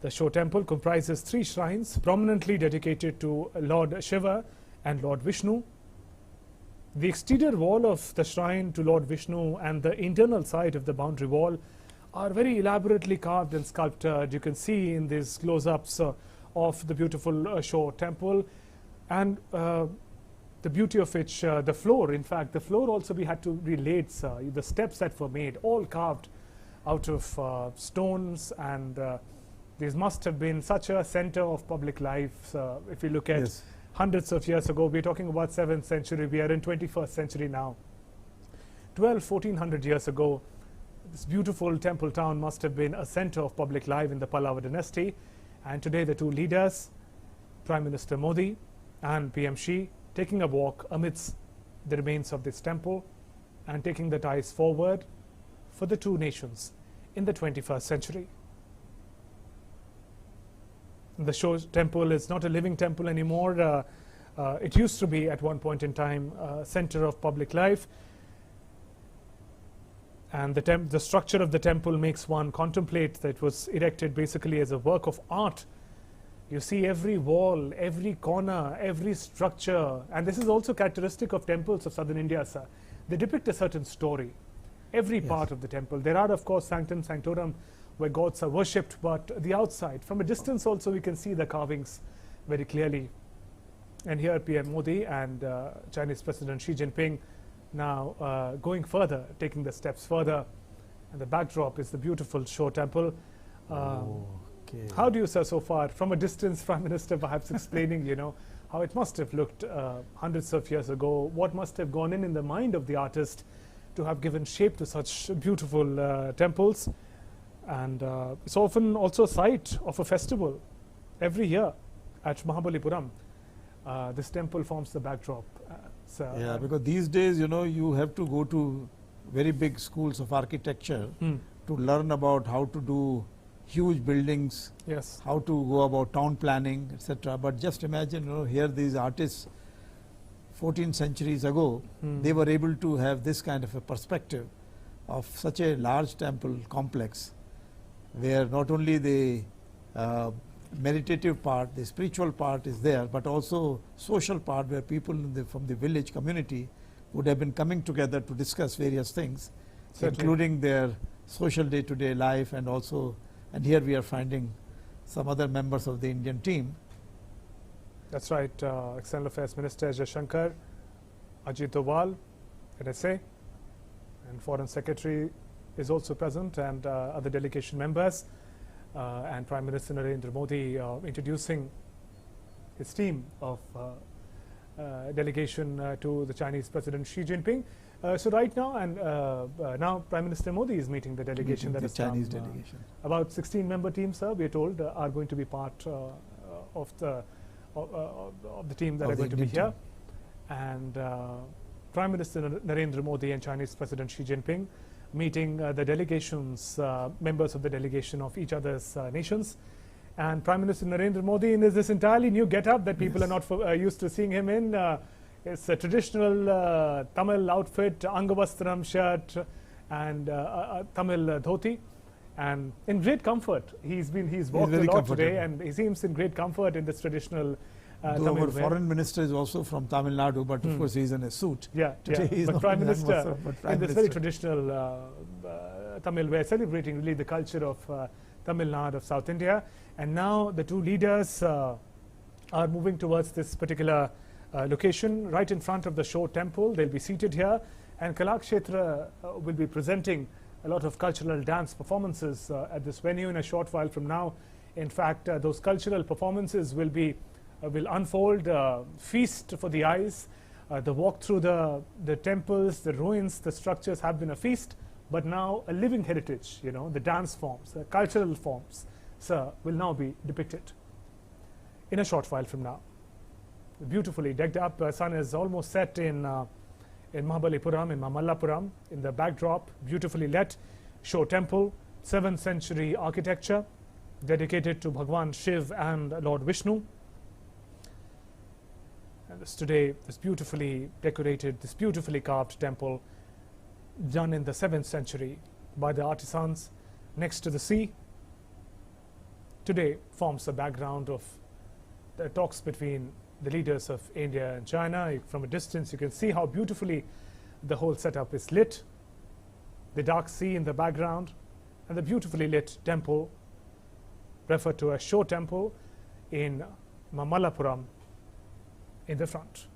The show temple comprises 3 shrines prominently dedicated to Lord Shiva and Lord Vishnu. The exterior wall of the shrine to Lord Vishnu and the internal side of the boundary wall are very elaborately carved and sculpted. You can see in these close-ups of the beautiful show temple, and the beauty of which, the floor, in fact, the floor also we had to relate the steps that were made, all carved out of stones, and these must have been such a center of public life. If you look at hundreds of years ago, we're talking about 7th century, we are in 21st century now. 1400 years ago, this beautiful temple town must have been a center of public life in the Pallava dynasty. And today the 2 leaders, Prime Minister Modi and PM Xi, taking a walk amidst the remains of this temple and taking the ties forward for the 2 nations in the 21st century. The show temple is not a living temple anymore. It used to be at one point in time a center of public life. And the structure of the temple makes one contemplate that it was erected basically as a work of art. You see every wall, every corner, every structure, and this is also characteristic of temples of southern India, sir. They depict a certain story, every part of the temple. There are, of course, sanctum sanctorum, where gods are worshipped, but the outside, from a distance also, we can see the carvings very clearly. And here PM Modi and Chinese President Xi Jinping now going further, taking the steps further, and the backdrop is the beautiful show temple. How do you, sir, so far, from a distance, Prime Minister, perhaps explaining, you know, how it must have looked hundreds of years ago, what must have gone in the mind of the artist to have given shape to such beautiful temples. And it's often also a site of a festival every year at Mahabalipuram. This temple forms the backdrop. Yeah, because these days, you know, you have to go to very big schools of architecture to learn about how to do huge buildings, how to go about town planning, etc. But just imagine, you know, here these artists 14 centuries ago, they were able to have this kind of a perspective of such a large temple complex, where not only the meditative part, the spiritual part is there, but also social part, where people from the village community would have been coming together to discuss various things, including their social day-to-day life, and also, and here we are finding some other members of the Indian team. That's right. External Affairs Minister Jaishankar, Ajit Doval, NSA, and Foreign Secretary is also present, and other delegation members, and Prime Minister Narendra Modi introducing his team of delegation to the Chinese President Xi Jinping. So right now, and now Prime Minister Modi is meeting the delegation that is Chinese delegation. About 16-member team, sir, we are told, are going to be part of the team that are going to be here. And Prime Minister Narendra Modi and Chinese President Xi Jinping meeting the delegations, members of the delegation of each other's nations. And Prime Minister Narendra Modi in this entirely new get-up that people are not used to seeing him in. It's a traditional Tamil outfit, Angavastram shirt and Tamil dhoti, and in great comfort. He's walked a lot today, and he seems in great comfort in this traditional Tamil our foreign minister is also from TamilNadu, but of course he's in a suit. But Prime Minister in this very traditional Tamil wear, celebrating really the culture of Tamil Nadu of South India. And now the 2 leaders are moving towards this particular location right in front of the show temple. They'll be seated here, and Kalakshetra will be presenting a lot of cultural dance performances at this venue in a short while from now. In fact, those cultural performances will unfold, feast for the eyes. The walk through the temples, the ruins, the structures have been a feast, but now a living heritage, you know, the dance forms, the cultural forms, sir, will now be depicted in a short while from now. Beautifully decked up, sun is almost set in Mahabalipuram, in Mamallapuram. In the backdrop, beautifully lit Show Temple, 7th century architecture, dedicated to Bhagwan Shiv and Lord Vishnu. And today, this beautifully decorated, this beautifully carved temple, done in the 7th century by the artisans next to the sea, today forms the background of the talks between the leaders of India and China. From a distance, you can see how beautifully the whole setup is lit. The dark sea in the background, and the beautifully lit temple, referred to as Show Temple, in Mamallapuram, in the front.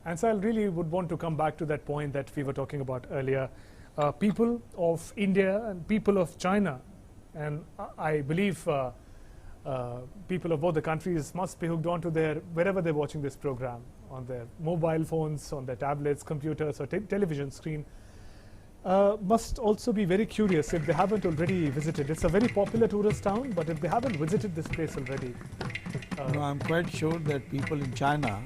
And so I really would want to come back to that point that we were talking about earlier. People of India and people of China, and I believe people of both the countries must be hooked onto their, wherever they're watching this program, on their mobile phones, on their tablets, computers, or television screen, must also be very curious if they haven't already visited. It's a very popular tourist town, but if they haven't visited this place already. No, I'm quite sure that people in China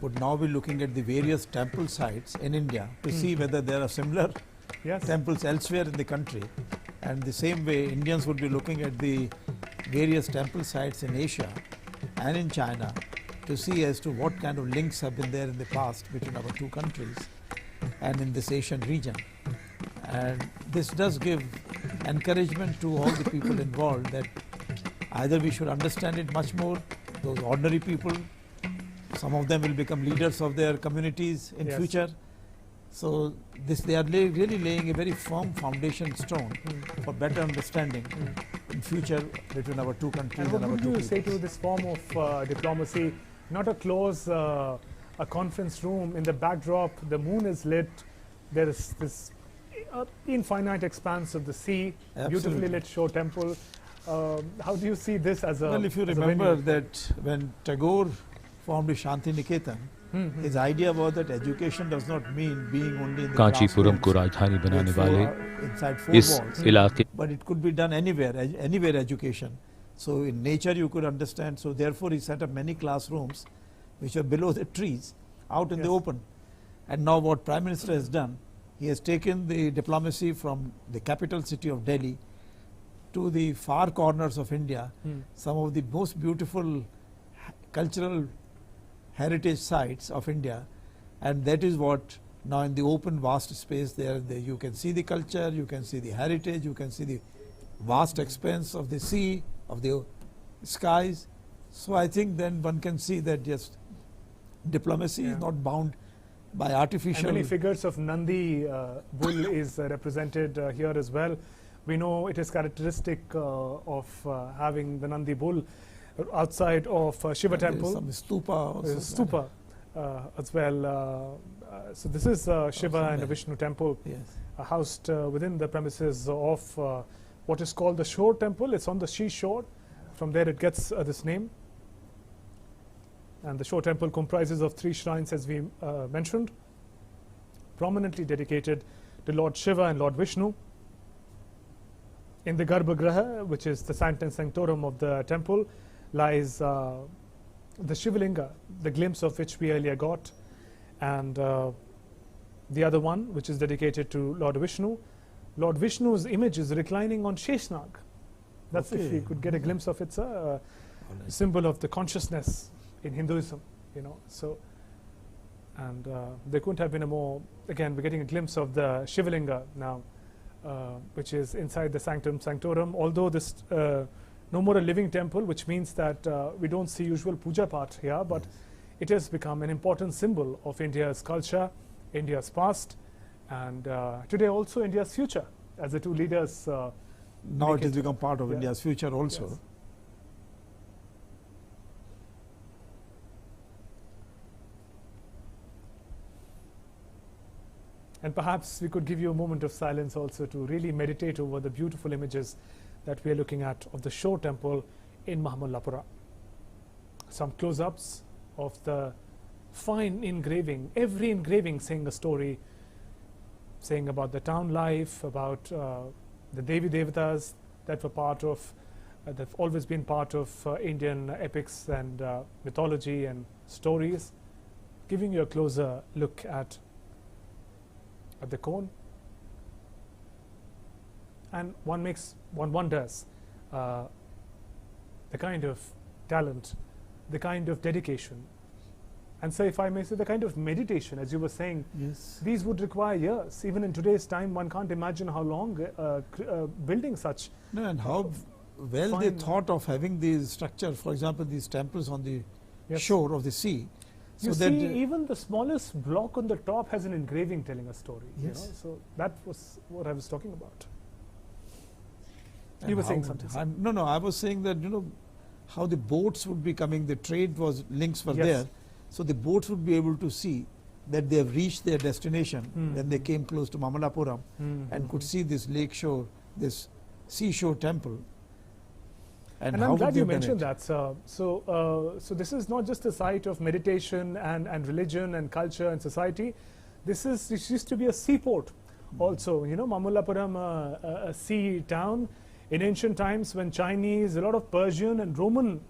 would now be looking at the various temple sites in India to see whether there are similar temples elsewhere in the country. And the same way, Indians would be looking at the various temple sites in Asia and in China to see as to what kind of links have been there in the past between our two countries and in this Asian region. And this does give encouragement to all the people involved that either we should understand it much more, those ordinary people, some of them will become leaders of their communities in future. So this, they are really laying a very firm foundation stone for better understanding in future between our two countries and our two people. What would you say to this form of diplomacy? Not a close a conference room. In the backdrop, the moon is lit. There is this infinite expanse of the sea, beautifully lit Show Temple. How do you see this as a... Well, if you remember that when Tagore formed Shanti Niketan, his idea was that education does not mean being only in the Kanchipuram को राजधानी बनाने वाले इस इलाके, but it could be done anywhere education. So in nature you could understand. So therefore he set up many classrooms which are below the trees, out in the open. And now what Prime Minister has done, he has taken the diplomacy from the capital city of Delhi to the far corners of India, some of the most beautiful cultural heritage sites of India, and that is what now in the open vast space there you can see the culture, you can see the heritage, you can see the vast expanse of the sea, of the skies. So I think then one can see that just diplomacy is not bound by artificial... And many figures of Nandi bull is represented here as well. We know it is characteristic of having the Nandi bull outside of Shiva temple. Some stupa also. Stupa as well. So this is Shiva and Vishnu temple, housed within the premises of what is called the Shore temple. It's on the seashore. From there it gets this name. And the Shore temple comprises of 3 shrines, as we mentioned, prominently dedicated to Lord Shiva and Lord Vishnu. In the Garbhagriha, which is the sanctum sanctorum of the temple, lies the Shivalinga, the glimpse of which we earlier got, and the other one, which is dedicated to Lord Vishnu. Lord Vishnu's image is reclining on Sheshnag. That's if you could get a glimpse of it, it's a symbol of the consciousness in Hinduism, you know. So, and there couldn't have been a more, again, we're getting a glimpse of the Shivalinga now, which is inside the sanctum sanctorum. Although this no more a living temple, which means that we don't see usual puja part here, but it has become an important symbol of India's culture, India's past, and today also India's future, as the two leaders now it has become part of India's future also. Yes. And perhaps we could give you a moment of silence also to really meditate over the beautiful images that we are looking at of the Shore Temple in Mahabalipuram. Some close-ups of the fine engraving, every engraving saying a story, saying about the town life, about the Devi Devatas that were part of, that have always been part of Indian epics and mythology and stories, giving you a closer look at the cone. And one wonders the kind of talent, the kind of dedication, and so if I may say the kind of meditation, as you were saying. Yes. These would require years. Even in today's time, one can't imagine how long building such. No, and how well they thought of having these structures, for example, these temples on the shore of the sea. You so see, even the smallest block on the top has an engraving telling a story. Yes. You know? So that was what I was talking about. And You were saying something. No, I was saying that, you know, how the boats would be coming, the trade links were Yes. there. So the boats would be able to see that they have reached their destination when they came close to Mahabalipuram and could see this lake shore, this seashore temple. And I'm glad you mentioned that, sir. So this is not just a site of meditation and religion and culture and society. This used to be a seaport also. You know, Mahabalipuram, a sea town. In ancient times, when Chinese, a lot of Persian and Roman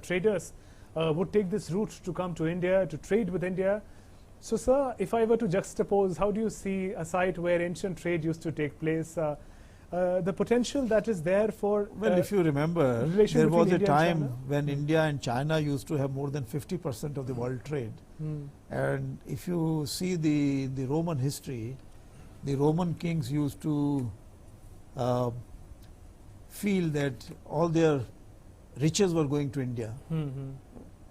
traders would take this route to come to India, to trade with India. So, sir, if I were to juxtapose, how do you see a site where ancient trade used to take place? The potential that is there for well, if you remember, there was a time when India and China used to have more than 50% of the world trade. And if you see the Roman history, the Roman kings used to feel that all their riches were going to India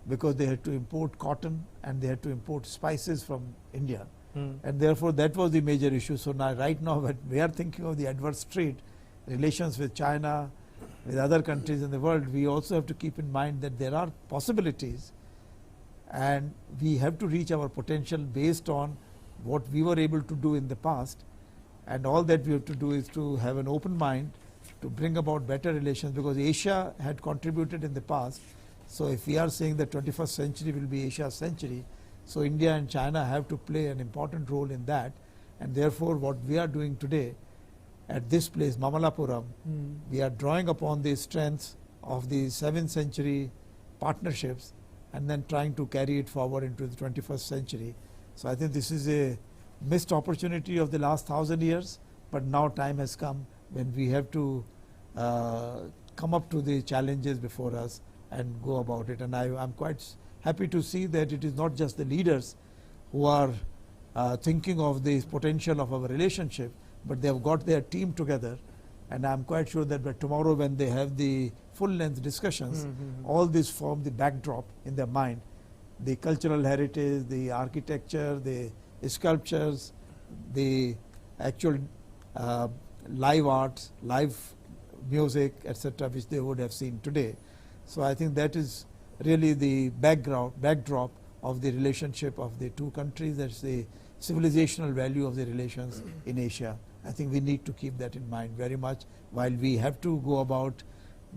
because they had to import cotton and they had to import spices from India. And therefore, that was the major issue. So now, right now, when we are thinking of the adverse trade relations with China, with other countries in the world, we also have to keep in mind that there are possibilities and we have to reach our potential based on what we were able to do in the past. And all that we have to do is to have an open mind to bring about better relations, because Asia had contributed in the past. So if we are saying that 21st century will be Asia's century, so India and China have to play an important role in that. And therefore, what we are doing today at this place, Mahabalipuram, we are drawing upon the strengths of the 7th century partnerships and then trying to carry it forward into the 21st century. So I think this is a missed opportunity of the last 1,000 years, but now time has come when we have to come up to the challenges before us and go about it. And I'm quite happy to see that it is not just the leaders who are thinking of the potential of our relationship, but they have got their team together. And I'm quite sure that by tomorrow, when they have the full-length discussions, all this form the backdrop in their mind. The cultural heritage, the architecture, the sculptures, the actual live arts, live music, etc., which they would have seen today. So I think that is really the backdrop of the relationship of the two countries. That's the civilizational value of the relations in Asia. I think we need to keep that in mind very much, while we have to go about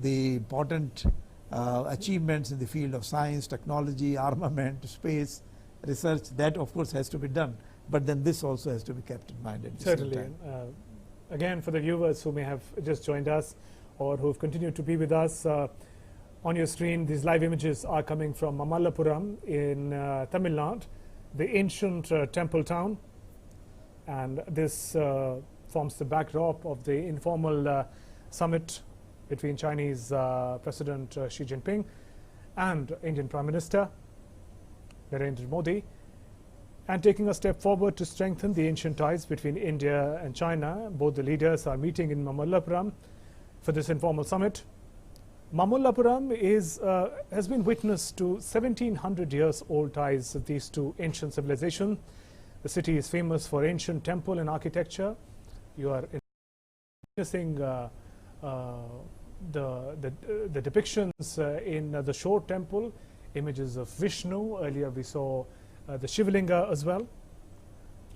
the important achievements in the field of science, technology, armament, space, research. That of course has to be done, but then this also has to be kept in mind at the Certainly. same time. Again, for the viewers who may have just joined us or who have continued to be with us, on your screen, these live images are coming from Mahabalipuram in TamilNews, the ancient temple town. And this forms the backdrop of the informal summit between Chinese President Xi Jinping and Indian Prime Minister Narendra Modi, and taking a step forward to strengthen the ancient ties between India and China. Both the leaders are meeting in Mahabalipuram for this informal summit. Mahabalipuram has been witness to 1700 years old ties of these two ancient civilizations. The city is famous for ancient temple and architecture. You are witnessing the depictions in the Shore Temple, images of Vishnu. Earlier we saw the Shivalinga as well.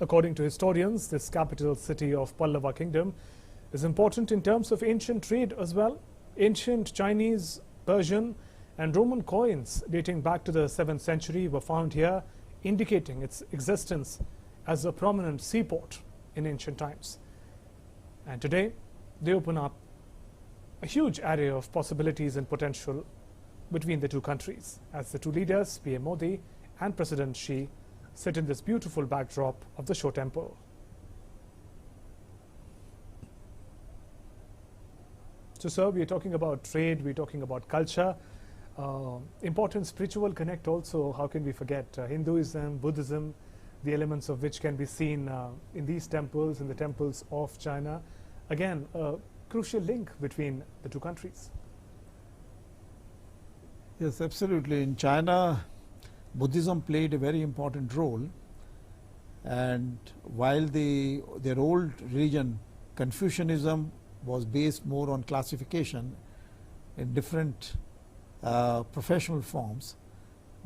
According to historians, this capital city of Pallava kingdom, is important in terms of ancient trade as well. Ancient Chinese, Persian and Roman coins dating back to the 7th century were found here, indicating its existence as a prominent seaport in ancient times. And today, they open up a huge array of possibilities and potential between the two countries, as the two leaders, PM Modi and President Xi, sit in this beautiful backdrop of the Show Temple. So, sir, we are talking about trade, we are talking about culture, important spiritual connect also. How can we forget Hinduism, Buddhism, the elements of which can be seen in these temples, in the temples of China. Again, a crucial link between the two countries. Yes, absolutely. In China, Buddhism played a very important role, and while their old religion, Confucianism, was based more on classification in different professional forms,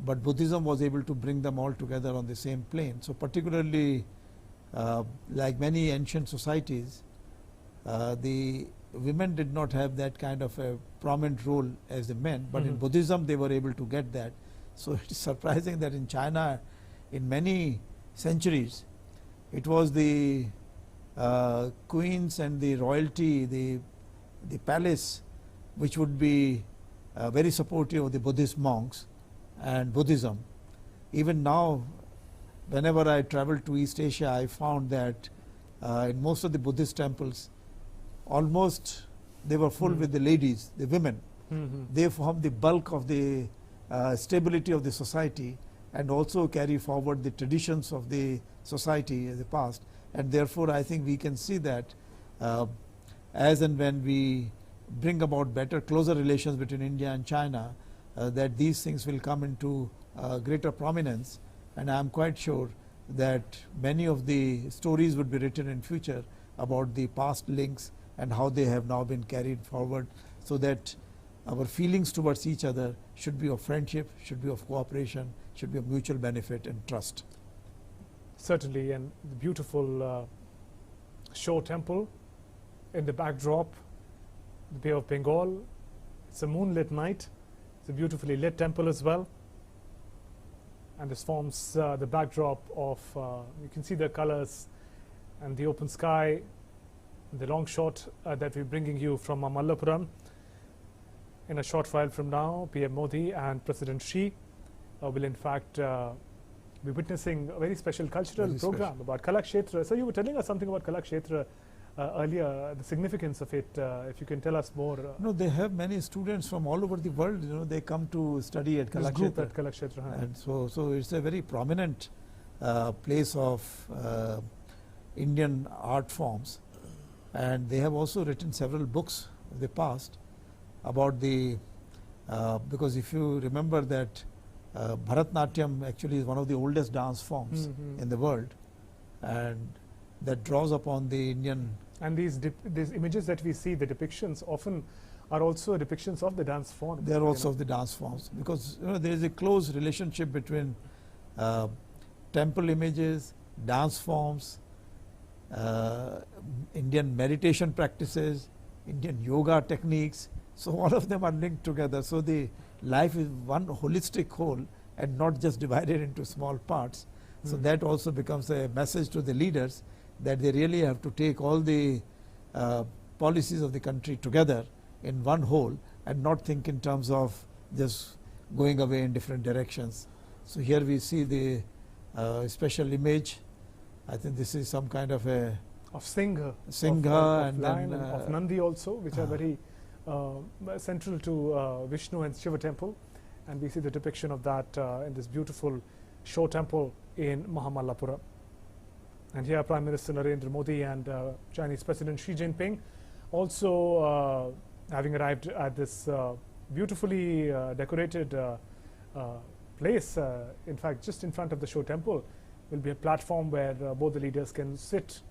but Buddhism was able to bring them all together on the same plane. So particularly like many ancient societies, the women did not have that kind of a prominent role as the men, but in Buddhism they were able to get that. So it is surprising that in China, in many centuries, it was the queens and the royalty, the palace, which would be very supportive of the Buddhist monks and Buddhism. Even now, whenever I travel to East Asia, I found that in most of the Buddhist temples, almost they were full with the ladies, the women. They form the bulk of the stability of the society and also carry forward the traditions of the society in the past. And therefore, I think we can see that as and when we bring about better, closer relations between India and China, that these things will come into greater prominence. And I am quite sure that many of the stories would be written in future about the past links and how they have now been carried forward, so that our feelings towards each other should be of friendship, should be of cooperation, should be of mutual benefit and trust. Certainly, and the beautiful Show Temple in the backdrop, the Bay of Bengal. It's a moonlit night. It's a beautifully lit temple as well. And this forms the backdrop of, you can see the colors and the open sky, the long shot that we're bringing you from Mahabalipuram. In a short while from now, PM Modi and President Xi will in fact be witnessing a very special cultural program about Kalakshetra. So you were telling us something about Kalakshetra earlier, the significance of it. If you can tell us more. No, they have many students from all over the world. You know, they come to study at Kalakshetra. Group at Kalakshetra. And so it's a very prominent place of Indian art forms. And they have also written several books of the past about the, because if you remember that Bharatnatyam actually is one of the oldest dance forms in the world, and that draws upon the Indian. And these images that we see, the depictions often are also depictions of the dance form. They are also of the dance forms, because you know, there is a close relationship between temple images, dance forms, Indian meditation practices, Indian yoga techniques. So all of them are linked together. So the life is one holistic whole and not just divided into small parts. So that also becomes a message to the leaders that they really have to take all the policies of the country together in one whole and not think in terms of just going away in different directions. So here we see the special image. I think this is some kind of a of Singha, of and then of Nandi also, which are very central to Vishnu and Shiva temple, and we see the depiction of that in this beautiful Show Temple in Mahabalipuram. And here Prime Minister Narendra Modi and Chinese President Xi Jinping also having arrived at this beautifully decorated place. In fact, just in front of the Show Temple will be a platform where both the leaders can sit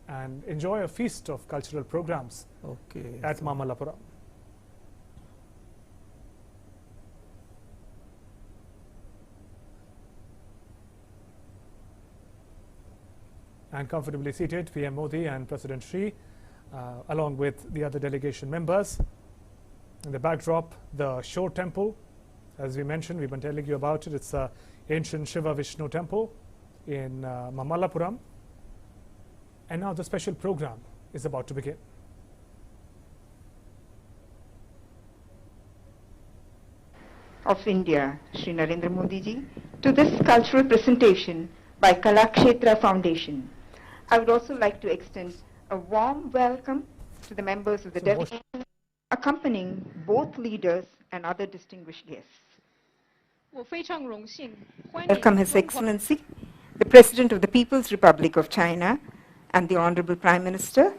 and enjoy a feast of cultural programs at Mahabalipuram. And comfortably seated, PM Modi and President Xi along with the other delegation members. In the backdrop, the shore temple, as we mentioned, we've been telling you about it. It's an ancient Shiva Vishnu temple in Mahabalipuram. And now the special program is about to begin. Of India, Shri Narendra Modi ji, to this cultural presentation by Kalakshetra Foundation. I would also like to extend a warm welcome to the members of the delegation, accompanying both leaders and other distinguished guests. Welcome His Excellency, the President of the People's Republic of China and the Honorable Prime Minister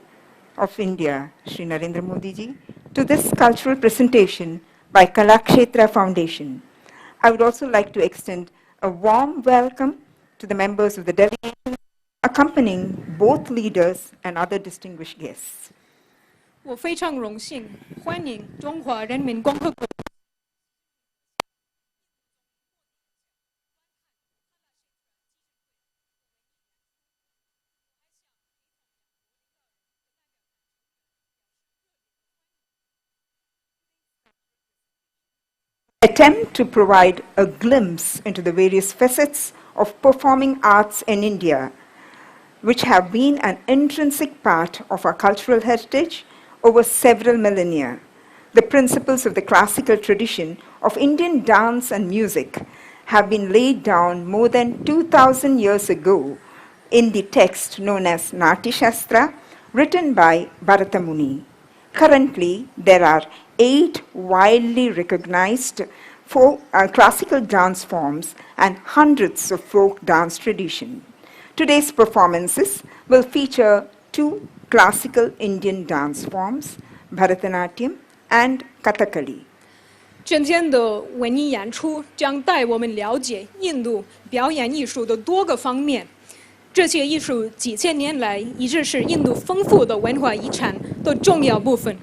of India, Shri Narendra Modi ji, to this cultural presentation by Kalakshetra Foundation. I would also like to extend a warm welcome to the members of the delegation, accompanying both leaders and other distinguished guests. 我非常荣幸欢迎中华人民共和国 Attempt to provide a glimpse into the various facets of performing arts in India, which have been an intrinsic part of our cultural heritage over several millennia. The principles of the classical tradition of Indian dance and music have been laid down more than 2,000 years ago in the text known as Natya Shastra, written by Bharata Muni. Currently, there are 8 widely recognized classical dance forms and hundreds of folk dance traditions. Today's performances will feature 2 classical Indian dance forms, Bharatanatyam and Kathakali. 今天的文艺演出将带我们了解印度表演艺术的多个方面。这些艺术几千年来一直是印度丰富的文化遗产的重要部分。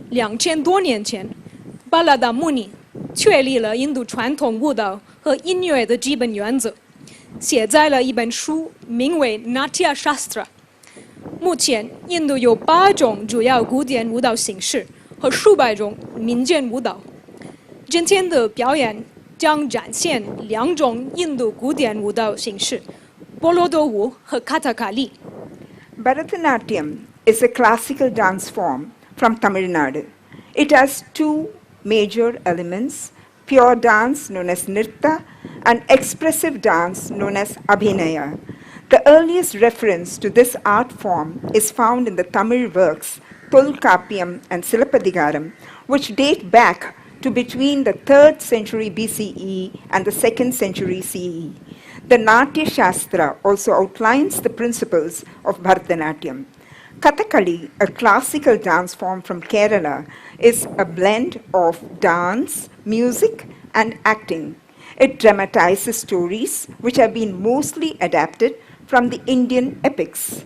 2000多年前，巴拉达穆尼确立了印度传统舞蹈和音乐的基本原则，写在了一本书，名为《Natya Shastra》。目前，印度有8种主要古典舞蹈形式和数百种民间舞蹈。今天的表演将展现2种印度古典舞蹈形式。 波罗多舞和卡塔卡利。 Bharatanatyam is a classical dance form from TamilNedu. It has 2 major elements, pure dance known as Nritta and expressive dance known as Abhinaya. The earliest reference to this art form is found in the Tamil works Tolkappiyam and Silappadigaram, which date back to between the 3rd century BCE and the 2nd century CE. The Natya Shastra also outlines the principles of Bharatanatyam. Kathakali, a classical dance form from Kerala, is a blend of dance, music, and acting. It dramatizes stories which have been mostly adapted from the Indian epics.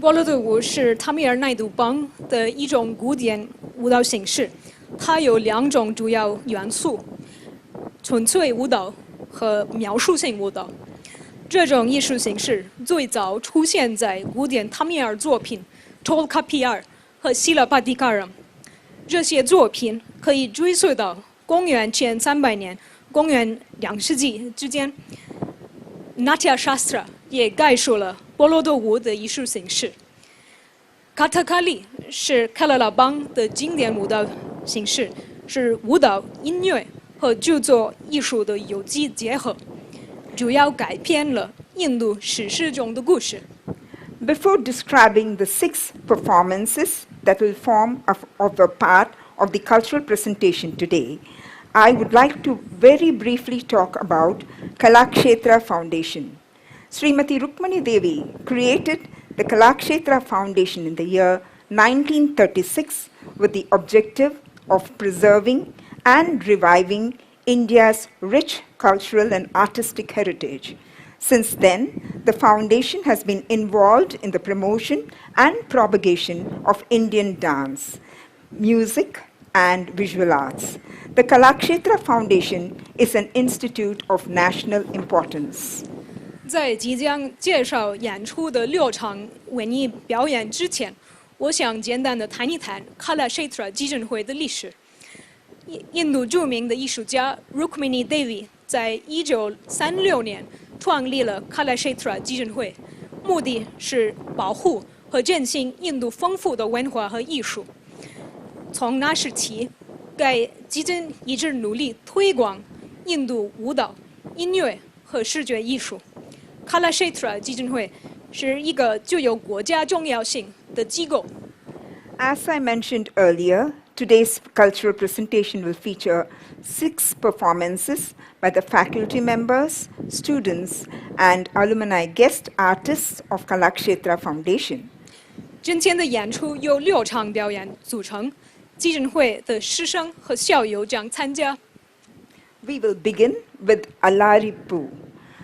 波罗多舞是塔米尔奈杜邦的一种古典舞蹈形式，它有2种主要元素：纯粹舞蹈 和描述性舞蹈，这种艺术形式最早出现在古典塔米尔作品《Tolkappiyam》和《Silappadigaram》。这些作品可以追溯到公元前300年、公元2世纪之间。Natya Shastra 也概述了波罗多舞的艺术形式。Kathakali 是喀拉拉邦的经典舞蹈形式，是舞蹈、音乐 和著作艺术的有机结合，主要改编了印度史诗中的故事。 Before describing the 6 performances that will form of a part of the cultural presentation today, I would like to very briefly talk about Kalakshetra Foundation. Srimati Rukmani Devi created the Kalakshetra Foundation in the year 1936 with the objective of preserving and reviving India's rich cultural and artistic heritage. Since then, the foundation has been involved in the promotion and propagation of Indian dance, music, and visual arts. The Kalakshetra Foundation is an institute of national importance. 在即将介绍演出的6场文艺表演之前，我想简单的谈一谈卡拉谢特拉基金会的历史。印度著名的艺术家 Rukmini Devi 在1936年创立了卡拉谢特拉基金会，目的是保护和振兴印度丰富的文化和艺术。从那时起，该基金一直努力推广印度舞蹈、音乐和视觉艺术。卡拉谢特拉基金会是一个具有国家重要性的机构。As I mentioned earlier, today's cultural presentation will feature 6 performances by the faculty members, students, and alumni guest artists of Kalakshetra Foundation. 今天的演出由6场表演组成，基金会的师生和校友将参加。We will begin with Alaripu,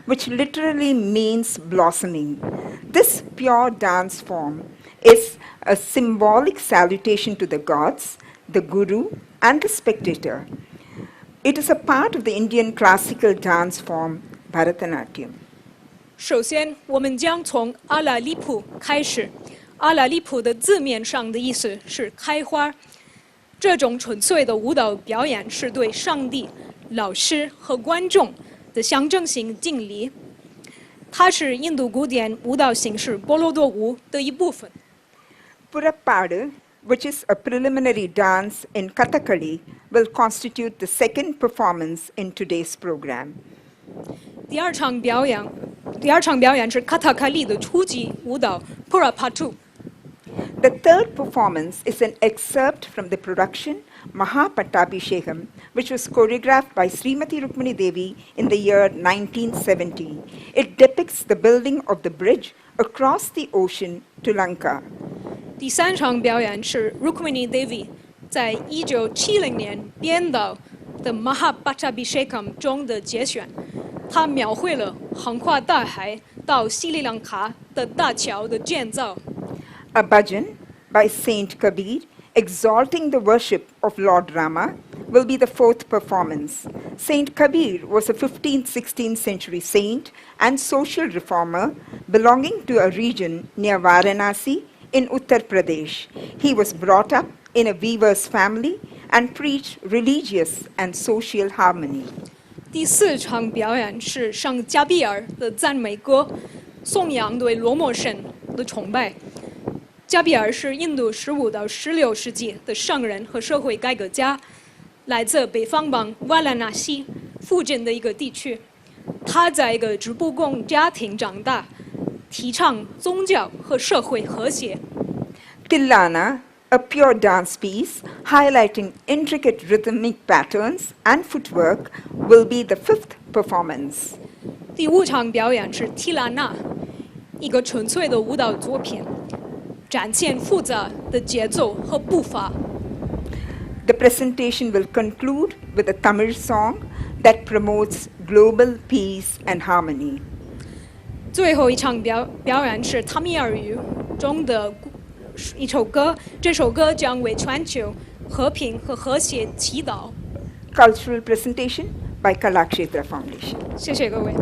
which literally means blossoming. This pure dance form is a symbolic salutation to the gods, the guru, and the spectator. It is a part of the Indian classical dance form Bharatanatyam. 首先，我们将从阿拉利普开始。阿拉利普的字面上的意思是开花。这种纯粹的舞蹈表演是对上帝、老师和观众的象征性敬礼。它是印度古典舞蹈形式波罗多舞的一部分。Purappadu, which is a preliminary dance in Kathakali, will constitute the second performance in today's program. 第二场表演是卡塔卡利的初级舞蹈 Purappadu。The third performance is an excerpt from the production Mahabalipuram, which was choreographed by Srimati Rukmini Devi in the year 1970. It depicts the building of the bridge across the ocean to Lanka. 第三场表演是 Rukmini Devi 在1970年编导的 Mahabalipuram 中的节选，它描绘了横跨大海到西里兰卡的大桥的建造。A bhajan by Saint Kabir exalting the worship of Lord Rama will be the fourth performance. Saint Kabir was a 15th-16th century saint and social reformer belonging to a region near Varanasi in Uttar Pradesh. He was brought up in a weaver's family and preached religious and social harmony. 第四场表演是上加比尔的赞美歌，颂扬对罗摩神的崇拜。加比尔是印度15到16世纪的圣人和社会改革家，来自北方邦瓦拉纳西附近的一个地区。他在一个织布工家庭长大，提倡宗教和社会和谐。Tillana, a pure dance piece highlighting intricate rhythmic patterns and footwork, will be the fifth performance. 第五场表演是提拉纳，一个纯粹的舞蹈作品，展现复杂的节奏和步伐。The presentation will conclude with a Tamil song that promotes global peace and harmony. 最后一场表演是塔米尔语中的一首歌，这首歌将为全球和平和和谐祈祷。Cultural presentation by Kalakshetra Foundation. 谢谢各位。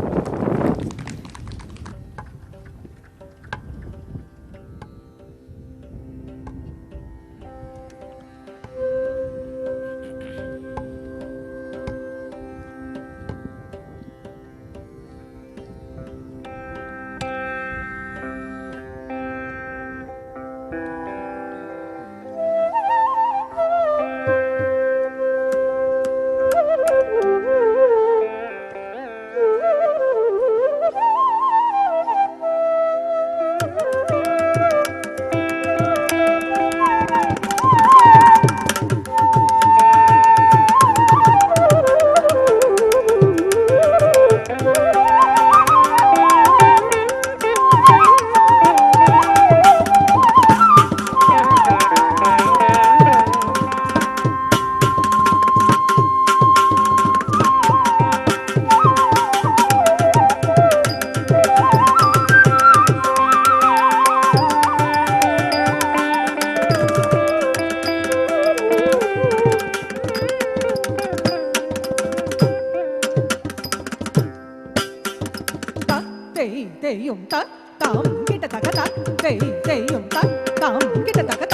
用哒，当给哒哒哒哒，得用哒，当给哒哒哒。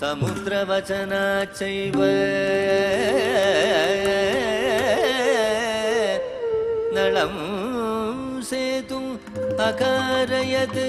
समुद्रवचनाच्चैव नलं सेतुम् अकारयत्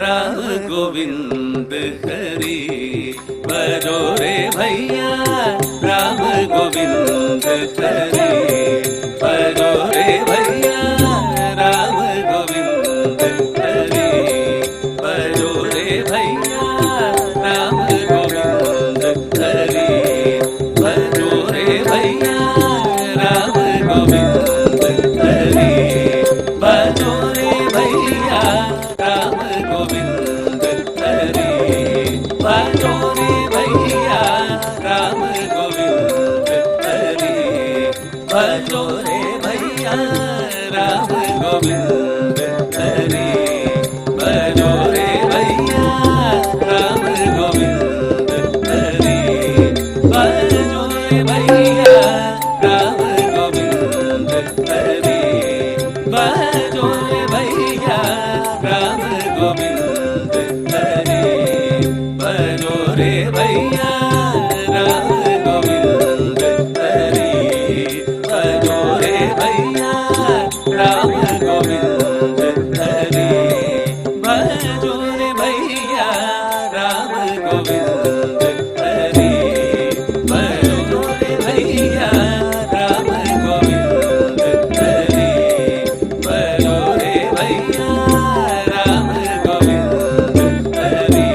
Ram Govind Hari भजो रे भैया राम गोविंद हरि भजो रे भैया राम गोविंद हरि भजो रे भैया राम गोविंद हरि भजो रे भैया राम गोविंद हरि भजो रे भैया राम गोविंद हरि भजो रे भैया राम गोविंद हरि भजो रे भैया राम गोविंद हरि भजो रे भैया राम गोविंद हरि भजो रे भैया राम गोविंद हरि भजो रे भैया राम गोविंद हरि भजो रे भैया राम गोविंद हरि भजो रे भैया राम गोविंद हरि भजो रे भैया राम गोविंद हरि भजो रे भैया राम गोविंद हरि भजो रे भैया राम गोविंद हरि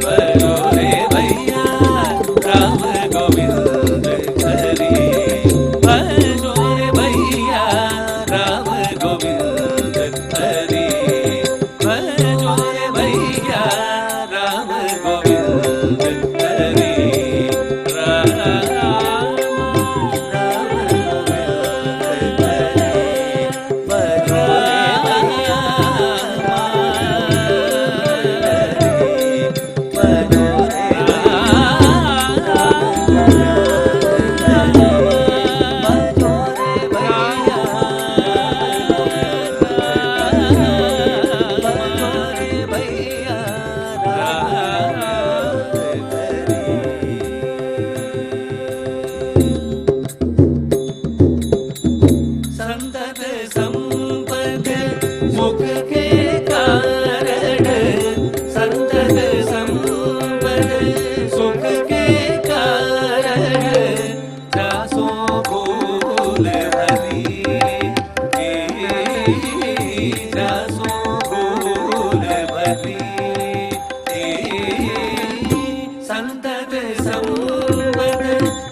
भजो रे भैया राम गोविंद हरि भजो रे भैया राम गोविंद हरि भजो रे भैया राम गोविंद हरि संतत संपद मुख के कारण संतत संपद सुख के कारण जासो भूल भरी जासो भूल भरी संतत संपद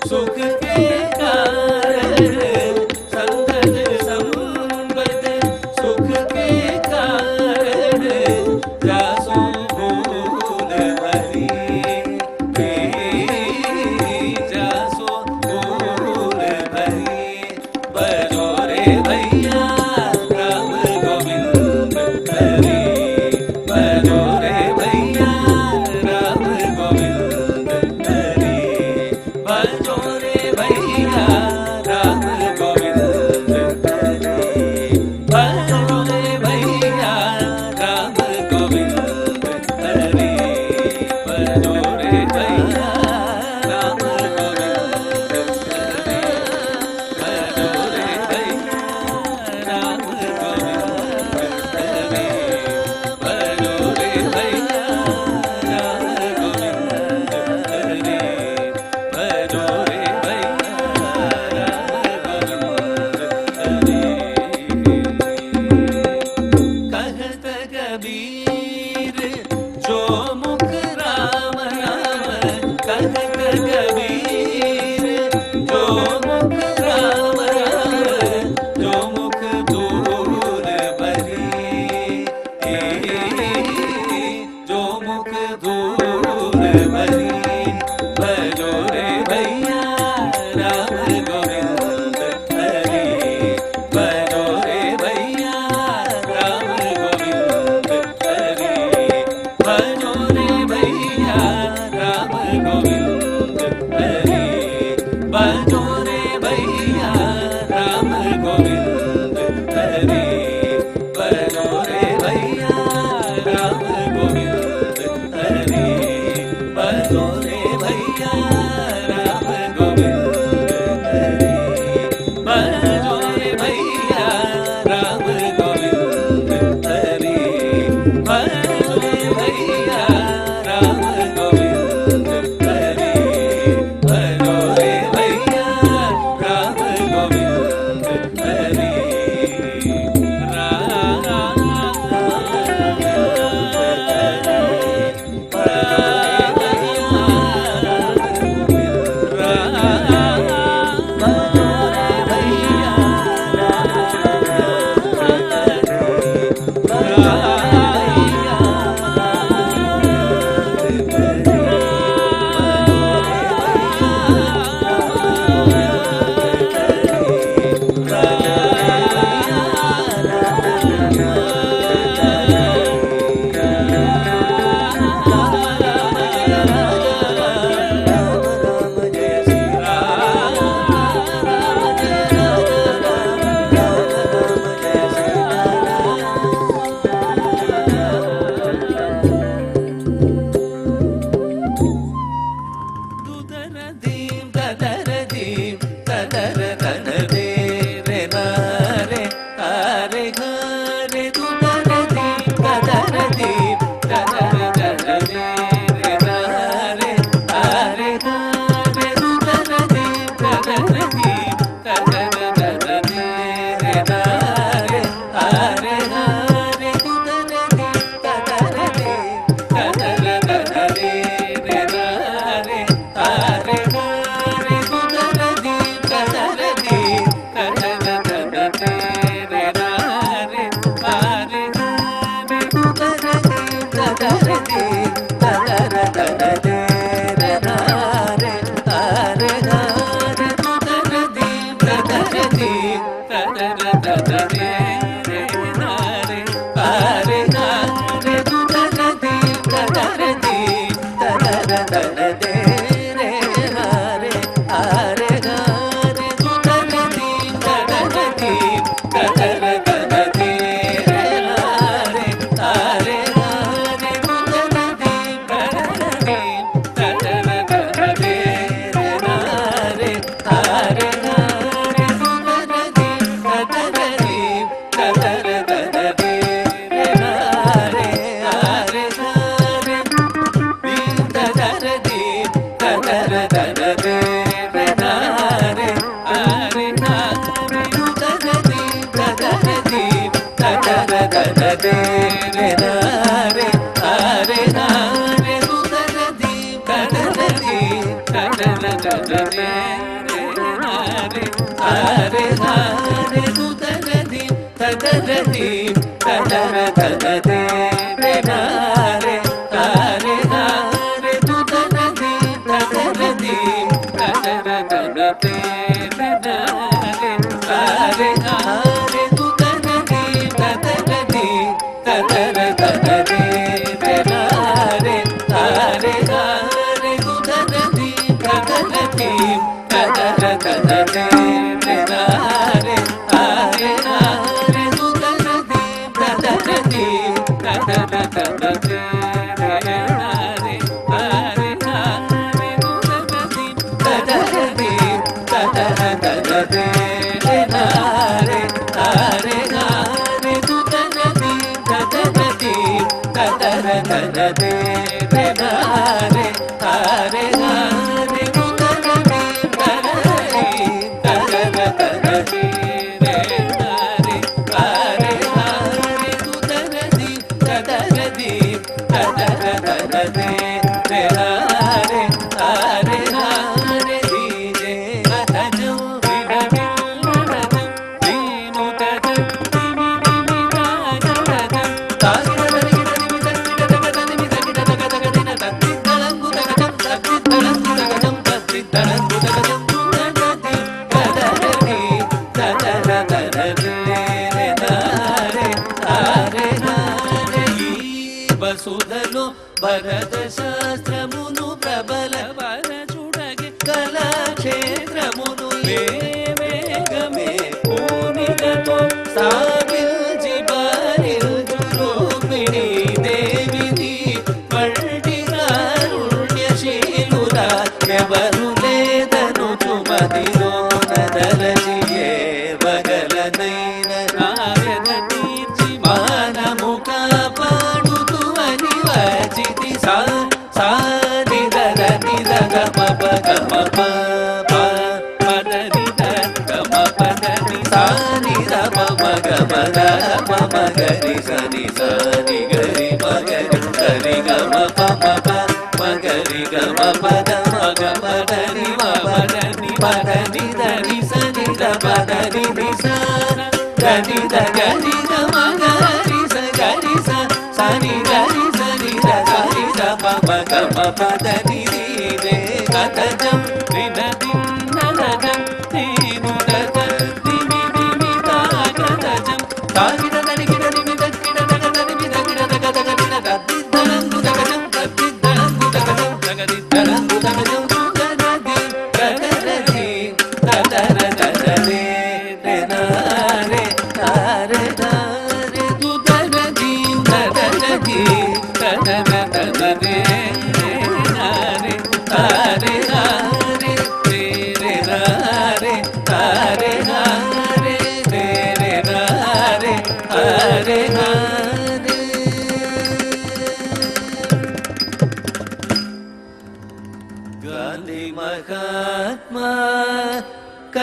सुख के कारण संतत संपद सुख के कारण जासो भूल भरी जासो भूल भरी भजो रे भैया राम गोविंद हरि भजो रे भैया राम गोविंद हरि भजो रे भैया राम गोविंद हरि भजो रे भैया राम गोविंद Thank you.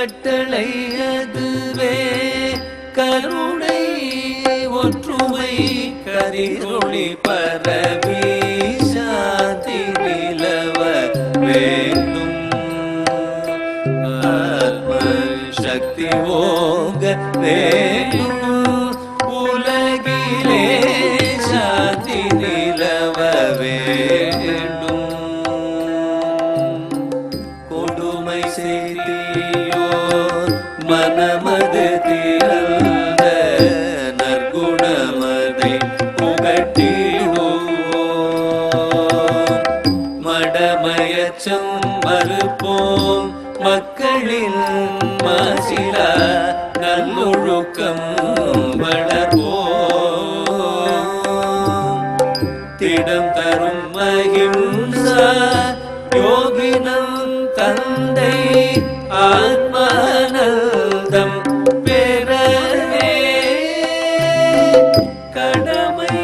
கட்டளை அதுவே கருணை ஒற்றுமை கரிருளி பரவி சாந்தி நிலவ வேண்டும் ஆத்ம சக்தி ஓங்க வேண்டும் உலகிலே சாந்தி நிலவ வேண்டும் கொடுமை செய்தியோர் மனமது திறந்த நற்குணமதை புகட்டிடுவோம் மடமயச்சம் மறுப்போம் மக்களின் மாசிலா நல்லொழுக்கம் வளர்ப்போம் திடம் தரும் மகிம்சா யோகினம் தந்தை ஆத்மானந்தம் பெறவே கடமை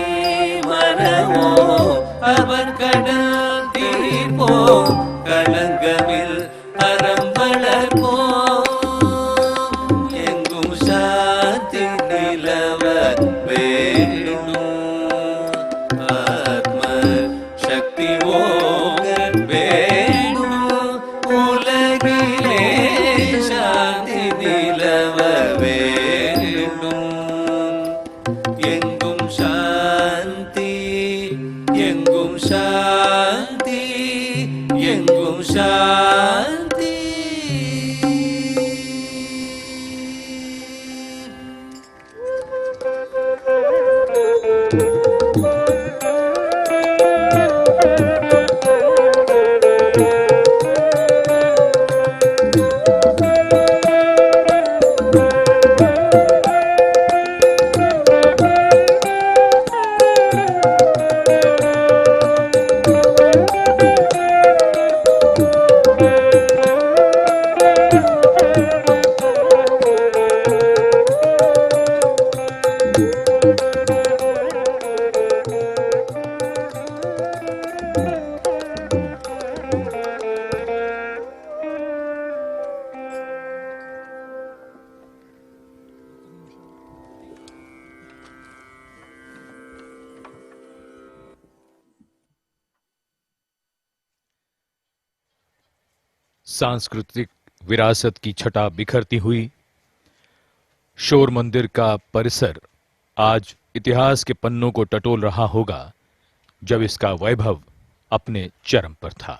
மறவோம் அவர் கடல் தீர்ப்போம் களங்கமில் அறம் வளர்ப்போம் எங்கும் சாந்தி நிலவ வேண்டும் ஆத்ம சக்தி ஓங்க வேண்டும் உலகிலே சாந்தி நிலவ வேண்டும் எங்கும் சாந்தி எங்கும் சாந்தி எங்கும் சாந்தி सांस्कृतिक विरासत की छटा बिखरती हुई शोर मंदिर का परिसर आज इतिहास के पन्नों को टटोल रहा होगा जब इसका वैभव अपने चरम पर था।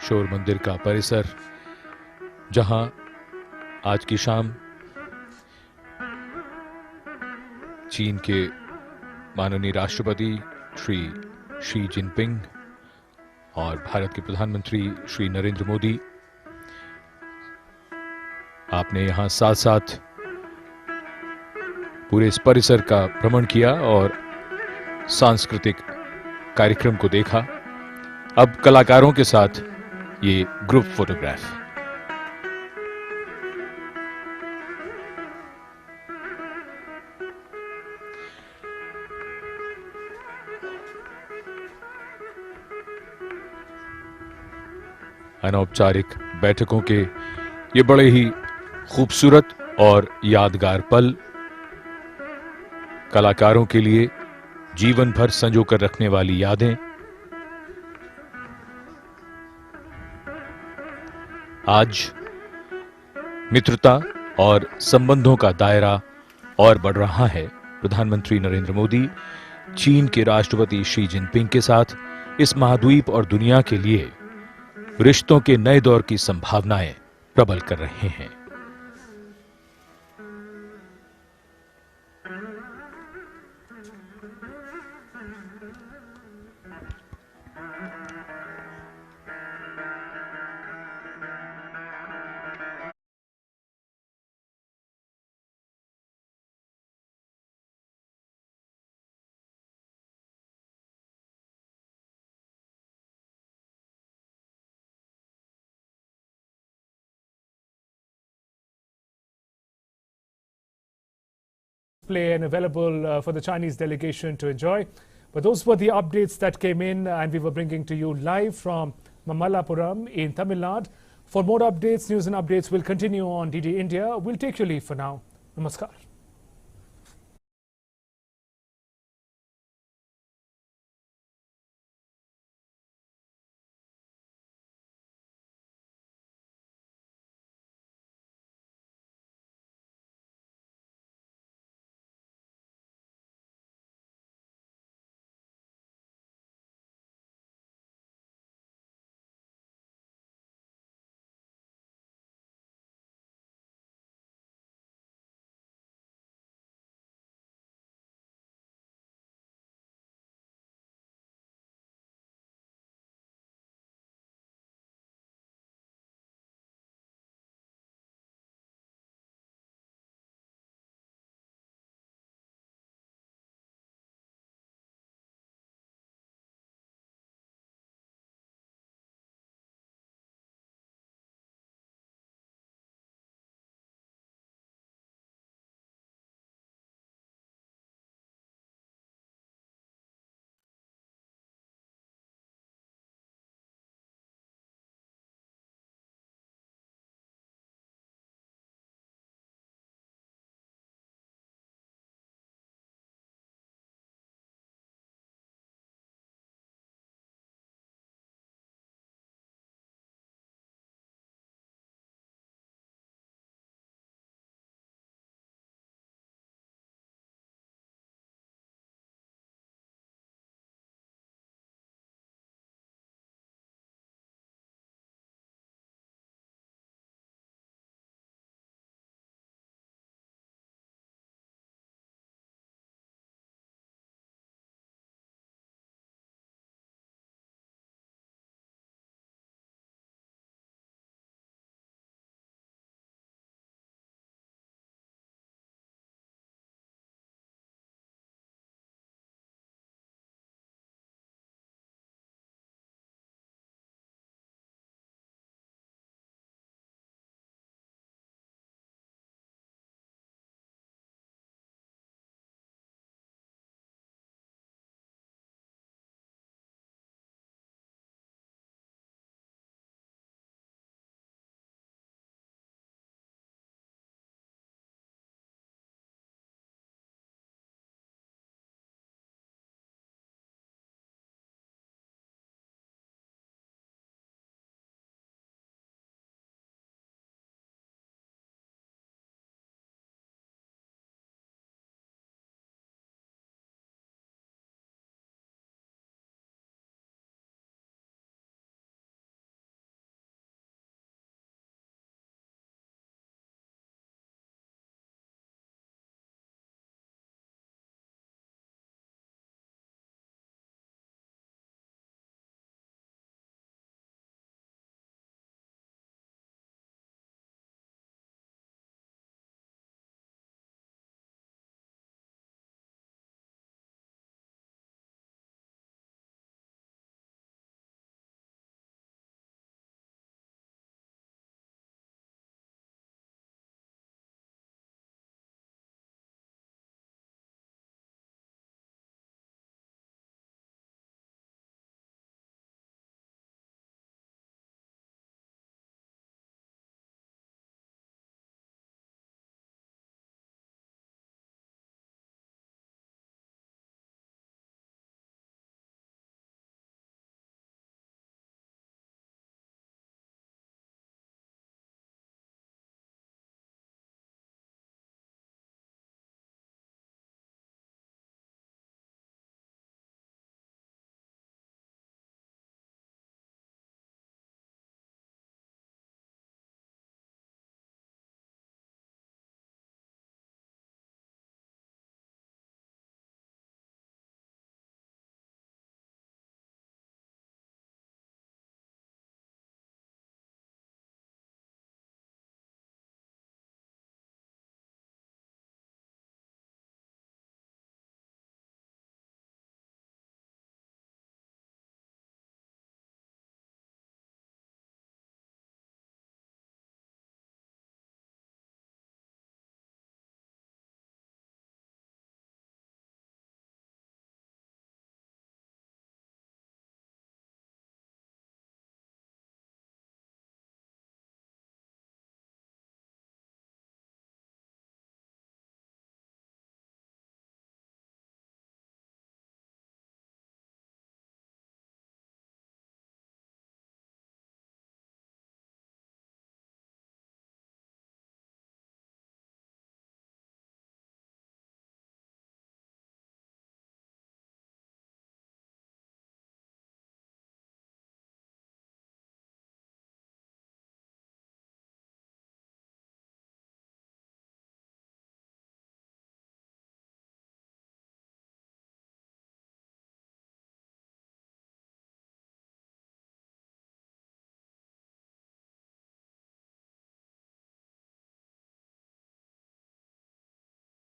शोर मंदिर का परिसर जहां आज की शाम चीन के माननीय राष्ट्रपति श्री शी जिनपिंग और भारत के प्रधानमंत्री श्री नरेंद्र मोदी आपने यहां साथ साथ पूरे इस परिसर का भ्रमण किया और सांस्कृतिक कार्यक्रम को देखा। अब कलाकारों के साथ ये ग्रुप फोटोग्राफ। अनौपचारिक बैठकों के ये बड़े ही खूबसूरत और यादगार पल कलाकारों के लिए जीवन भर संजो कर रखने वाली यादें। आज मित्रता और संबंधों का दायरा और बढ़ रहा है। प्रधानमंत्री नरेंद्र मोदी चीन के राष्ट्रपति शी जिनपिंग के साथ इस महाद्वीप और दुनिया के लिए रिश्तों के नए दौर की संभावनाएं प्रबल कर रहे हैं। display and available for the Chinese delegation to enjoy. But those were the updates that came in, and we were bringing to you live from Mahabalipuram in Tamil Nadu. For more updates, news and updates will continue on DD India. We'll take your leave for now. Namaskar.